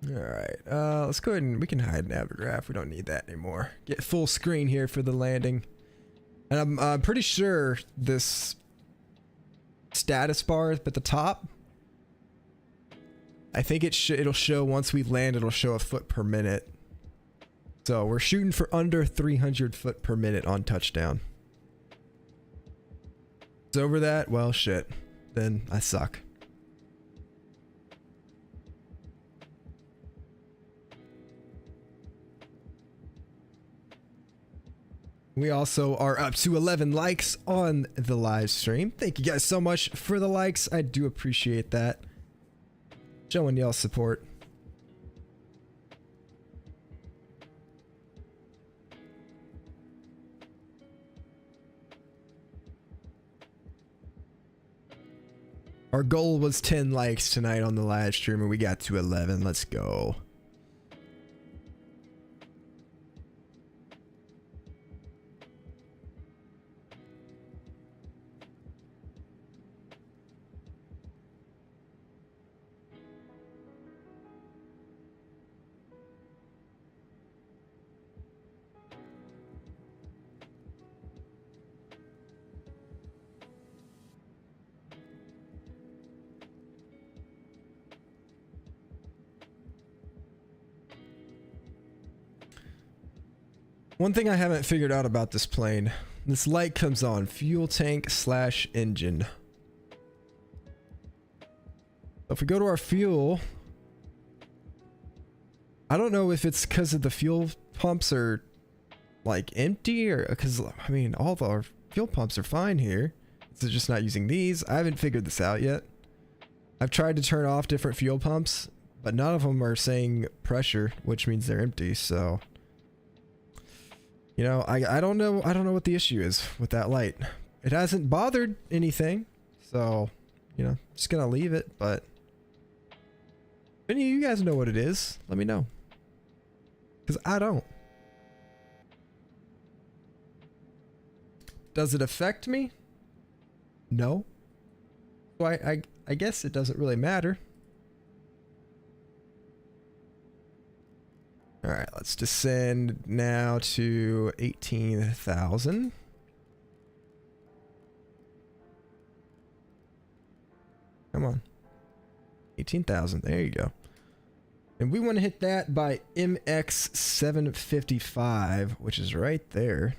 Alright, let's go ahead and we can hide Navigraph. We don't need that anymore. Get full screen here for the landing. And I'm pretty sure this status bar at the top, I think it'll show once we land, it'll show a foot per minute. So we're shooting for under 300 foot per minute on touchdown. If it's over that, well shit, then I suck. We also are up to 11 likes on the live stream. Thank you guys so much for the likes. I do appreciate that. Showing y'all support. Our goal was 10 likes tonight on the live stream and we got to 11. Let's go. One thing I haven't figured out about this plane, this light comes on, fuel tank / engine. If we go to our fuel, I don't know if it's because of the fuel pumps are like empty or because, I mean, all of our fuel pumps are fine here. It's just not using these. I haven't figured this out yet. I've tried to turn off different fuel pumps, but none of them are saying pressure, which means they're empty, so... You know, I don't know what the issue is with that light. It hasn't bothered anything, so, you know, just gonna leave it, but if any of you guys know what it is, let me know. Because I don't. Does it affect me? No. So I guess it doesn't really matter. All right, let's descend now to 18,000. Come on. 18,000, there you go. And we want to hit that by MX 755, which is right there.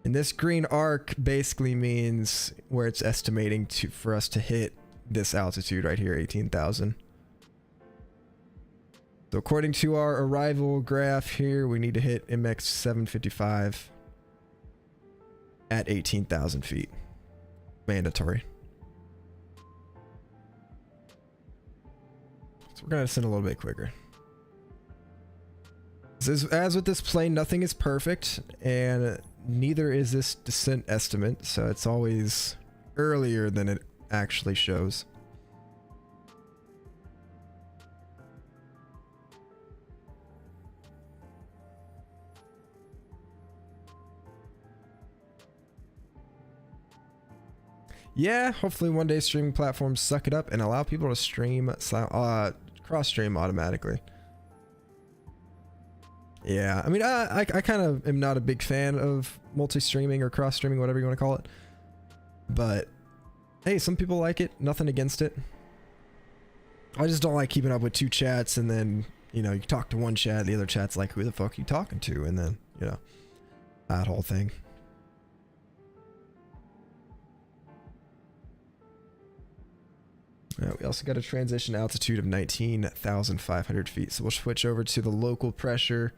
And this green arc basically means where it's estimating for us to hit this altitude right here, 18,000. So according to our arrival graph here, we need to hit MX 755 at 18,000 feet. Mandatory. So we're going to descend a little bit quicker. As with this plane, nothing is perfect, and neither is this descent estimate, so it's always earlier than it actually shows. Yeah, hopefully one day streaming platforms suck it up and allow people to stream cross-stream automatically. Yeah, I mean, I kind of am not a big fan of multi-streaming or cross-streaming, whatever you want to call it. But, hey, some people like it. Nothing against it. I just don't like keeping up with two chats and then, you know, you talk to one chat, the other chat's like, who the fuck are you talking to? And then, you know, that whole thing. We also got a transition altitude of 19,500 feet. So we'll switch over to the local pressure.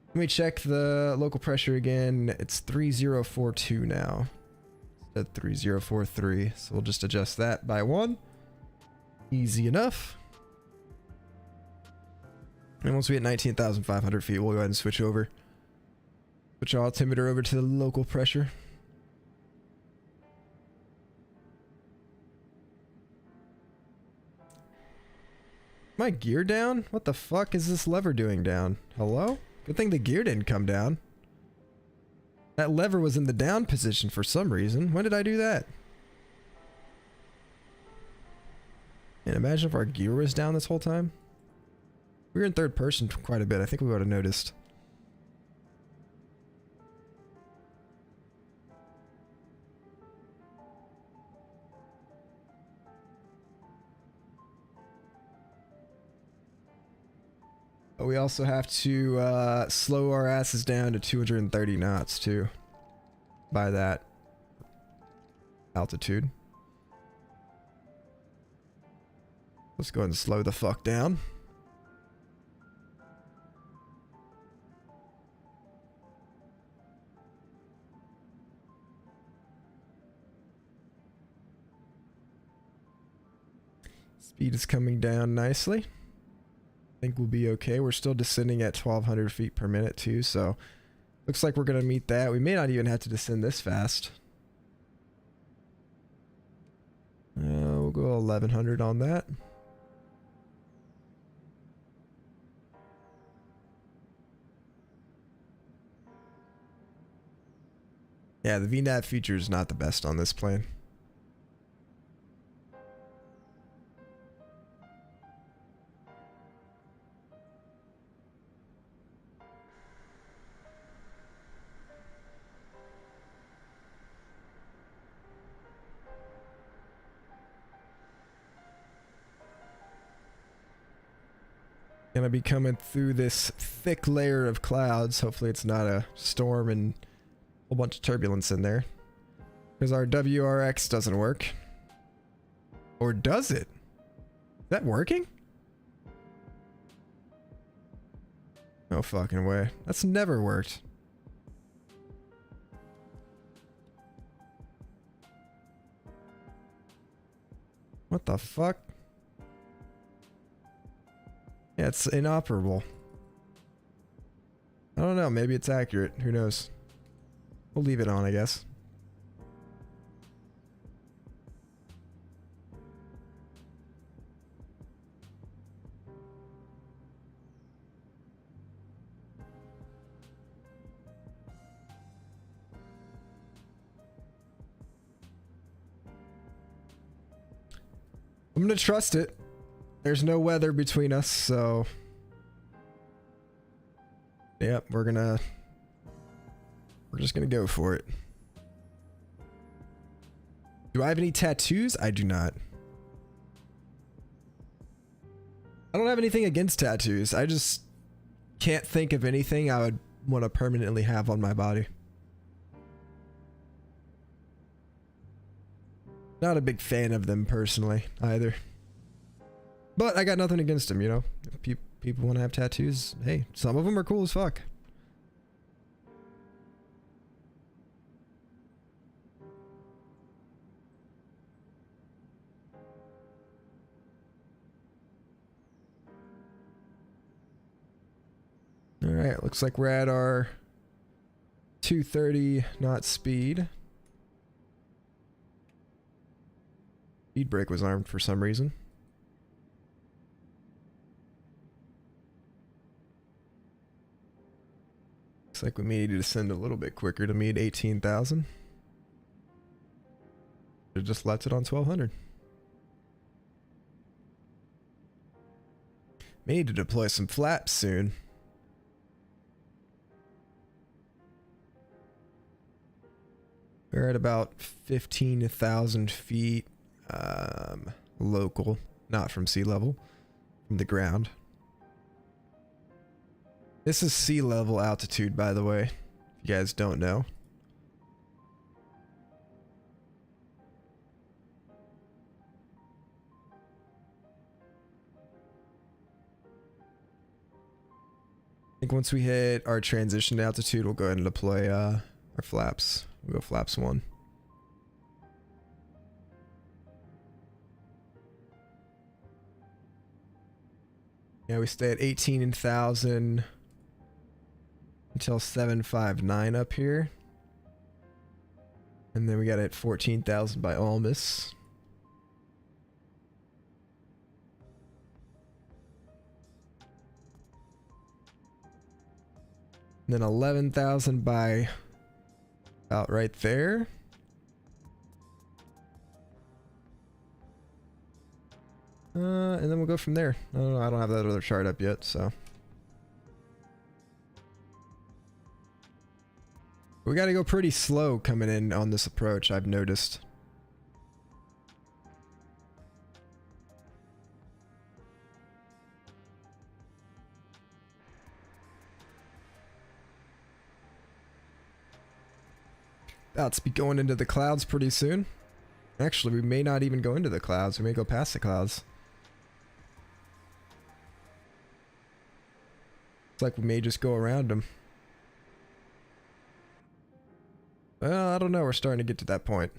Let me check the local pressure again. It's 3042 now. Instead of 3043. So we'll just adjust that by 1. Easy enough. And once we hit 19,500 feet, we'll go ahead and switch over. Switch our altimeter over to the local pressure. My gear down? What the fuck is this lever doing down? Hello? Good thing the gear didn't come down. That lever was in the down position for some reason. When did I do that? And imagine if our gear was down this whole time. We were in third person quite a bit. I think we would have noticed. We also have to slow our asses down to 230 knots too by that altitude. Let's go ahead and slow the fuck down. Speed is coming down nicely. I think we'll be okay. We're still descending at 1,200 feet per minute too, so looks like we're gonna meet that. We may not even have to descend this fast. We'll go 1,100 on that. Yeah, the VNAV feature is not the best on this plane. Gonna be coming through this thick layer of clouds. Hopefully it's not a storm and a whole bunch of turbulence in there, because our WRX doesn't work. Or does it? Is that working? No fucking way. That's never worked. What the fuck? Yeah, it's inoperable. I don't know, maybe it's accurate. Who knows? We'll leave it on, I guess. I'm gonna trust it. There's no weather between us, so yep, we're just gonna go for it. Do I have any tattoos? I do not. I don't have anything against tattoos. I just can't think of anything I would want to permanently have on my body. Not a big fan of them personally either. But I got nothing against them, you know. If people want to have tattoos, hey, some of them are cool as fuck. Alright, looks like we're at our 230 knot speed. Speed brake was armed for some reason. Looks like we may need to descend a little bit quicker to meet 18,000. It just lets it on 1200. May need to deploy some flaps soon. We're at about 15,000 feet local, not from sea level, from the ground. This is sea level altitude, by the way, if you guys don't know. I think once we hit our transition altitude, we'll go ahead and deploy our flaps. We'll go flaps 1. Yeah, we stay at 18,000 until 759 up here. And then we got it at 14,000 by Almas. And then 11,000 by about right there. And then we'll go from there. I don't know, I don't have that other chart up yet, so. We gotta go pretty slow coming in on this approach, I've noticed. About to be going into the clouds pretty soon. Actually, we may not even go into the clouds. We may go past the clouds. It's like we may just go around them. Well, I don't know. We're starting to get to that point.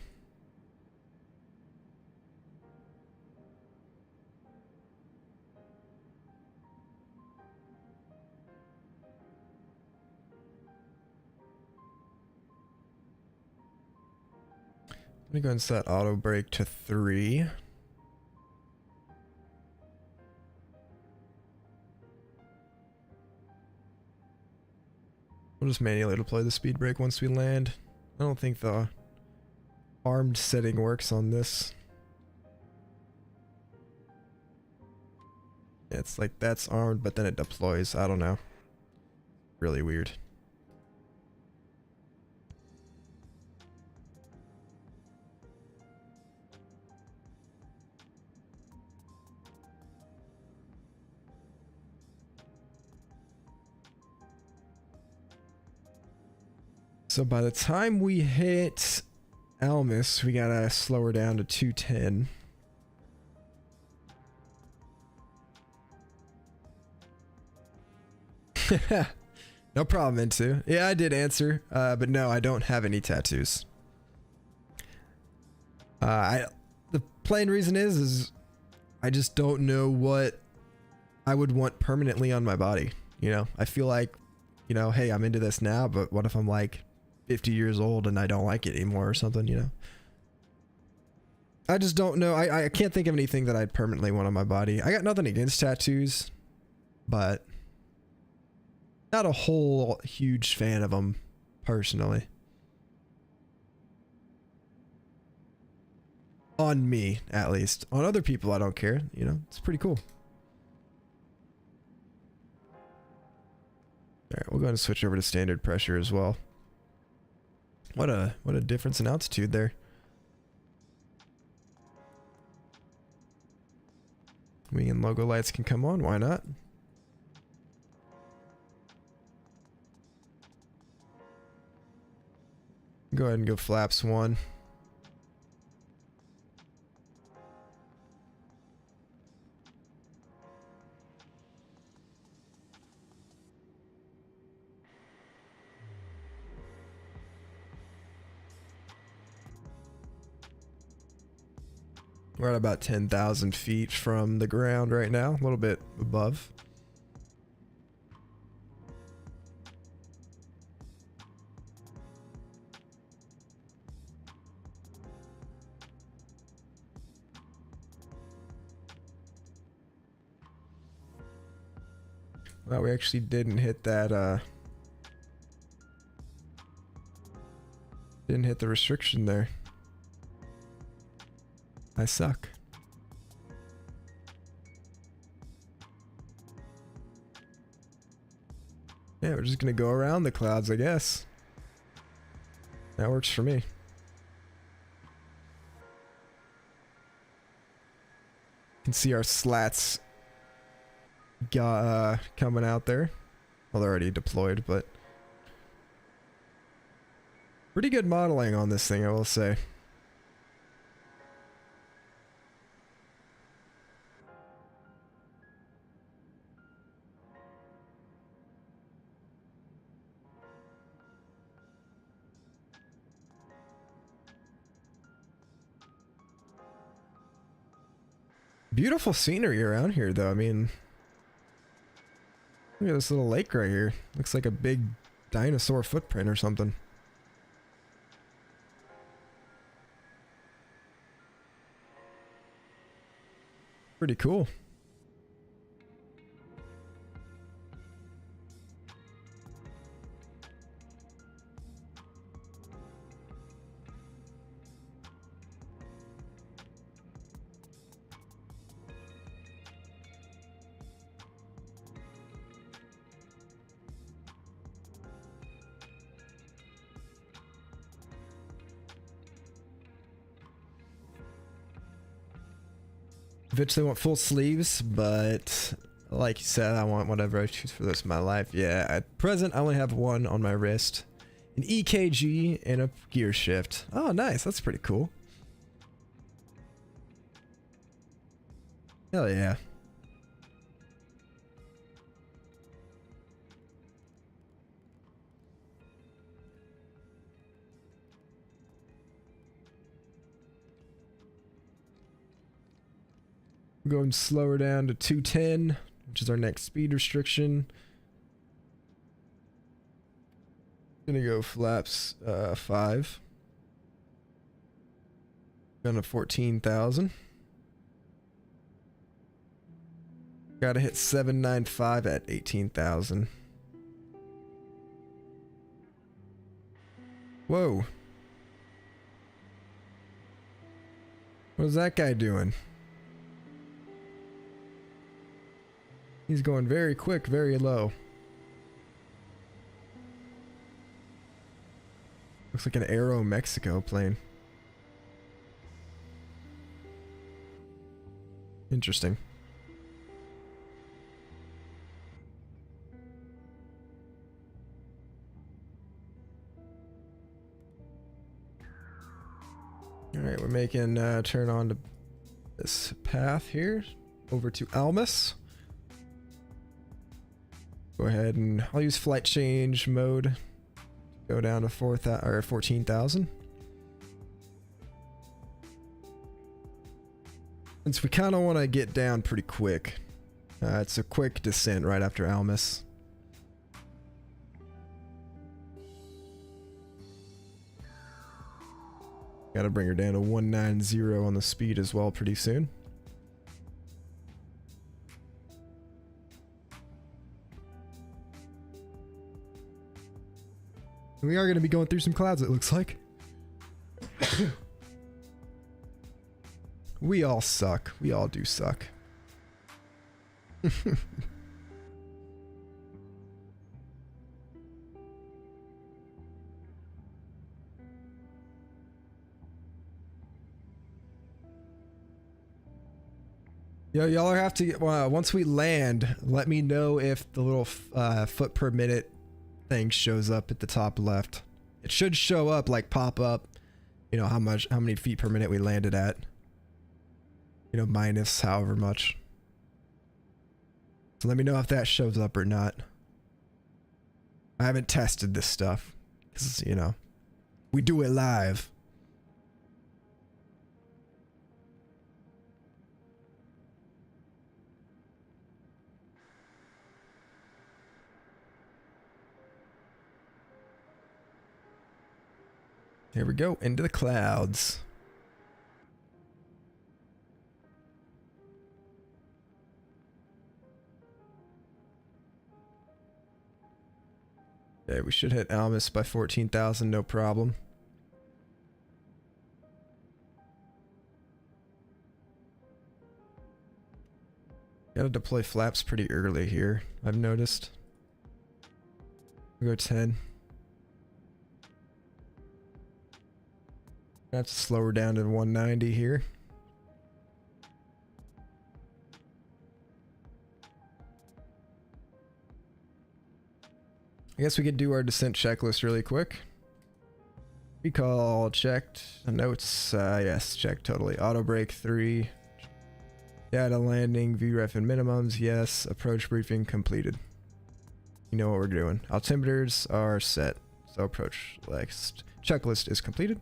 Let me go and set auto brake to 3. We'll just manually deploy the speed brake once we land. I don't think the armed setting works on this. Yeah, it's like that's armed, but then it deploys. I don't know. Really weird. So by the time we hit Almas, we gotta slow her down to 210. No problem, Intu. Yeah, I did answer, but no, I don't have any tattoos. The plain reason is I just don't know what I would want permanently on my body. You know, I feel like, you know, hey, I'm into this now, but what if I'm like 50 years old and I don't like it anymore or something, you know? I just don't know. I can't think of anything that I'd permanently want on my body. I got nothing against tattoos, but not a whole huge fan of them personally. On me, at least. On other people, I don't care. You know, it's pretty cool. Alright, we'll go ahead and switch over to standard pressure as well. What a difference in altitude there. Wing and logo lights can come on, why not? Go ahead and go flaps 1. We're at about 10,000 feet from the ground right now, a little bit above. Well, we actually didn't hit that, didn't hit the restriction there. I suck. Yeah, we're just gonna go around the clouds, I guess. That works for me. You can see our slats coming out there. Well, they're already deployed, but pretty good modeling on this thing, I will say. Beautiful scenery around here, though. I mean, look at this little lake right here. Looks like a big dinosaur footprint or something. Pretty cool. Eventually want full sleeves, but like you said, I want whatever I choose for the rest of my life. Yeah, at present I only have one on my wrist, an EKG and a gear shift. Oh, nice. That's pretty cool. Hell yeah. Going slower down to 210, which is our next speed restriction. Gonna go flaps 5. Gonna 14,000. Gotta hit 795 at 18,000. Whoa. What's that guy doing? He's going very quick, very low. Looks like an Aero Mexico plane. Interesting. Alright, we're making turn on to this path here over to Almas. Go ahead and I'll use flight change mode. Go down to 14,000. Since we kind of want to get down pretty quick. It's a quick descent right after Almas. Gotta bring her down to 190 on the speed as well pretty soon. We are going to be going through some clouds, it looks like. We all suck. We all do suck. Yo, y'all have to get, once we land, let me know if the little foot per minute thing shows up at the top left. It should show up, like pop up, you know, how many feet per minute we landed at. You know, minus however much. So let me know if that shows up or not. I haven't tested this stuff because, you know, we do it live. Here we go, into the clouds. Okay, we should hit Almus by 14,000, no problem. Gotta deploy flaps pretty early here, I've noticed. We'll go 10. Have to slow her down to 190 here. I guess we could do our descent checklist really quick. Recall checked. Notes, yes, checked totally. Auto brake 3. Data landing, VREF and minimums, yes. Approach briefing completed. You know what we're doing. Altimeters are set. So approach checklist is completed.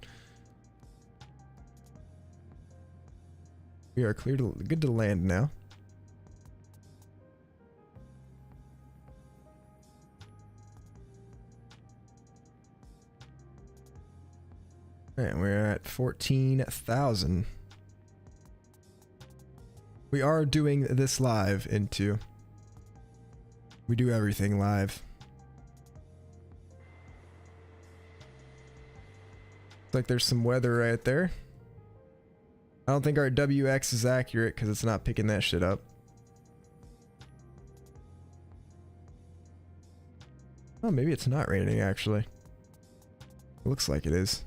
We are clear to good to land now. And we're at 14,000. We are doing this live into. We do everything live. Looks like there's some weather right there. I don't think our WX is accurate because it's not picking that shit up. Oh, maybe it's not raining actually. It looks like it is.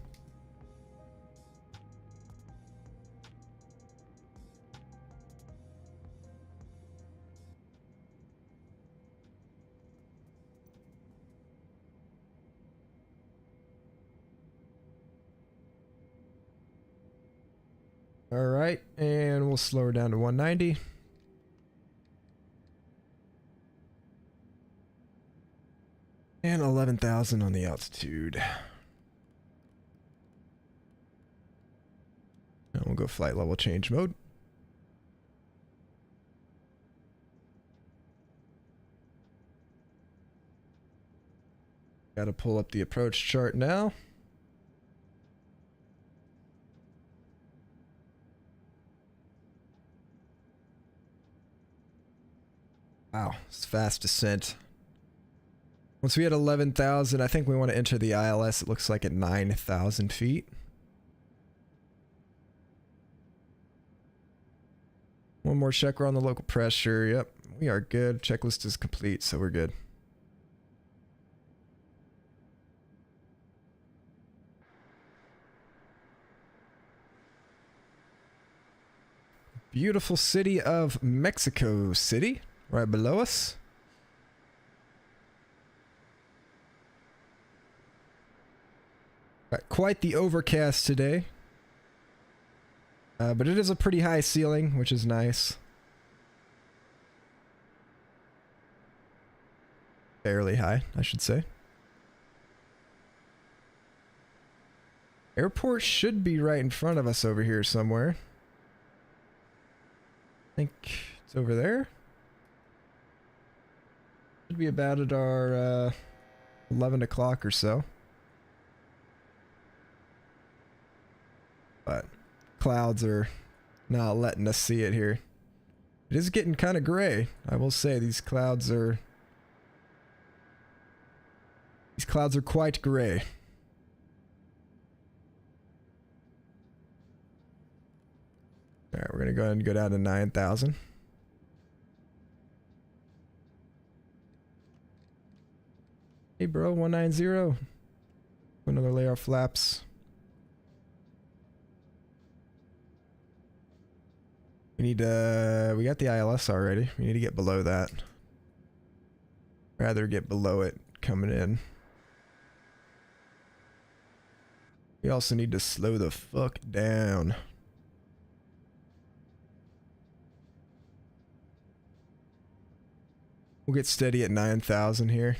All right, and we'll slow her down to 190. And 11,000 on the altitude. And we'll go flight level change mode. Got to pull up the approach chart now. Wow, it's fast descent. Once we hit 11,000, I think we want to enter the ILS. It looks like at 9,000 feet. One more check. We're on the local pressure. Yep, we are good. Checklist is complete, so we're good. Beautiful city of Mexico City, right below us. Got quite the overcast today. But it is a pretty high ceiling, which is nice. Fairly high, I should say. Airport should be right in front of us over here somewhere. I think it's over there. Should be about at our 11 o'clock or so. But clouds are not letting us see it here. It is getting kind of gray. I will say these clouds are quite gray. All right, we're gonna go ahead and go down to 9,000. Hey bro, 190. Another layer of flaps. We need to, we got the ILS already. We need to get below that. Rather get below it coming in. We also need to slow the fuck down. We'll get steady at 9,000 here.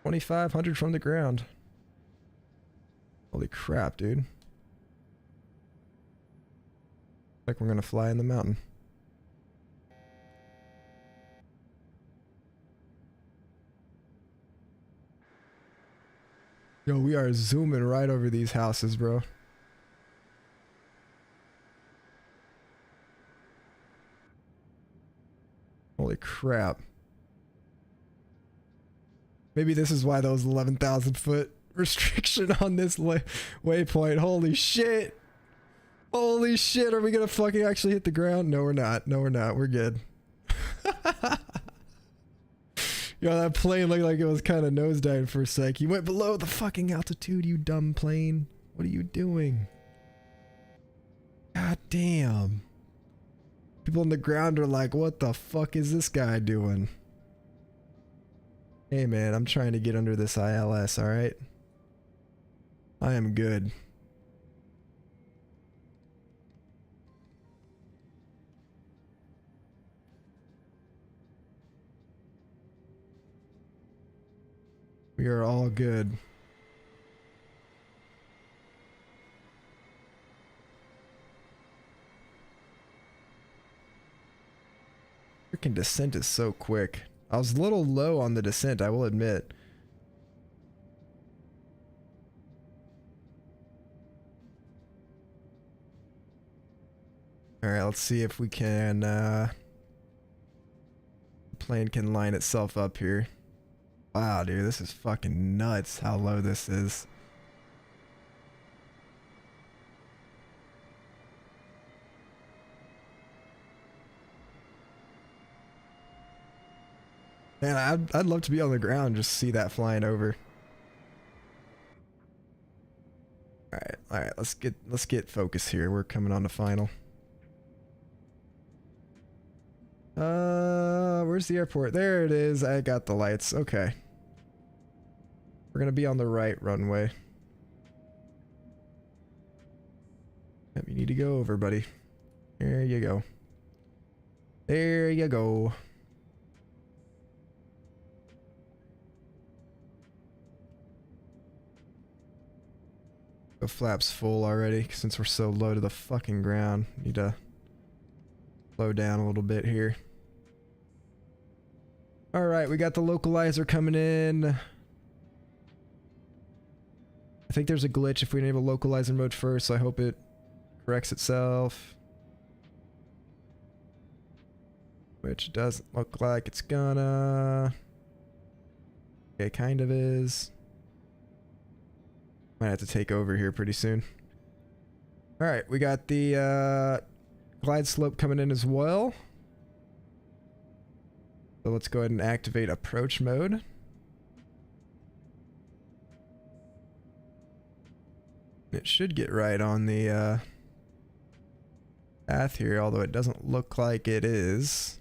2,500 from the ground. Holy crap, dude. Like we're gonna fly in the mountain. Yo, we are zooming right over these houses, bro. Holy crap. Maybe this is why those 11,000 foot restriction on this waypoint. Holy shit. Holy shit. Are we gonna fucking actually hit the ground? No, we're not. No, we're not. We're good. Yo, that plane looked like it was kind of nosediving for a sec. You went below the fucking altitude, you dumb plane. What are you doing? God damn. People on the ground are like, what the fuck is this guy doing? Hey man, I'm trying to get under this ILS, alright? I am good. We are all good. Freaking descent is so quick. I was a little low on the descent, I will admit. Alright, let's see if we can, the plane can line itself up here. Wow, dude, this is fucking nuts how low this is. Man, I'd love to be on the ground and just see that flying over. Alright, let's get focused here. We're coming on the final. Where's the airport? There it is. I got the lights. Okay. We're gonna be on the right runway. Yep, you need to go over, buddy. There you go. There you go. The flap's full already since we're so low to the fucking ground. Need to slow down a little bit here. Alright, we got the localizer coming in. I think there's a glitch if we enable localizer mode first, so I hope it corrects itself. Which doesn't look like it's gonna. Okay, kind of is. Might have to take over here pretty soon. Alright, we got the glide slope coming in as well. So let's go ahead and activate approach mode. It should get right on the path here, although it doesn't look like it is.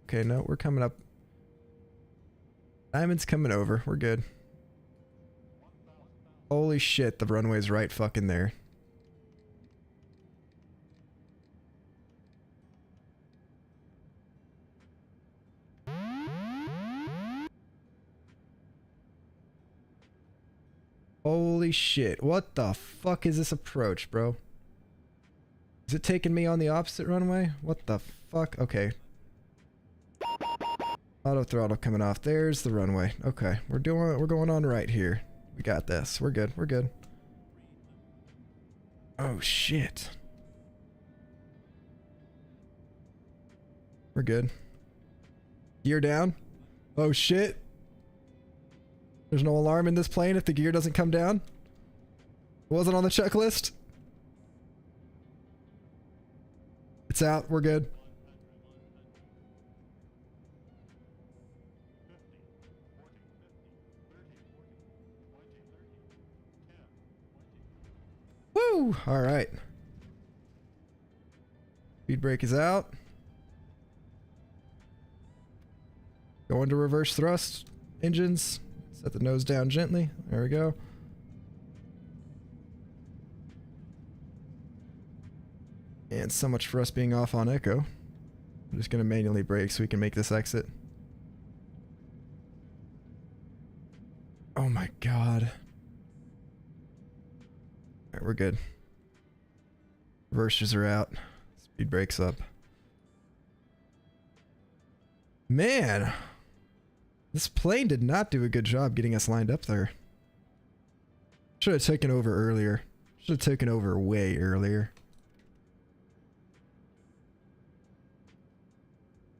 Okay, no, we're coming up. Diamond's coming over. We're good. Holy shit, the runway's right fucking there. Holy shit, what the fuck is this approach, bro? Is it taking me on the opposite runway? What the fuck? Okay. Auto throttle coming off. There's the runway. Okay, we're going on right here. We got this. We're good. We're good. Oh shit. We're good. Gear down. Oh shit. There's no alarm in this plane if the gear doesn't come down. It wasn't on the checklist. It's out. We're good. Woo! All right. Speed brake is out. Go into reverse thrust engines. Set the nose down gently. There we go. And so much for us being off on echo. I'm just going to manually brake so we can make this exit. Oh my god. Alright, we're good. Reversers are out. Speed brakes up. Man! This plane did not do a good job getting us lined up there. Should have taken over earlier. Should have taken over way earlier.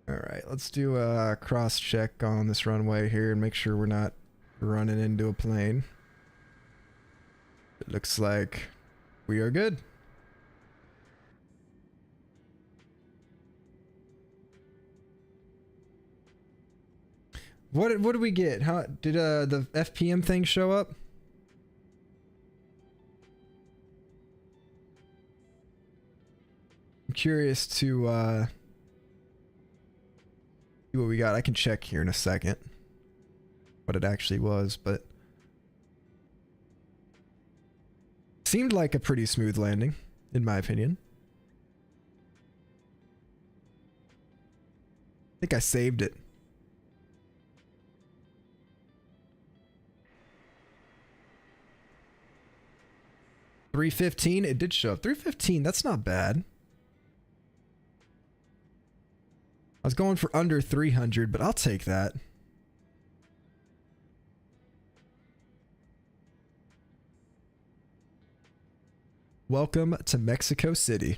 Alright, let's do a cross check on this runway here and make sure we're not running into a plane. It looks like we are good. What did we get? How did the FPM thing show up? I'm curious to see what we got. I can check here in a second what it actually was, but seemed like a pretty smooth landing, in my opinion. I think I saved it. $315, it did show up. $315, that's not bad. I was going for under 300, but I'll take that. Welcome to Mexico City.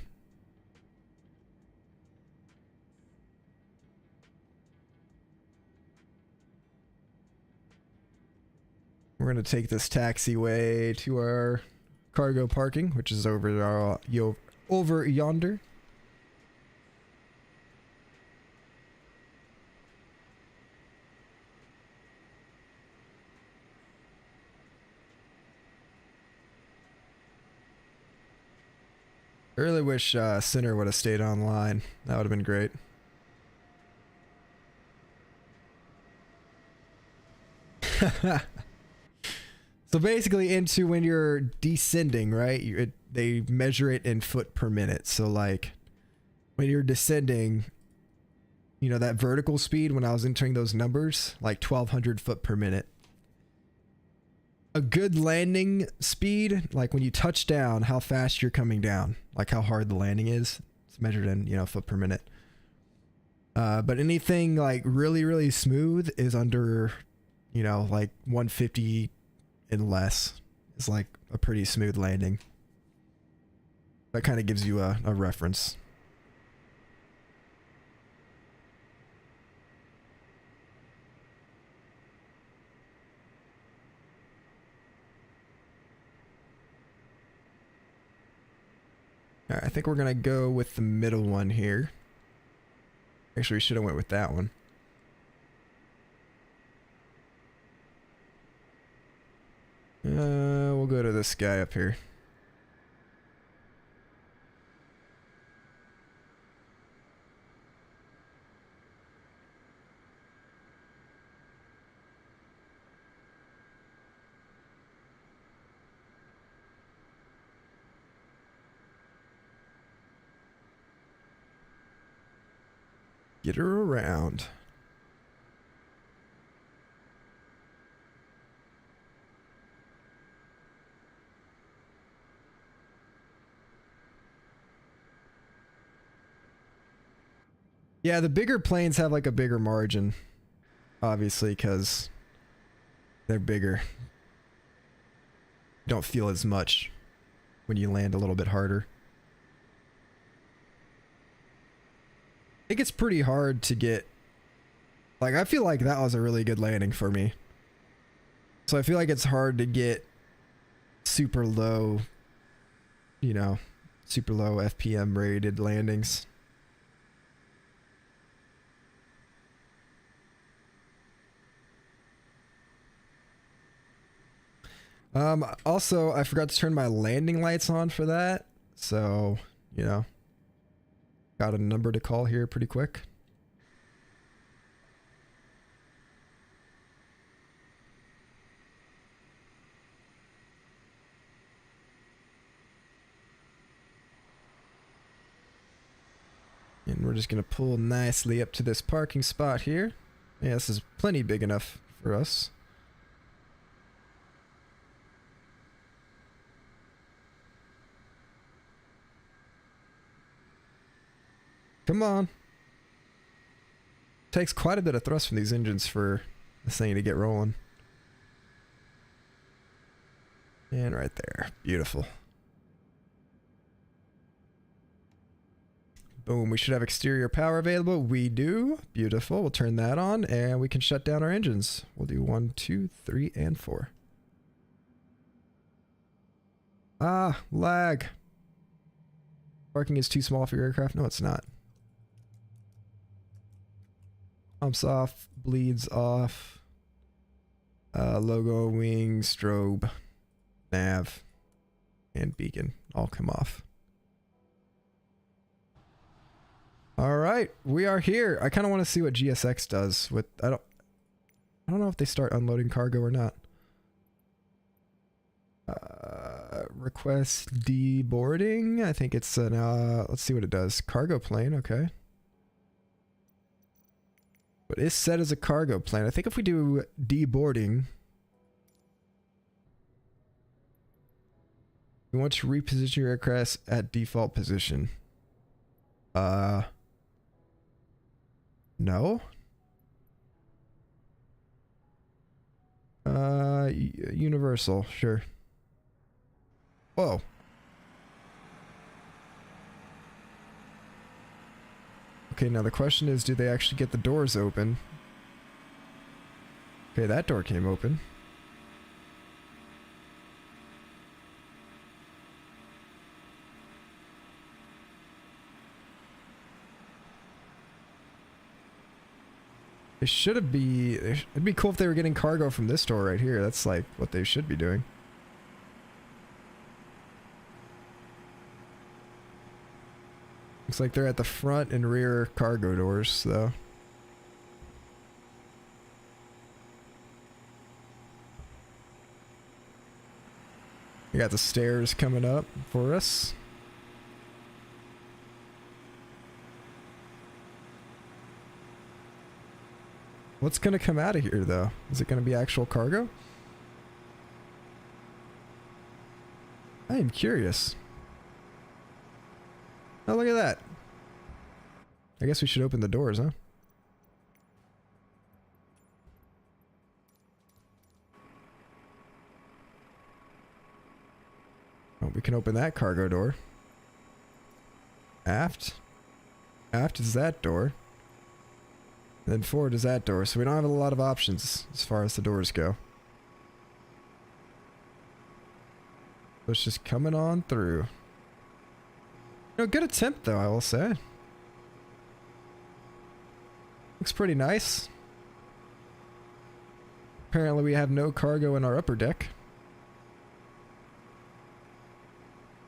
We're going to take this taxiway to our cargo parking, which is over yonder. I really wish Sinner would have stayed online. That would have been great. So basically into when you're descending, right? They measure it in foot per minute. So like when you're descending, you know, that vertical speed, when I was entering those numbers, like 1200 foot per minute. A good landing speed, like when you touch down, how fast you're coming down, like how hard the landing is. It's measured in, you know, foot per minute. But anything like really, really smooth is under, you know, like 150 and less is like a pretty smooth landing. That kind of gives you a reference. All right, I think we're gonna go with the middle one here. Actually, we should have went with that one. We'll go to this guy up here. Get her around. Yeah, the bigger planes have like a bigger margin, obviously, because they're bigger. You don't feel as much when you land a little bit harder. I think it's pretty hard to get, like, I feel like that was a really good landing for me. So I feel like it's hard to get super low, you know, super low FPM rated landings. Also, I forgot to turn my landing lights on for that. So, you know, got a number to call here pretty quick. And we're just going to pull nicely up to this parking spot here. Yeah, this is plenty big enough for us. Come on. Takes quite a bit of thrust from these engines for this thing to get rolling. And right there. Beautiful. Boom. We should have exterior power available. We do. Beautiful. We'll turn that on and we can shut down our engines. We'll do 1, 2, 3, and 4. Ah, lag. Parking is too small for your aircraft. No, it's not. Pumps off. Bleeds off. Logo, wing, strobe, nav, and beacon all come off. All right, we are here. I kind of want to see what GSX does with. I don't know if they start unloading cargo or not. Request deboarding. I think it's an. Let's see what it does. Cargo plane. Okay. But it's set as a cargo plane. I think if we do deboarding, we want to reposition your aircraft at default position. No. Universal, sure. Whoa. Okay, now the question is, do they actually get the doors open? Okay, that door came open. It should be. It'd be cool if they were getting cargo from this door right here. That's like what they should be doing. Looks like they're at the front and rear cargo doors, though. We got the stairs coming up for us. What's gonna come out of here, though? Is it gonna be actual cargo? I am curious. Oh, look at that. I guess we should open the doors, huh? Oh, we can open that cargo door. Aft. Aft is that door. Then forward is that door, so we don't have a lot of options as far as the doors go. So it's just coming on through. You know, good attempt though, I will say. Looks pretty nice. Apparently we have no cargo in our upper deck.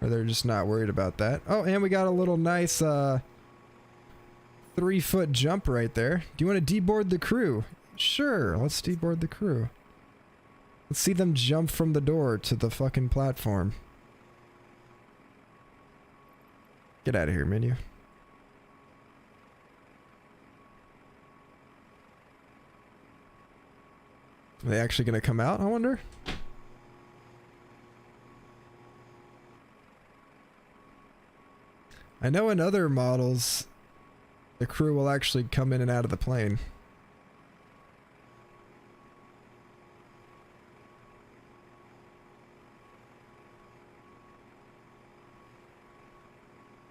Or they're just not worried about that. Oh, and we got a little nice 3-foot jump right there. Do you want to deboard the crew? Sure, let's deboard the crew. Let's see them jump from the door to the fucking platform. Get out of here, menu. Are they actually gonna come out, I wonder? I know in other models, the crew will actually come in and out of the plane.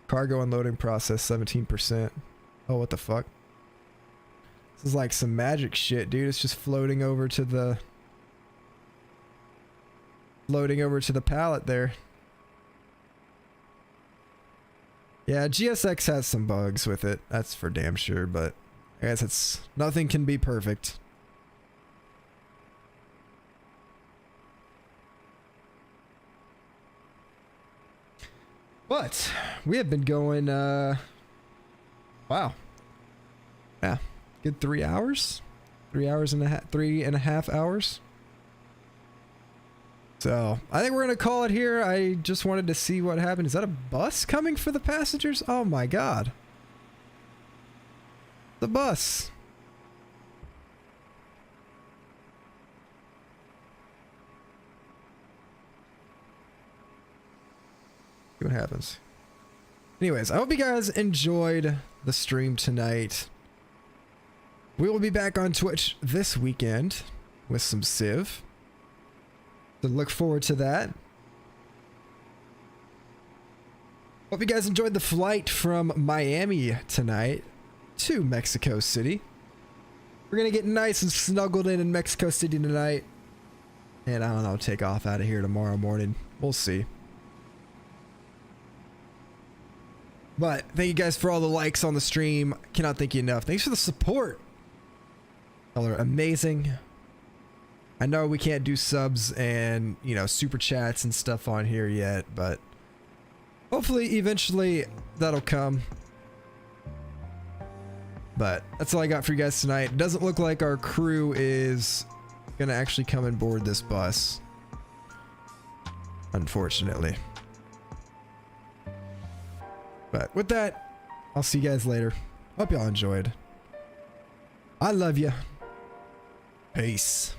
Cargo unloading process 17%. Oh, what the fuck? This is like some magic shit, dude. It's just floating over to the pallet there. Yeah, GSX has some bugs with it. That's for damn sure, but I guess it's nothing can be perfect. But we have been going wow. Yeah. Good 3 hours? 3.5 hours. So I think we're gonna call it here. I just wanted to see what happened. Is that a bus coming for the passengers? Oh my god. The bus. See what happens. Anyways, I hope you guys enjoyed the stream tonight. We will be back on Twitch this weekend with some Civ. So look forward to that. Hope you guys enjoyed the flight from Miami tonight to Mexico City. We're gonna get nice and snuggled in Mexico City tonight. And I don't know, take off out of here tomorrow morning. We'll see. But thank you guys for all the likes on the stream. Cannot thank you enough. Thanks for the support. Y'all are amazing. I know we can't do subs and, you know, super chats and stuff on here yet, but hopefully eventually that'll come. But that's all I got for you guys tonight. It doesn't look like our crew is gonna actually come and board this bus, unfortunately. But with that, I'll see you guys later. Hope y'all enjoyed. I love you. Peace.